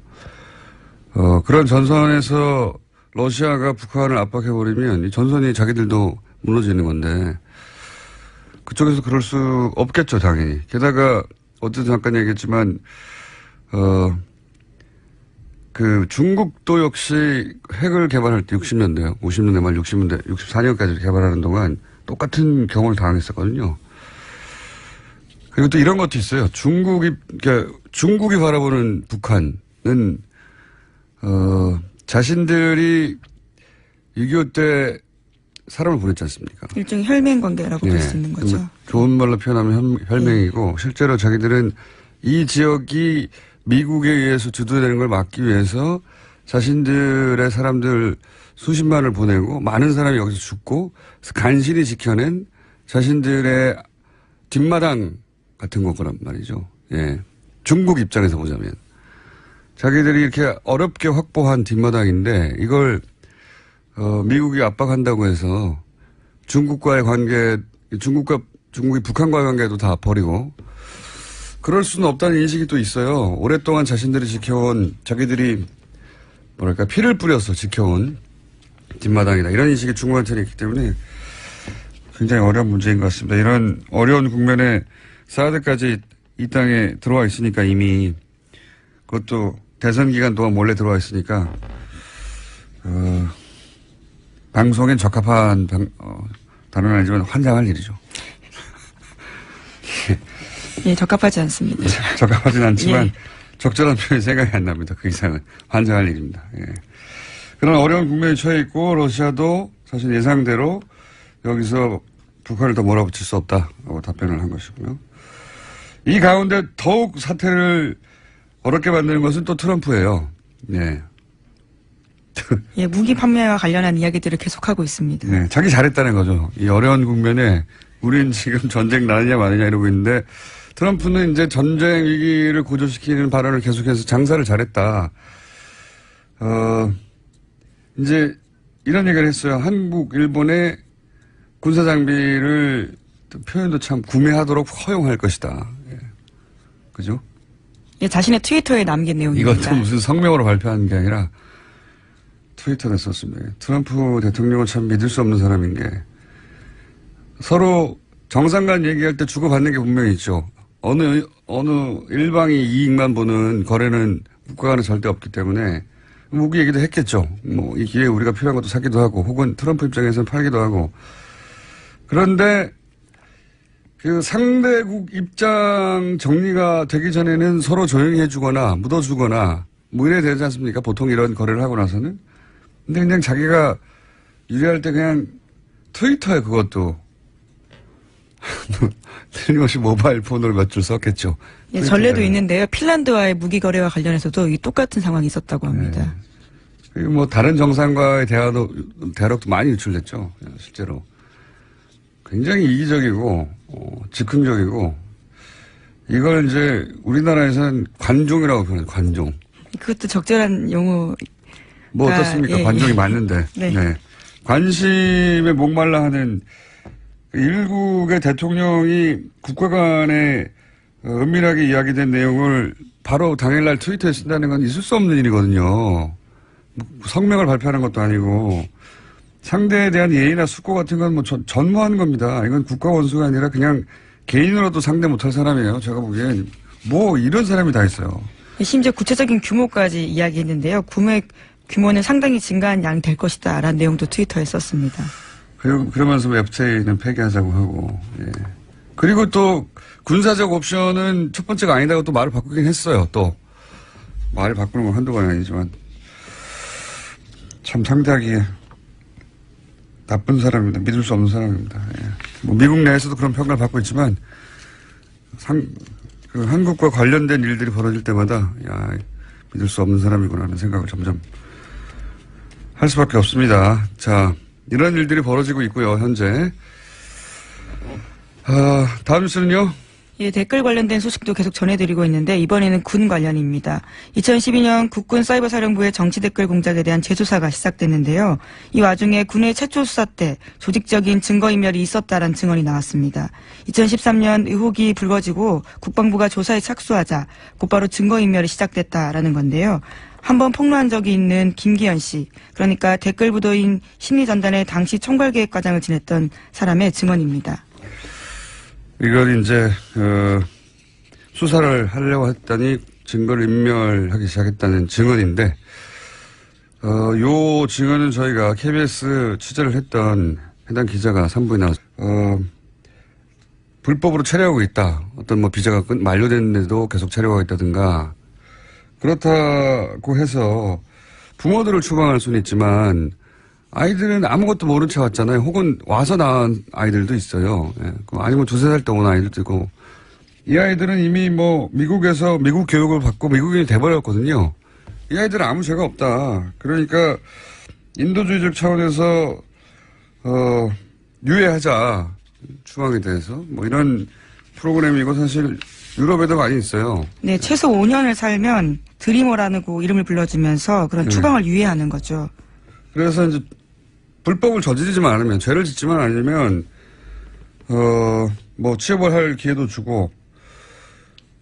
그런 전선에서 러시아가 북한을 압박해버리면 이 전선이 자기들도 무너지는 건데 그쪽에서 그럴 수 없겠죠. 당연히. 게다가 어제도 잠깐 얘기했지만 그 중국도 역시 핵을 개발할 때 60년대요. 50년대 말 60년대, 64년까지 개발하는 동안 똑같은 경우를 당했었거든요. 그리고 또 이런 것도 있어요. 그러니까 중국이 바라보는 북한은, 자신들이 6.25 때 사람을 보냈지 않습니까? 일종의 혈맹 관계라고 볼 수 있는 거죠. 좋은 말로 표현하면 혈맹이고, 실제로 자기들은 이 지역이 미국에 의해서 주도되는 걸 막기 위해서 자신들의 사람들 수십만을 보내고 많은 사람이 여기서 죽고 간신히 지켜낸 자신들의 뒷마당 같은 거란 말이죠. 예. 중국 입장에서 보자면. 자기들이 이렇게 어렵게 확보한 뒷마당인데 이걸, 미국이 압박한다고 해서 중국과의 관계, 중국이 북한과의 관계도 다 버리고 그럴 수는 없다는 인식이 또 있어요. 오랫동안 자신들이 지켜온, 자기들이 뭐랄까, 피를 뿌려서 지켜온 뒷마당이다. 이런 인식이 중국한테는 있기 때문에 굉장히 어려운 문제인 것 같습니다. 이런 어려운 국면에 사드까지 이 땅에 들어와 있으니까 이미 그것도 대선 기간 동안 몰래 들어와 있으니까, 방송엔 적합한 단어는 아니지만 환장할 일이죠. 예, 적합하지 않습니다. 적합하진 않지만 예. 적절한 표현이 생각이 안 납니다. 그 이상은 환장할 일입니다. 예. 그런 어려운 국면에 처해 있고 러시아도 사실 예상대로 여기서 북한을 더 몰아붙일 수 없다고 답변을 한 것이고요. 이 가운데 더욱 사태를 어렵게 만드는 것은 또 트럼프예요. 예. 예, 무기 판매와 관련한 이야기들을 계속하고 있습니다. 네, 자기 잘했다는 거죠. 이 어려운 국면에 우린 지금 전쟁 나느냐 마느냐 이러고 있는데 트럼프는 이제 전쟁 위기를 고조시키는 발언을 계속해서 장사를 잘했다. 이제 이런 얘기를 했어요. 한국, 일본의 군사 장비를 표현도 참 구매하도록 허용할 것이다. 예. 그죠? 예, 자신의 트위터에 남긴 내용입니다. 이것도 무슨 성명으로 발표한 게 아니라 트위터에 썼습니다. 트럼프 대통령은 참 믿을 수 없는 사람인 게 서로 정상 간 얘기할 때 주고받는 게 분명히 있죠. 어느 일방이 이익만 보는 거래는 국가 간에 절대 없기 때문에 무기 얘기도 했겠죠. 뭐 이 기회에 우리가 필요한 것도 사기도 하고 혹은 트럼프 입장에서는 팔기도 하고. 그런데 그 상대국 입장 정리가 되기 전에는 서로 조용히 해주거나 묻어주거나 뭐 이래야 되지 않습니까? 보통 이런 거래를 하고 나서는. 근데 그냥 자기가 유리할 때 그냥 트위터에 그것도 틀림없이 모바일 폰으로 몇 줄 썼겠죠. 예, 전례도 있는데요. 핀란드와의 무기 거래와 관련해서도 이 똑같은 상황이 있었다고 합니다. 네. 그리고 뭐 다른 정상과의 대화력도 많이 유출됐죠. 실제로. 굉장히 이기적이고 즉흥적이고 이걸 이제 우리나라에서는 관종이라고 표현해요. 관종. 그것도 적절한 용어. 뭐 어떻습니까? 예, 관종이 예. 맞는데. 네. 네. 관심에 목말라 하는 일국의 대통령이 국가 간에 은밀하게 이야기된 내용을 바로 당일날 트위터에 쓴다는 건 있을 수 없는 일이거든요. 성명을 발표하는 것도 아니고 상대에 대한 예의나 숙고 같은 건 뭐 전무하는 겁니다. 이건 국가 원수가 아니라 그냥 개인으로도 상대 못할 사람이에요. 제가 보기엔 뭐 이런 사람이 다 있어요. 심지어 구체적인 규모까지 이야기했는데요. 구매 규모는 상당히 증가한 양이 될 것이다 라는 내용도 트위터에 썼습니다. 그러면서 FTA는 폐기하자고 하고. 예. 그리고 또 군사적 옵션은 첫 번째가 아니다고 또 말을 바꾸긴 했어요. 또 말을 바꾸는 건 한두 번이 아니지만 참 상대하기에 나쁜 사람입니다. 믿을 수 없는 사람입니다. 예. 뭐 미국 내에서도 그런 평가를 받고 있지만 그 한국과 관련된 일들이 벌어질 때마다 야 믿을 수 없는 사람이구나 하는 생각을 점점 할 수밖에 없습니다. 자, 이런 일들이 벌어지고 있고요, 현재. 다음 뉴스는요? 예, 댓글 관련된 소식도 계속 전해드리고 있는데 이번에는 군 관련입니다. 2012년 국군 사이버사령부의 정치 댓글 공작에 대한 재조사가 시작됐는데요. 이 와중에 군의 최초 수사 때 조직적인 증거인멸이 있었다라는 증언이 나왔습니다. 2013년 의혹이 불거지고 국방부가 조사에 착수하자 곧바로 증거인멸이 시작됐다라는 건데요. 한번 폭로한 적이 있는 김기현 씨, 그러니까 댓글 부도인 심리전단의 당시 총괄계획과장을 지냈던 사람의 증언입니다. 이걸 이제 수사를 하려고 했더니 증거를 인멸하기 시작했다는 증언인데 요 증언은 저희가 KBS 취재를 했던 해당 기자가 3부에 나와서 불법으로 촬영하고 있다. 어떤 뭐 비자가 만료됐는데도 계속 촬영하고 있다든가 그렇다고 해서 부모들을 추방할 수는 있지만 아이들은 아무것도 모른 채 왔잖아요. 혹은 와서 낳은 아이들도 있어요. 예. 아니면 2-3살 때 온 아이들도 있고. 이 아이들은 이미 뭐 미국에서 미국 교육을 받고 미국인이 돼버렸거든요. 이 아이들은 아무 죄가 없다. 그러니까 인도주의적 차원에서 유예하자. 추방에 대해서. 뭐 이런 프로그램이고 사실 유럽에도 많이 있어요. 네, 최소 5년을 살면 드리머라고 이름을 불러주면서 그런 추방을 유예하는 거죠. 그래서 이제 불법을 저지르지만 않으면, 죄를 짓지만 않으면, 뭐 취업을 할 기회도 주고,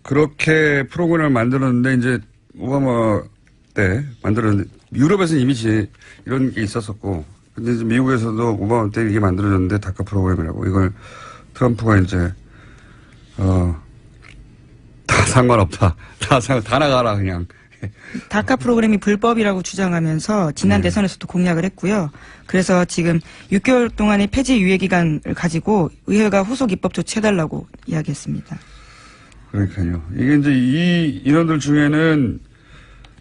그렇게 프로그램을 만들었는데, 이제 오바마 때 만들었는데, 유럽에서는 이미 이런 게 있었었고, 근데 이제 미국에서도 오바마 때 이게 만들어졌는데, 다카 프로그램이라고. 이걸 트럼프가 이제, 다 상관없다. 다 나가라, 그냥. 다카 프로그램이 불법이라고 주장하면서 지난 대선에서도 공약을 했고요. 그래서 지금 6개월 동안의 폐지 유예 기간을 가지고 의회가 후속 입법 조치해달라고 이야기했습니다. 그러니까요. 이게 이제 이 인원들 중에는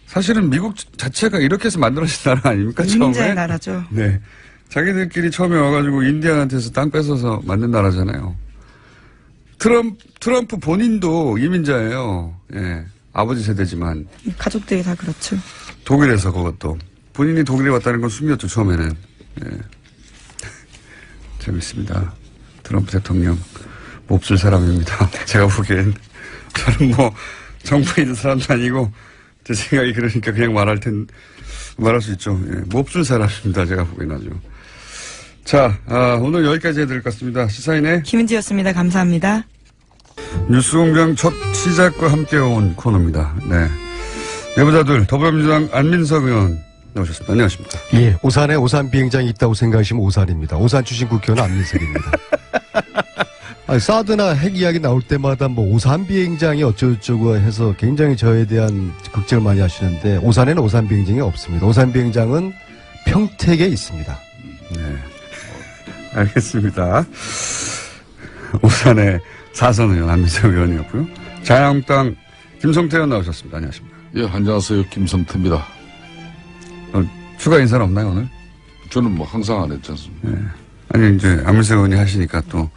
사실은 미국 자체가 이렇게 해서 만들어진 나라 아닙니까? 이민자의 처음에? 나라죠. 네. 자기들끼리 처음에 와가지고 인디안한테서 땅 뺏어서 만든 나라잖아요. 트럼프 본인도 이민자예요. 예. 아버지 세대지만. 가족들이 다 그렇죠. 독일에서 그것도. 본인이 독일에 왔다는 건 숨겼죠, 처음에는. 예. 재밌습니다. 트럼프 대통령. 몹쓸 사람입니다. 제가 보기엔. 저는 뭐, 정부에 있는 사람도 아니고, 제 생각이 그러니까 그냥 말할 수 있죠. 예. 몹쓸 사람입니다. 제가 보기엔 아주. 자, 오늘 여기까지 해드릴 것 같습니다. 시사인의 김은지였습니다. 감사합니다. 뉴스공장 첫 시작과 함께 온 코너입니다. 네. 내부자들 더불어민주당 안민석 의원 나오셨습니다. 안녕하십니까. 예, 오산에 오산 비행장이 있다고 생각하시면 오산입니다. 오산 출신 국회의원 안민석입니다. 아니, 사드나 핵 이야기 나올 때마다 뭐 오산 비행장이 어쩌고저쩌고 해서 굉장히 저에 대한 걱정을 많이 하시는데 오산에는 오산 비행장이 없습니다. 오산 비행장은 평택에 있습니다. 네. 알겠습니다. 오산의 사선 의원 안민석 의원이었고요. 자유한국당 김성태 의원 나오셨습니다. 안녕하십니까. 예, 안녕하세요. 김성태입니다. 추가 인사는 없나요, 오늘? 저는 뭐 항상 안 했지 않습니까? 네. 아니, 이제 안민석 의원이 하시니까 또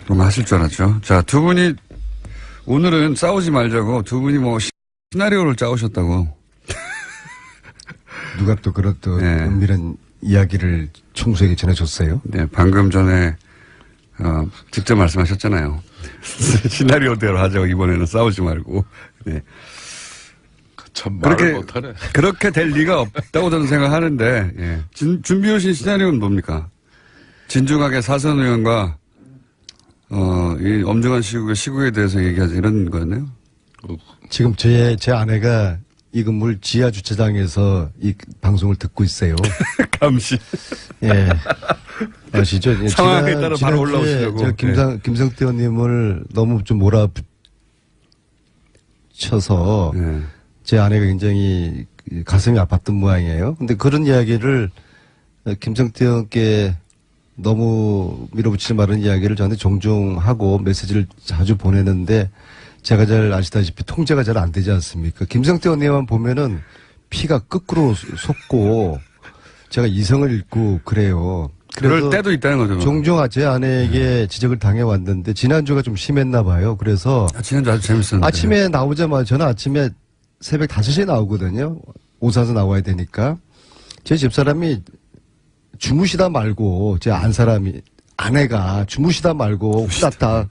뭔가 하실 줄 알았죠. 자, 두 분이 오늘은 싸우지 말자고 두 분이 뭐 시나리오를 짜오셨다고. 누가 또 그런 또 네. 은밀한 이야기를 총수에게 전해줬어요? 네, 방금 전에 직접 말씀하셨잖아요. 시나리오대로 하자고 이번에는 싸우지 말고. 네. 참 말을 못하네. 그렇게 될 리가 없다고 저는 생각하는데 예. 준비해 오신 시나리오는 뭡니까? 진중하게 사선 의원과 이 엄중한 시국에 대해서 얘기하자 이런 거였나요? 지금 제 아내가 이 건물 지하 주차장에서 이 방송을 듣고 있어요. 감시. 예. 아시죠? 예, 상황에 따라 바로 올라오시려고. 제가 김성태 의원님을 너무 좀 몰아붙여서 네. 제 아내가 굉장히 가슴이 아팠던 모양이에요. 근데 그런 이야기를 김성태 의원께 너무 밀어붙이지 말은 이야기를 저한테 종종 하고 메시지를 자주 보내는데 제가 잘 아시다시피 통제가 잘 안 되지 않습니까? 김성태 의원님만 보면은 피가 거꾸로 솟고 제가 이성을 잃고 그래요. 그럴 때도 있다는 거죠. 종종 제 아내에게 지적을 당해왔는데 지난주가 좀 심했나 봐요. 그래서 지난주 아주 재밌었는데. 아침에 나오자마자 저는 아침에 새벽 5시에 나오거든요. 오사서 나와야 되니까. 제 집사람이 주무시다 말고, 제 아내가 주무시다 말고, 후다닥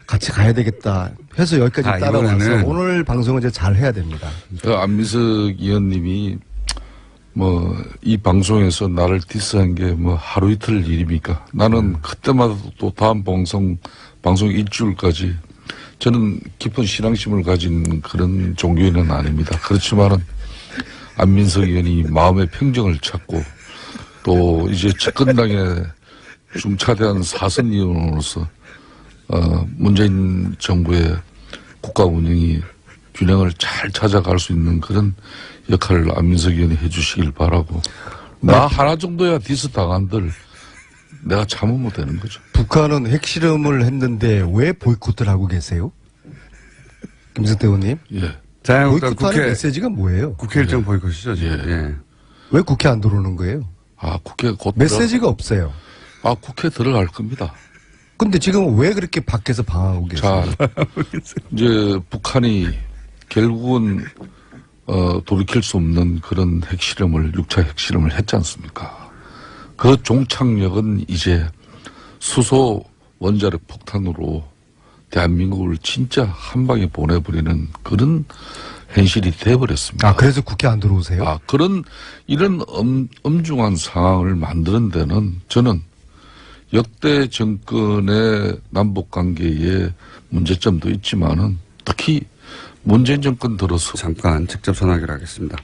같이 가야 되겠다 해서 여기까지 따라와서 이번에는 오늘 방송은 이제 잘 해야 됩니다. 안민석 의원님이 이 방송에서 나를 디스한 게 하루 이틀 일입니까? 나는 그때마다 또 다음 방송 일주일까지 저는 깊은 신앙심을 가진 그런 종교인은 아닙니다. 그렇지만은 안민석 의원이 마음의 평정을 찾고 또 이제 집권당의 중차대한 사선 의원으로서 문재인 정부의 국가 운영이 균형을 잘 찾아갈 수 있는 그런 역할을 안민석 의원이 해주시길 바라고. 나 하나 정도야 디스 당한들 내가 참으면 되는 거죠. 북한은 핵실험을 했는데 왜 보이콧을 하고 계세요? 김성태 의원님? 예. 자유한국당 보이콧하는 메시지가 뭐예요? 국회 일정 보이콧이죠, 지금. 예. 왜 국회 안 들어오는 거예요? 국회 곧 메시지가 없어요. 국회 들어갈 겁니다. 근데 지금 왜 그렇게 밖에서 방황하고 계세요? 자, 이제 북한이 결국은 돌이킬 수 없는 그런 핵실험을 6차 핵실험을 했지 않습니까? 그 종착역은 이제 수소 원자력 폭탄으로 대한민국을 진짜 한 방에 보내버리는 그런 현실이 돼버렸습니다. 그래서 국회 안 들어오세요? 이런 엄중한 상황을 만드는 데는 저는 역대 정권의 남북 관계에 문제점도 있지만은 특히 문재인 정권 들어서 잠깐 직접 전화기를 하겠습니다.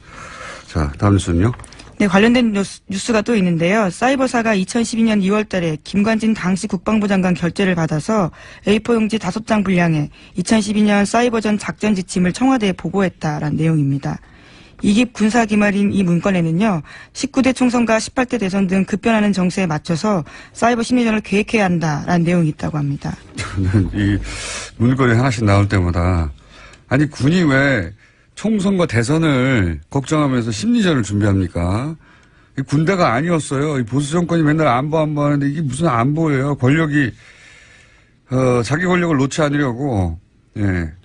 자, 다음 뉴스는요? 네, 관련된 뉴스가 또 있는데요. 사이버사가 2012년 2월 달에 김관진 당시 국방부 장관 결재를 받아서 A4 용지 5장 분량의 2012년 사이버전 작전 지침을 청와대에 보고했다라는 내용입니다. 이깁 군사 기말인 이 문건에는요, 19대 총선과 18대 대선 등 급변하는 정세에 맞춰서 사이버 심리전을 계획해야 한다라는 내용이 있다고 합니다. 저는 이 문건이 하나씩 나올 때마다 아니 군이 왜 총선과 대선을 걱정하면서 심리전을 준비합니까? 군대가 아니었어요. 이 보수 정권이 맨날 안보 하는데 이게 무슨 안보예요? 권력이 자기 권력을 놓지 않으려고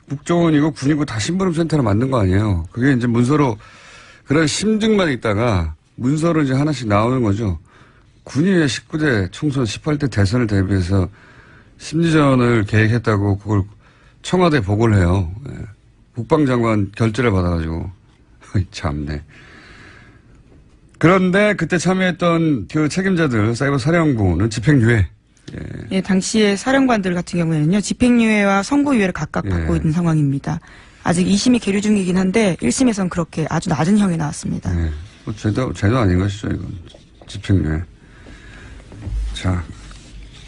국정원이고 군이고 다 심부름센터를 만든 거 아니에요. 그게 이제 문서로 그런 심증만 있다가 문서로 이제 하나씩 나오는 거죠. 군이 왜 19대 총선 18대 대선을 대비해서 심리전을 계획했다고 그걸 청와대에 보고를 해요. 국방장관 결재를 받아가지고. 참네. 그런데 그때 참여했던 그 책임자들 사이버 사령부는 집행유예. 예, 당시에 사령관들 같은 경우에는요, 집행유예와 선고유예를 각각 받고 있는 상황입니다. 아직 2심이 계류 중이긴 한데 1심에선 그렇게 아주 낮은 형이 나왔습니다. 죄도 아닌 것이죠, 이건. 집행유예. 자,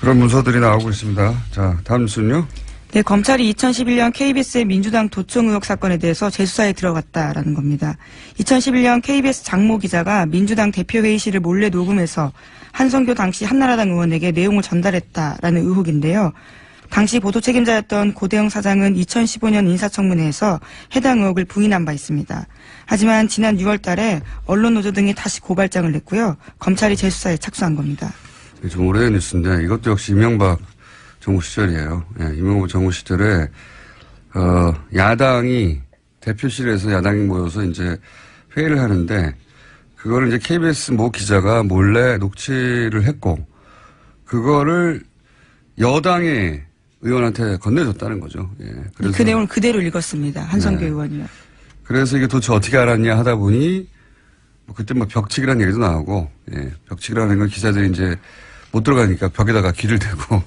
그런 문서들이 나오고 있습니다. 자, 다음 뉴스는요? 네, 검찰이 2011년 KBS의 민주당 도청 의혹 사건에 대해서 재수사에 들어갔다라는 겁니다. 2011년 KBS 장모 기자가 민주당 대표회의실을 몰래 녹음해서 한성교 당시 한나라당 의원에게 내용을 전달했다라는 의혹인데요. 당시 보도 책임자였던 고대영 사장은 2015년 인사청문회에서 해당 의혹을 부인한 바 있습니다. 하지만 지난 6월 달에 언론노조 등이 다시 고발장을 냈고요. 검찰이 재수사에 착수한 겁니다. 좀 오래된 뉴스인데 이것도 역시 이명박 정부 시절이에요. 이명박 정부 시절에 야당이 대표실에서 야당이 모여서 이제 회의를 하는데 그거를 이제 KBS 모 기자가 몰래 녹취를 했고 그거를 여당의 의원한테 건네줬다는 거죠. 그래서 그 내용을 그대로 읽었습니다. 한성교 의원이요. 그래서 이게 도대체 어떻게 알았냐 하다 보니 그때 벽치기라는 얘기도 나오고 벽치기라는 건 기자들이 이제 못 들어가니까 벽에다가 귀를 대고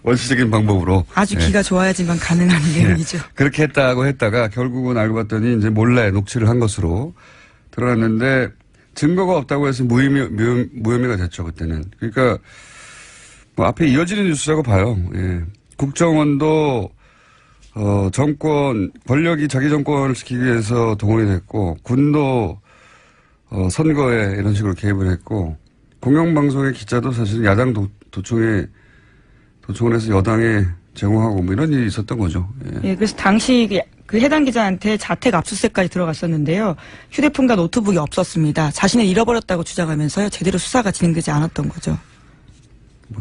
원시적인 방법으로 아주 귀가 좋아야지만 가능한 내용이죠. 그렇게 했다가 결국은 알고 봤더니 이제 몰래 녹취를 한 것으로 드러났는데 증거가 없다고 해서 무혐의가 됐죠 그때는. 그러니까 앞에 이어지는 뉴스라고 봐요. 국정원도 정권 권력이 자기 정권을 지키기 위해서 동원이 됐고 군도 선거에 이런 식으로 개입을 했고. 공영방송의 기자도 사실은 야당 도청원에서 여당에 제공하고 이런 일이 있었던 거죠. 그래서 당시 그 해당 기자한테 자택 압수수색까지 들어갔었는데요. 휴대폰과 노트북이 없었습니다. 자신을 잃어버렸다고 주장하면서요. 제대로 수사가 진행되지 않았던 거죠.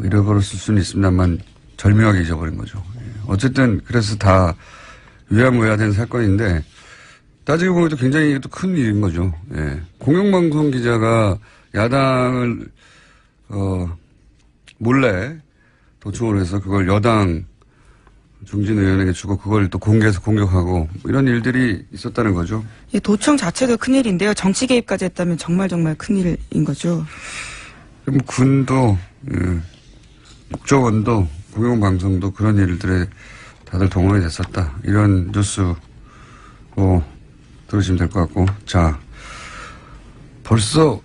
잃어버렸을 수는 있습니다만 절묘하게 잊어버린 거죠. 어쨌든 그래서 다 위화무효화된 사건인데 따지고 보면 또 굉장히 또 큰 일인 거죠. 예. 공영방송 기자가 야당을, 몰래 도청을 해서 그걸 여당 중진 의원에게 주고 그걸 또 공개해서 공격하고 이런 일들이 있었다는 거죠. 예, 도청 자체도 큰일인데요. 정치 개입까지 했다면 정말 정말 큰일인 거죠. 그럼 군도, 국정원도, 공영방송도 그런 일들에 다들 동원이 됐었다. 이런 뉴스, 들으시면 될 것 같고. 자, 벌써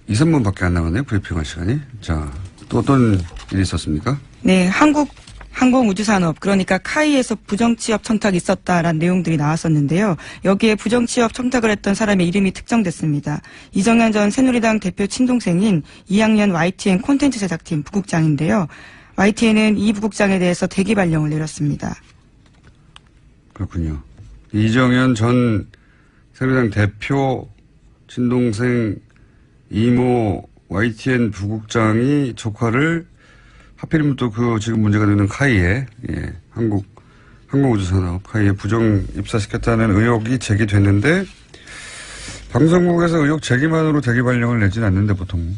2, 3분밖에 안 남았네요. 브리핑할 시간이. 자, 또 어떤 일이 있었습니까? 네, 항공우주산업, 그러니까 카이에서 부정취업 청탁이 있었다라는 내용들이 나왔었는데요. 여기에 부정취업 청탁을 했던 사람의 이름이 특정됐습니다. 이정현 전 새누리당 대표 친동생인 2학년 YTN 콘텐츠 제작팀 부국장인데요. YTN은 이 부국장에 대해서 대기 발령을 내렸습니다. 그렇군요. 이정현 전 새누리당 대표 친동생 이모 YTN 부국장이 조카를 하필이면 또 그 지금 문제가 되는 카이에, 항공우주산업 카이에 부정 입사시켰다는 의혹이 제기됐는데, 방송국에서 의혹 제기만으로 대기 발령을 내지는 않는데 보통,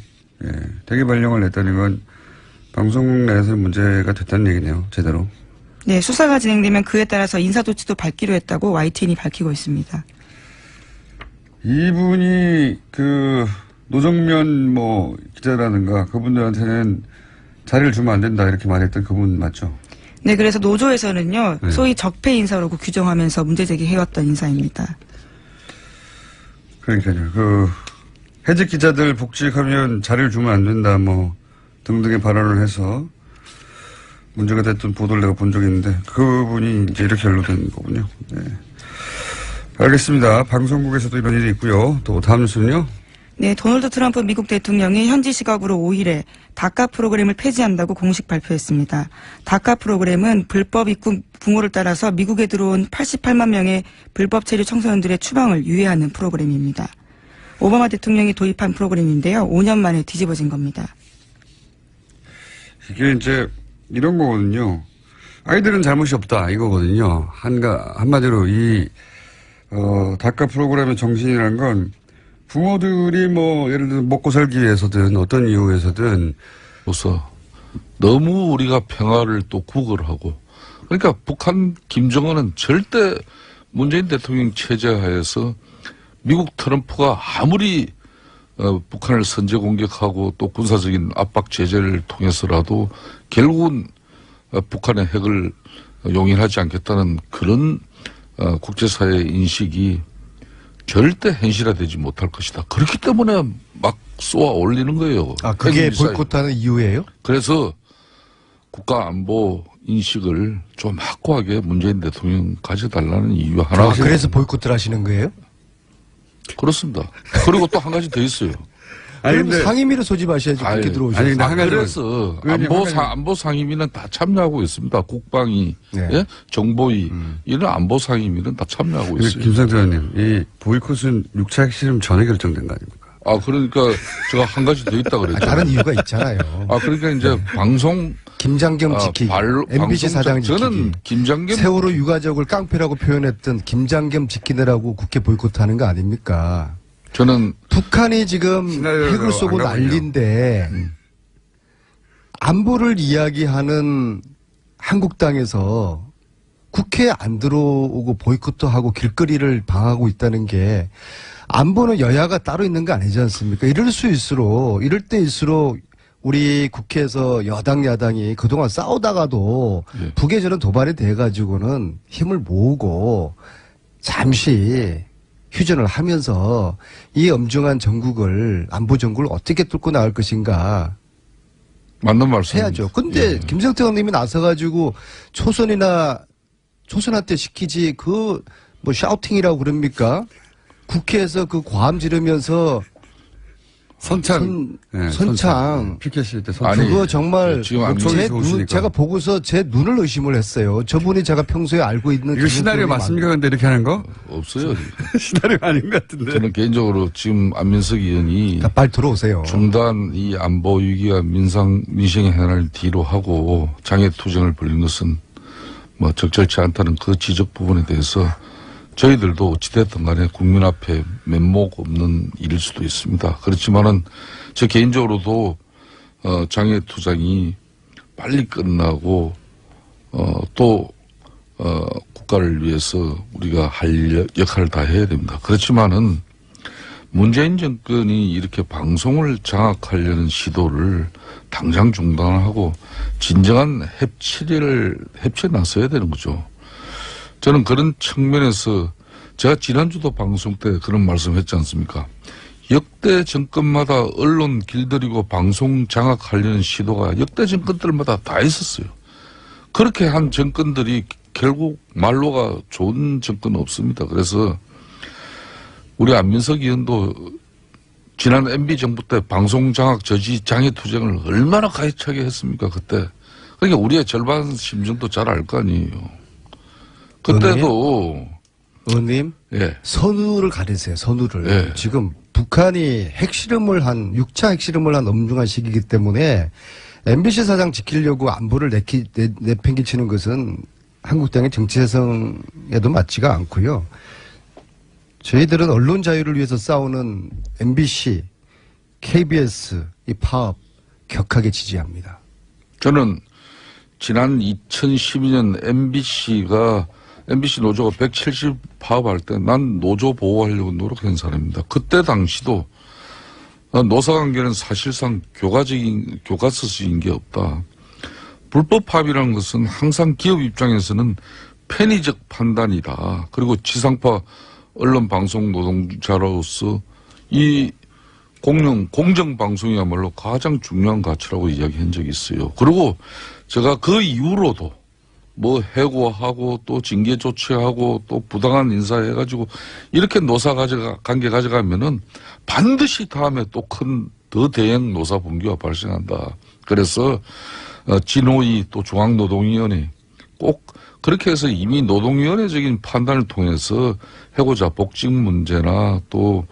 대기 발령을 냈다는 건 방송국 내에서 문제가 됐다는 얘기네요, 제대로. 네, 수사가 진행되면 그에 따라서 인사조치도 밝기로 했다고 YTN이 밝히고 있습니다. 이분이 노정면 기자라든가 그분들한테는 자리를 주면 안 된다 이렇게 말했던 그분 맞죠? 네, 그래서 노조에서는요, 소위 적폐 인사로 규정하면서 문제 제기해왔던 인사입니다. 그러니까요. 해직 기자들 복직하면 자리를 주면 안 된다 등등의 발언을 해서 문제가 됐던 보도를 내가 본 적이 있는데 그분이 이제 이렇게 연루된 거군요. 네. 알겠습니다. 방송국에서도 이런 일이 있고요. 또 다음 뉴스는요? 네, 도널드 트럼프 미국 대통령이 현지 시각으로 5일에 다카 프로그램을 폐지한다고 공식 발표했습니다. 다카 프로그램은 불법 입국 부모를 따라서 미국에 들어온 88만 명의 불법 체류 청소년들의 추방을 유예하는 프로그램입니다. 오바마 대통령이 도입한 프로그램인데요. 5년 만에 뒤집어진 겁니다. 이게 이제 이런 거거든요. 아이들은 잘못이 없다 이거거든요. 한마디로 다카 프로그램의 정신이라는 건 부모들이 예를 들어 먹고 살기 위해서든 어떤 이유에서든 우선 너무 우리가 평화를 또 구걸하고 그러니까 북한 김정은은 절대 문재인 대통령 체제하에서 미국 트럼프가 아무리 북한을 선제 공격하고 또 군사적인 압박 제재를 통해서라도 결국은 북한의 핵을 용인하지 않겠다는 그런 국제사회의 인식이 절대 현실화되지 못할 것이다. 그렇기 때문에 막 쏘아 올리는 거예요. 아, 그게 보이콧하는 이유예요? 그래서 국가안보 인식을 좀 확고하게 문재인 대통령 가져달라는 이유 하나. 그래서 보이콧을 하시는 거예요? 그렇습니다. 그리고 또 한 가지 더 있어요. 그럼 상임위를 소집하셔야지 그렇게 들어오시죠. 아니, 근데 한 가지 그래서 안보 상임위는 다 참여하고 있습니다. 국방위, 정보위 이런 안보 상임위는 다 참여하고 있어요. 김상태 의원님, 이 보이콧은 6차 핵실험 전에 결정된 거 아닙니까? 그러니까 제가 한 가지 더 있다 그랬죠. 다른 이유가 있잖아요. 그러니까 이제 방송 김장겸 지키기, MBC 사장 지키기. 저는 김장겸 세월호 유가족을 깡패라고 표현했던 김장겸 지키느라고 국회 보이콧하는 거 아닙니까? 저는 북한이 지금 핵을 쏘고 난리인데 안보를 이야기하는 한국당에서 국회에 안 들어오고 보이콧도 하고 길거리를 방하고 있다는 게 안보는 여야가 따로 있는 거 아니지 않습니까? 이럴 때일수록 우리 국회에서 여당 야당이 그동안 싸우다가도 북에 저런 도발이 돼가지고는 힘을 모으고 잠시 휴전을 하면서 이 엄중한 안보 전국을 어떻게 뚫고 나갈 것인가. 맞는 말씀 해야죠. 근데 김성태 의원님이 나서가지고 초선한테 시키지 샤우팅이라고 그럽니까? 국회에서 과음 지르면서 선창. 피켓일 때 선창. 그거 정말 제가 보고서 제 눈을 의심을 했어요. 저분이 제가 평소에 알고 있는. 이거 시나리오 맞습니까? 근데 이렇게 하는 거? 없어요. 시나리오 아닌 것 같은데. 저는 개인적으로 지금 안민석 의원이. 빨리 들어오세요. 중단 이 안보 위기와 민생의 해안을 뒤로 하고 장애 투쟁을 벌인 것은 적절치 않다는 그 지적 부분에 대해서 저희들도 어찌됐든 간에 국민 앞에 면목 없는 일일 수도 있습니다. 그렇지만은 저 개인적으로도 장애 투쟁이 빨리 끝나고 또 국가를 위해서 우리가 할 역할을 다 해야 됩니다. 그렇지만은 문재인 정권이 이렇게 방송을 장악하려는 시도를 당장 중단하고 진정한 협치에 나서야 되는 거죠. 저는 그런 측면에서 제가 지난주도 방송 때 그런 말씀했지 않습니까? 역대 정권마다 언론 길들이고 방송 장악하려는 시도가 역대 정권들마다 다 있었어요. 그렇게 한 정권들이 결국 말로가 좋은 정권은 없습니다. 그래서 우리 안민석 의원도 지난 MB 정부 때 방송 장악 저지 장애 투쟁을 얼마나 가해차게 했습니까 그때. 그러니까 우리의 절반 심정도 잘 알 거 아니에요. 그때도 의원님, 예. 선우를 가리세요. 선우를. 예. 지금 북한이 핵실험을 한 6차 핵실험을 한 엄중한 시기이기 때문에 MBC 사장 지키려고 안보를 내팽개치는 것은 한국 땅의 정체성에도 맞지가 않고요. 저희들은 언론 자유를 위해서 싸우는 MBC, KBS 이 파업 격하게 지지합니다. 저는 지난 2012년 MBC 노조가 170 파업할 때 난 노조 보호하려고 노력한 사람입니다. 그때 당시도 노사관계는 사실상 교과서적인 게 없다. 불법 파업이라는 것은 항상 기업 입장에서는 편의적 판단이다. 그리고 지상파 언론 방송 노동자로서 이 공정방송이야말로 가장 중요한 가치라고 이야기한 적이 있어요. 그리고 제가 그 이후로도 뭐 해고하고 또 징계 조치하고 또 부당한 인사해가지고 이렇게 관계 가져가면은 반드시 다음에 또 더 대형 노사 분규가 발생한다. 그래서 진호위 또 중앙노동위원회 꼭 그렇게 해서 이미 노동위원회적인 판단을 통해서 해고자 복직 문제나 또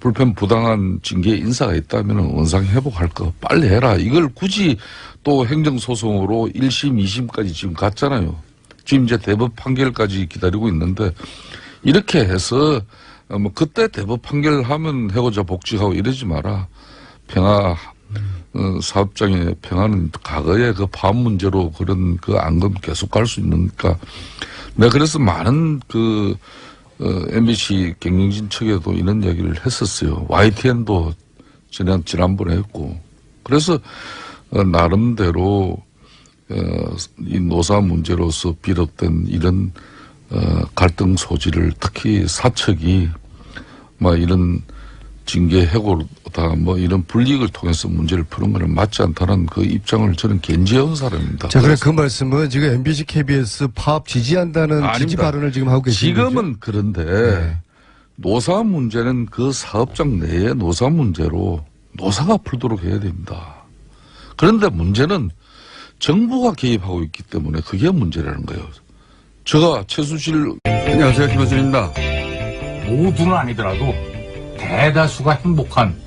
불편 부당한 징계 인사가 있다면 원상 회복할 거 빨리 해라. 이걸 굳이 또 행정소송으로 1심, 2심까지 지금 갔잖아요. 지금 이제 대법 판결까지 기다리고 있는데 이렇게 해서 뭐 그때 대법 판결하면 해고자 복직하고 이러지 마라. 평화 사업장의 평화는 과거의 그 파업 문제로 그런 그 안금 계속 갈 수 있으니까 내가 그래서 많은 MBC 경영진 측에도 이런 얘기를 했었어요. YTN도 지난번에 했고. 그래서 나름대로 이 노사 문제로서 비롯된 이런 갈등 소지를 특히 사측이 뭐 이런 징계 해고다 뭐 이런 불이익을 통해서 문제를 푸는 것은 맞지 않다는 그 입장을 저는 견지해온 사람입니다. 자, 그래 그 말씀은 지금 MBC, KBS 파업 지지한다는 지지 발언을 지금 하고 계시는 거죠? 지금은 그런데 노사 문제는 그 사업장 내의 노사 문제로 노사가 풀도록 해야 됩니다. 그런데 문제는 정부가 개입하고 있기 때문에 그게 문제라는 거예요. 제가 최순실 안녕하세요, 김호준입니다. 모두는 아니더라도 대다수가 행복한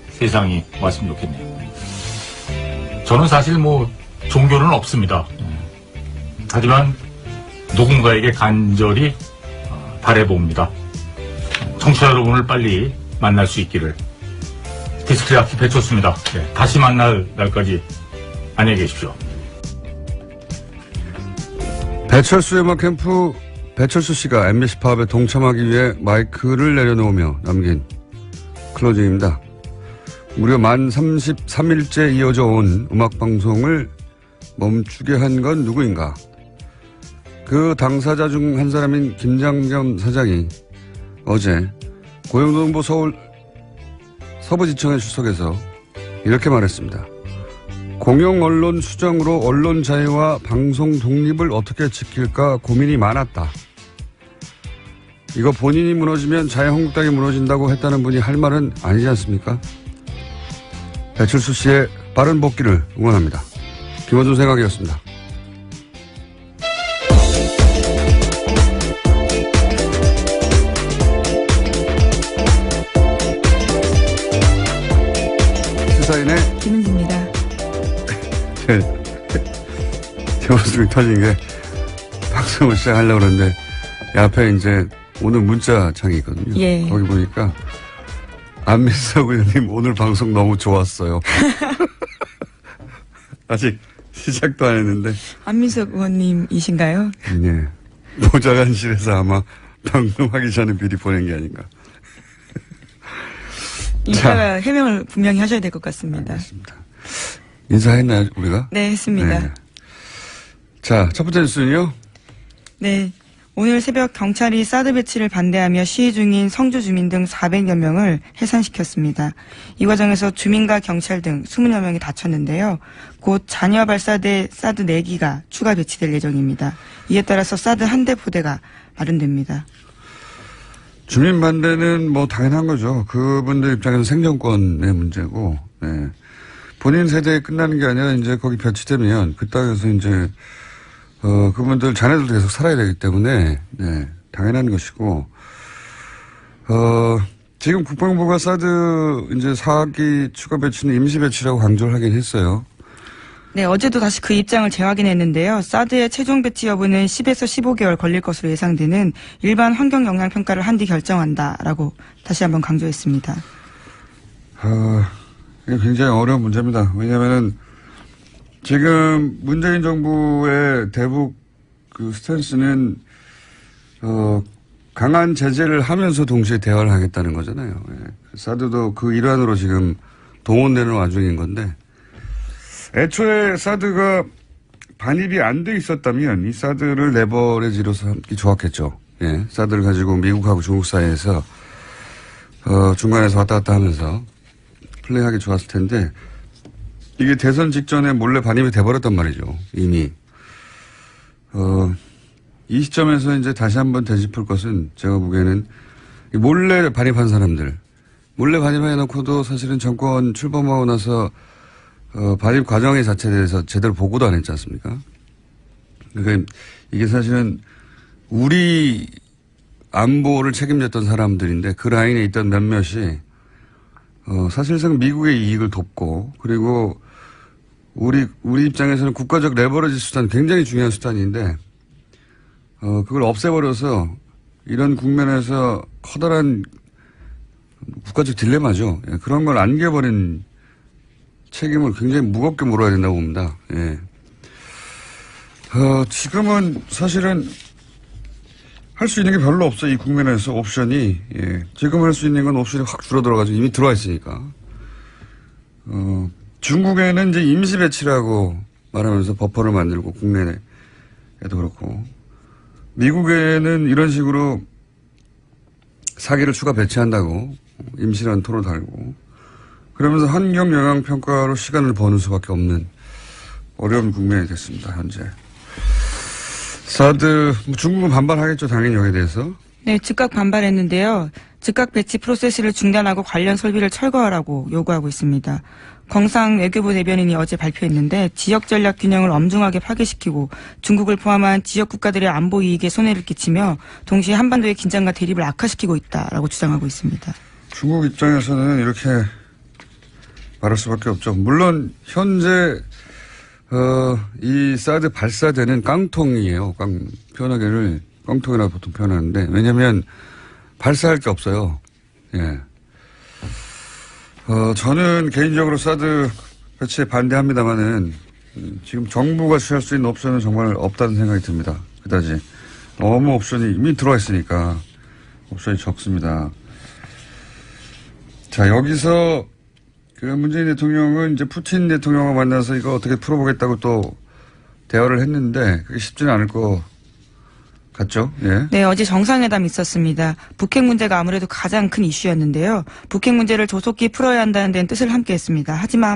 세상이 왔으면 좋겠네요. 저는 사실 뭐 종교는 없습니다. 하지만 누군가에게 간절히 바라봅니다. 청취자 여러분을 빨리 만날 수 있기를. 디스크리아키 배쳤습니다. 네, 다시 만날 날까지 안녕히 계십시오. 배철수의 음악 캠프 배철수 씨가 MBC 파업에 동참하기 위해 마이크를 내려놓으며 남긴 클로징입니다. 무려 만 33일째 이어져 온 음악방송을 멈추게 한 건 누구인가? 그 당사자 중 한 사람인 김장겸 사장이 어제 고용노동부 서울 서부지청에 출석해서 이렇게 말했습니다. 공영언론 수정으로 언론 자유와 방송 독립을 어떻게 지킬까 고민이 많았다. 이거 본인이 무너지면 자유한국당이 무너진다고 했다는 분이 할 말은 아니지 않습니까? 배철수 씨의 빠른 복귀를 응원합니다. 김어준 생각이었습니다. 시사인의 김은지입니다. 제 웃음이 터진 게 방송을 시작하려고 그러는데 앞에 이제 오늘 문자창이 있거든요. 예. 거기 보니까 안민석 의원님 오늘 방송 너무 좋았어요. 아직 시작도 안 했는데. 안민석 의원님이신가요? 네. 보좌관실에서 아마 방송하기 전에 미리 보낸 게 아닌가. 이따가 해명을 분명히 하셔야 될 것 같습니다. 알겠습니다. 인사했나요, 우리가? 네, 했습니다. 네. 자, 첫 번째 뉴스는요? 네. 오늘 새벽 경찰이 사드 배치를 반대하며 시위 중인 성주 주민 등 400여 명을 해산시켰습니다. 이 과정에서 주민과 경찰 등 20여 명이 다쳤는데요. 곧 잔여 발사대 사드 4기가 추가 배치될 예정입니다. 이에 따라서 사드 한 대 포대가 마련됩니다. 주민 반대는 뭐 당연한 거죠. 그분들 입장에서 생존권의 문제고, 네. 본인 세대에 끝나는 게 아니라 이제 거기 배치되면 그 땅에서 이제 그분들 자녀들도 계속 살아야 되기 때문에 네, 당연한 것이고 지금 국방부가 사드 이제 4기 추가 배치는 임시 배치라고 강조를 하긴 했어요. 네, 어제도 다시 그 입장을 재확인했는데요. 사드의 최종 배치 여부는 10에서 15개월 걸릴 것으로 예상되는 일반 환경 영향 평가를 한 뒤 결정한다라고 다시 한번 강조했습니다. 이게 굉장히 어려운 문제입니다. 왜냐하면은 지금 문재인 정부의 대북 그 스탠스는 강한 제재를 하면서 동시에 대화를 하겠다는 거잖아요. 예. 사드도 그 일환으로 지금 동원되는 와중인 건데 애초에 사드가 반입이 안 돼 있었다면 이 사드를 레버리지로서 함께 좋았겠죠. 예. 사드를 가지고 미국하고 중국 사이에서 중간에서 왔다 갔다 하면서 플레이하기 좋았을 텐데 이게 대선 직전에 몰래 반입이 돼버렸단 말이죠. 이미. 이 시점에서 이제 다시 한번 되짚을 것은 제가 보기에는 몰래 반입한 사람들. 몰래 반입해놓고도 사실은 정권 출범하고 나서 반입 과정의 자체에 대해서 제대로 보고도 안 했지 않습니까? 그러니까 이게 사실은 우리 안보를 책임졌던 사람들인데 그 라인에 있던 몇몇이 사실상 미국의 이익을 돕고 그리고 우리 입장에서는 국가적 레버리지 수단 굉장히 중요한 수단인데 그걸 없애버려서 이런 국면에서 커다란 국가적 딜레마죠. 예, 그런 걸 안겨버린 책임을 굉장히 무겁게 물어야 된다고 봅니다. 예. 지금은 사실은 할 수 있는 게 별로 없어요. 이 국면에서 옵션이. 예. 지금 할 수 있는 건 옵션이 확 줄어들어가지고 이미 들어와 있으니까. 중국에는 이제 임시 배치라고 말하면서 버퍼를 만들고 국내에도 그렇고 미국에는 이런 식으로 사기를 추가 배치한다고 임시라는 토를 달고 그러면서 환경 영향 평가로 시간을 버는 수밖에 없는 어려운 국면이 됐습니다. 현재. 사드 중국은 반발하겠죠. 당연히 여기에 대해서. 네. 즉각 반발했는데요. 즉각 배치 프로세스를 중단하고 관련 설비를 철거하라고 요구하고 있습니다. 경상 외교부 대변인이 어제 발표했는데 지역 전략 균형을 엄중하게 파괴시키고 중국을 포함한 지역 국가들의 안보 이익에 손해를 끼치며 동시에 한반도의 긴장과 대립을 악화시키고 있다라고 주장하고 있습니다. 중국 입장에서는 이렇게 말할 수밖에 없죠. 물론 현재 이 사드 발사대는 깡통이에요. 표현하기를 깡통이라고 보통 표현하는데 왜냐하면 발사할 게 없어요. 예. 저는 개인적으로 사드 배치에 반대합니다만은 지금 정부가 취할 수 있는 옵션은 정말 없다는 생각이 듭니다. 그다지 너무 옵션이 이미 들어와 있으니까 옵션이 적습니다. 자, 여기서 그 문재인 대통령은 이제 푸틴 대통령과 만나서 이거 어떻게 풀어보겠다고 또 대화를 했는데 그게 쉽지는 않을 것 같죠? 예. 네, 어제 정상회담이 있었습니다. 북핵 문제가 아무래도 가장 큰 이슈였는데요. 북핵 문제를 조속히 풀어야 한다는 데는 뜻을 함께 했습니다. 하지만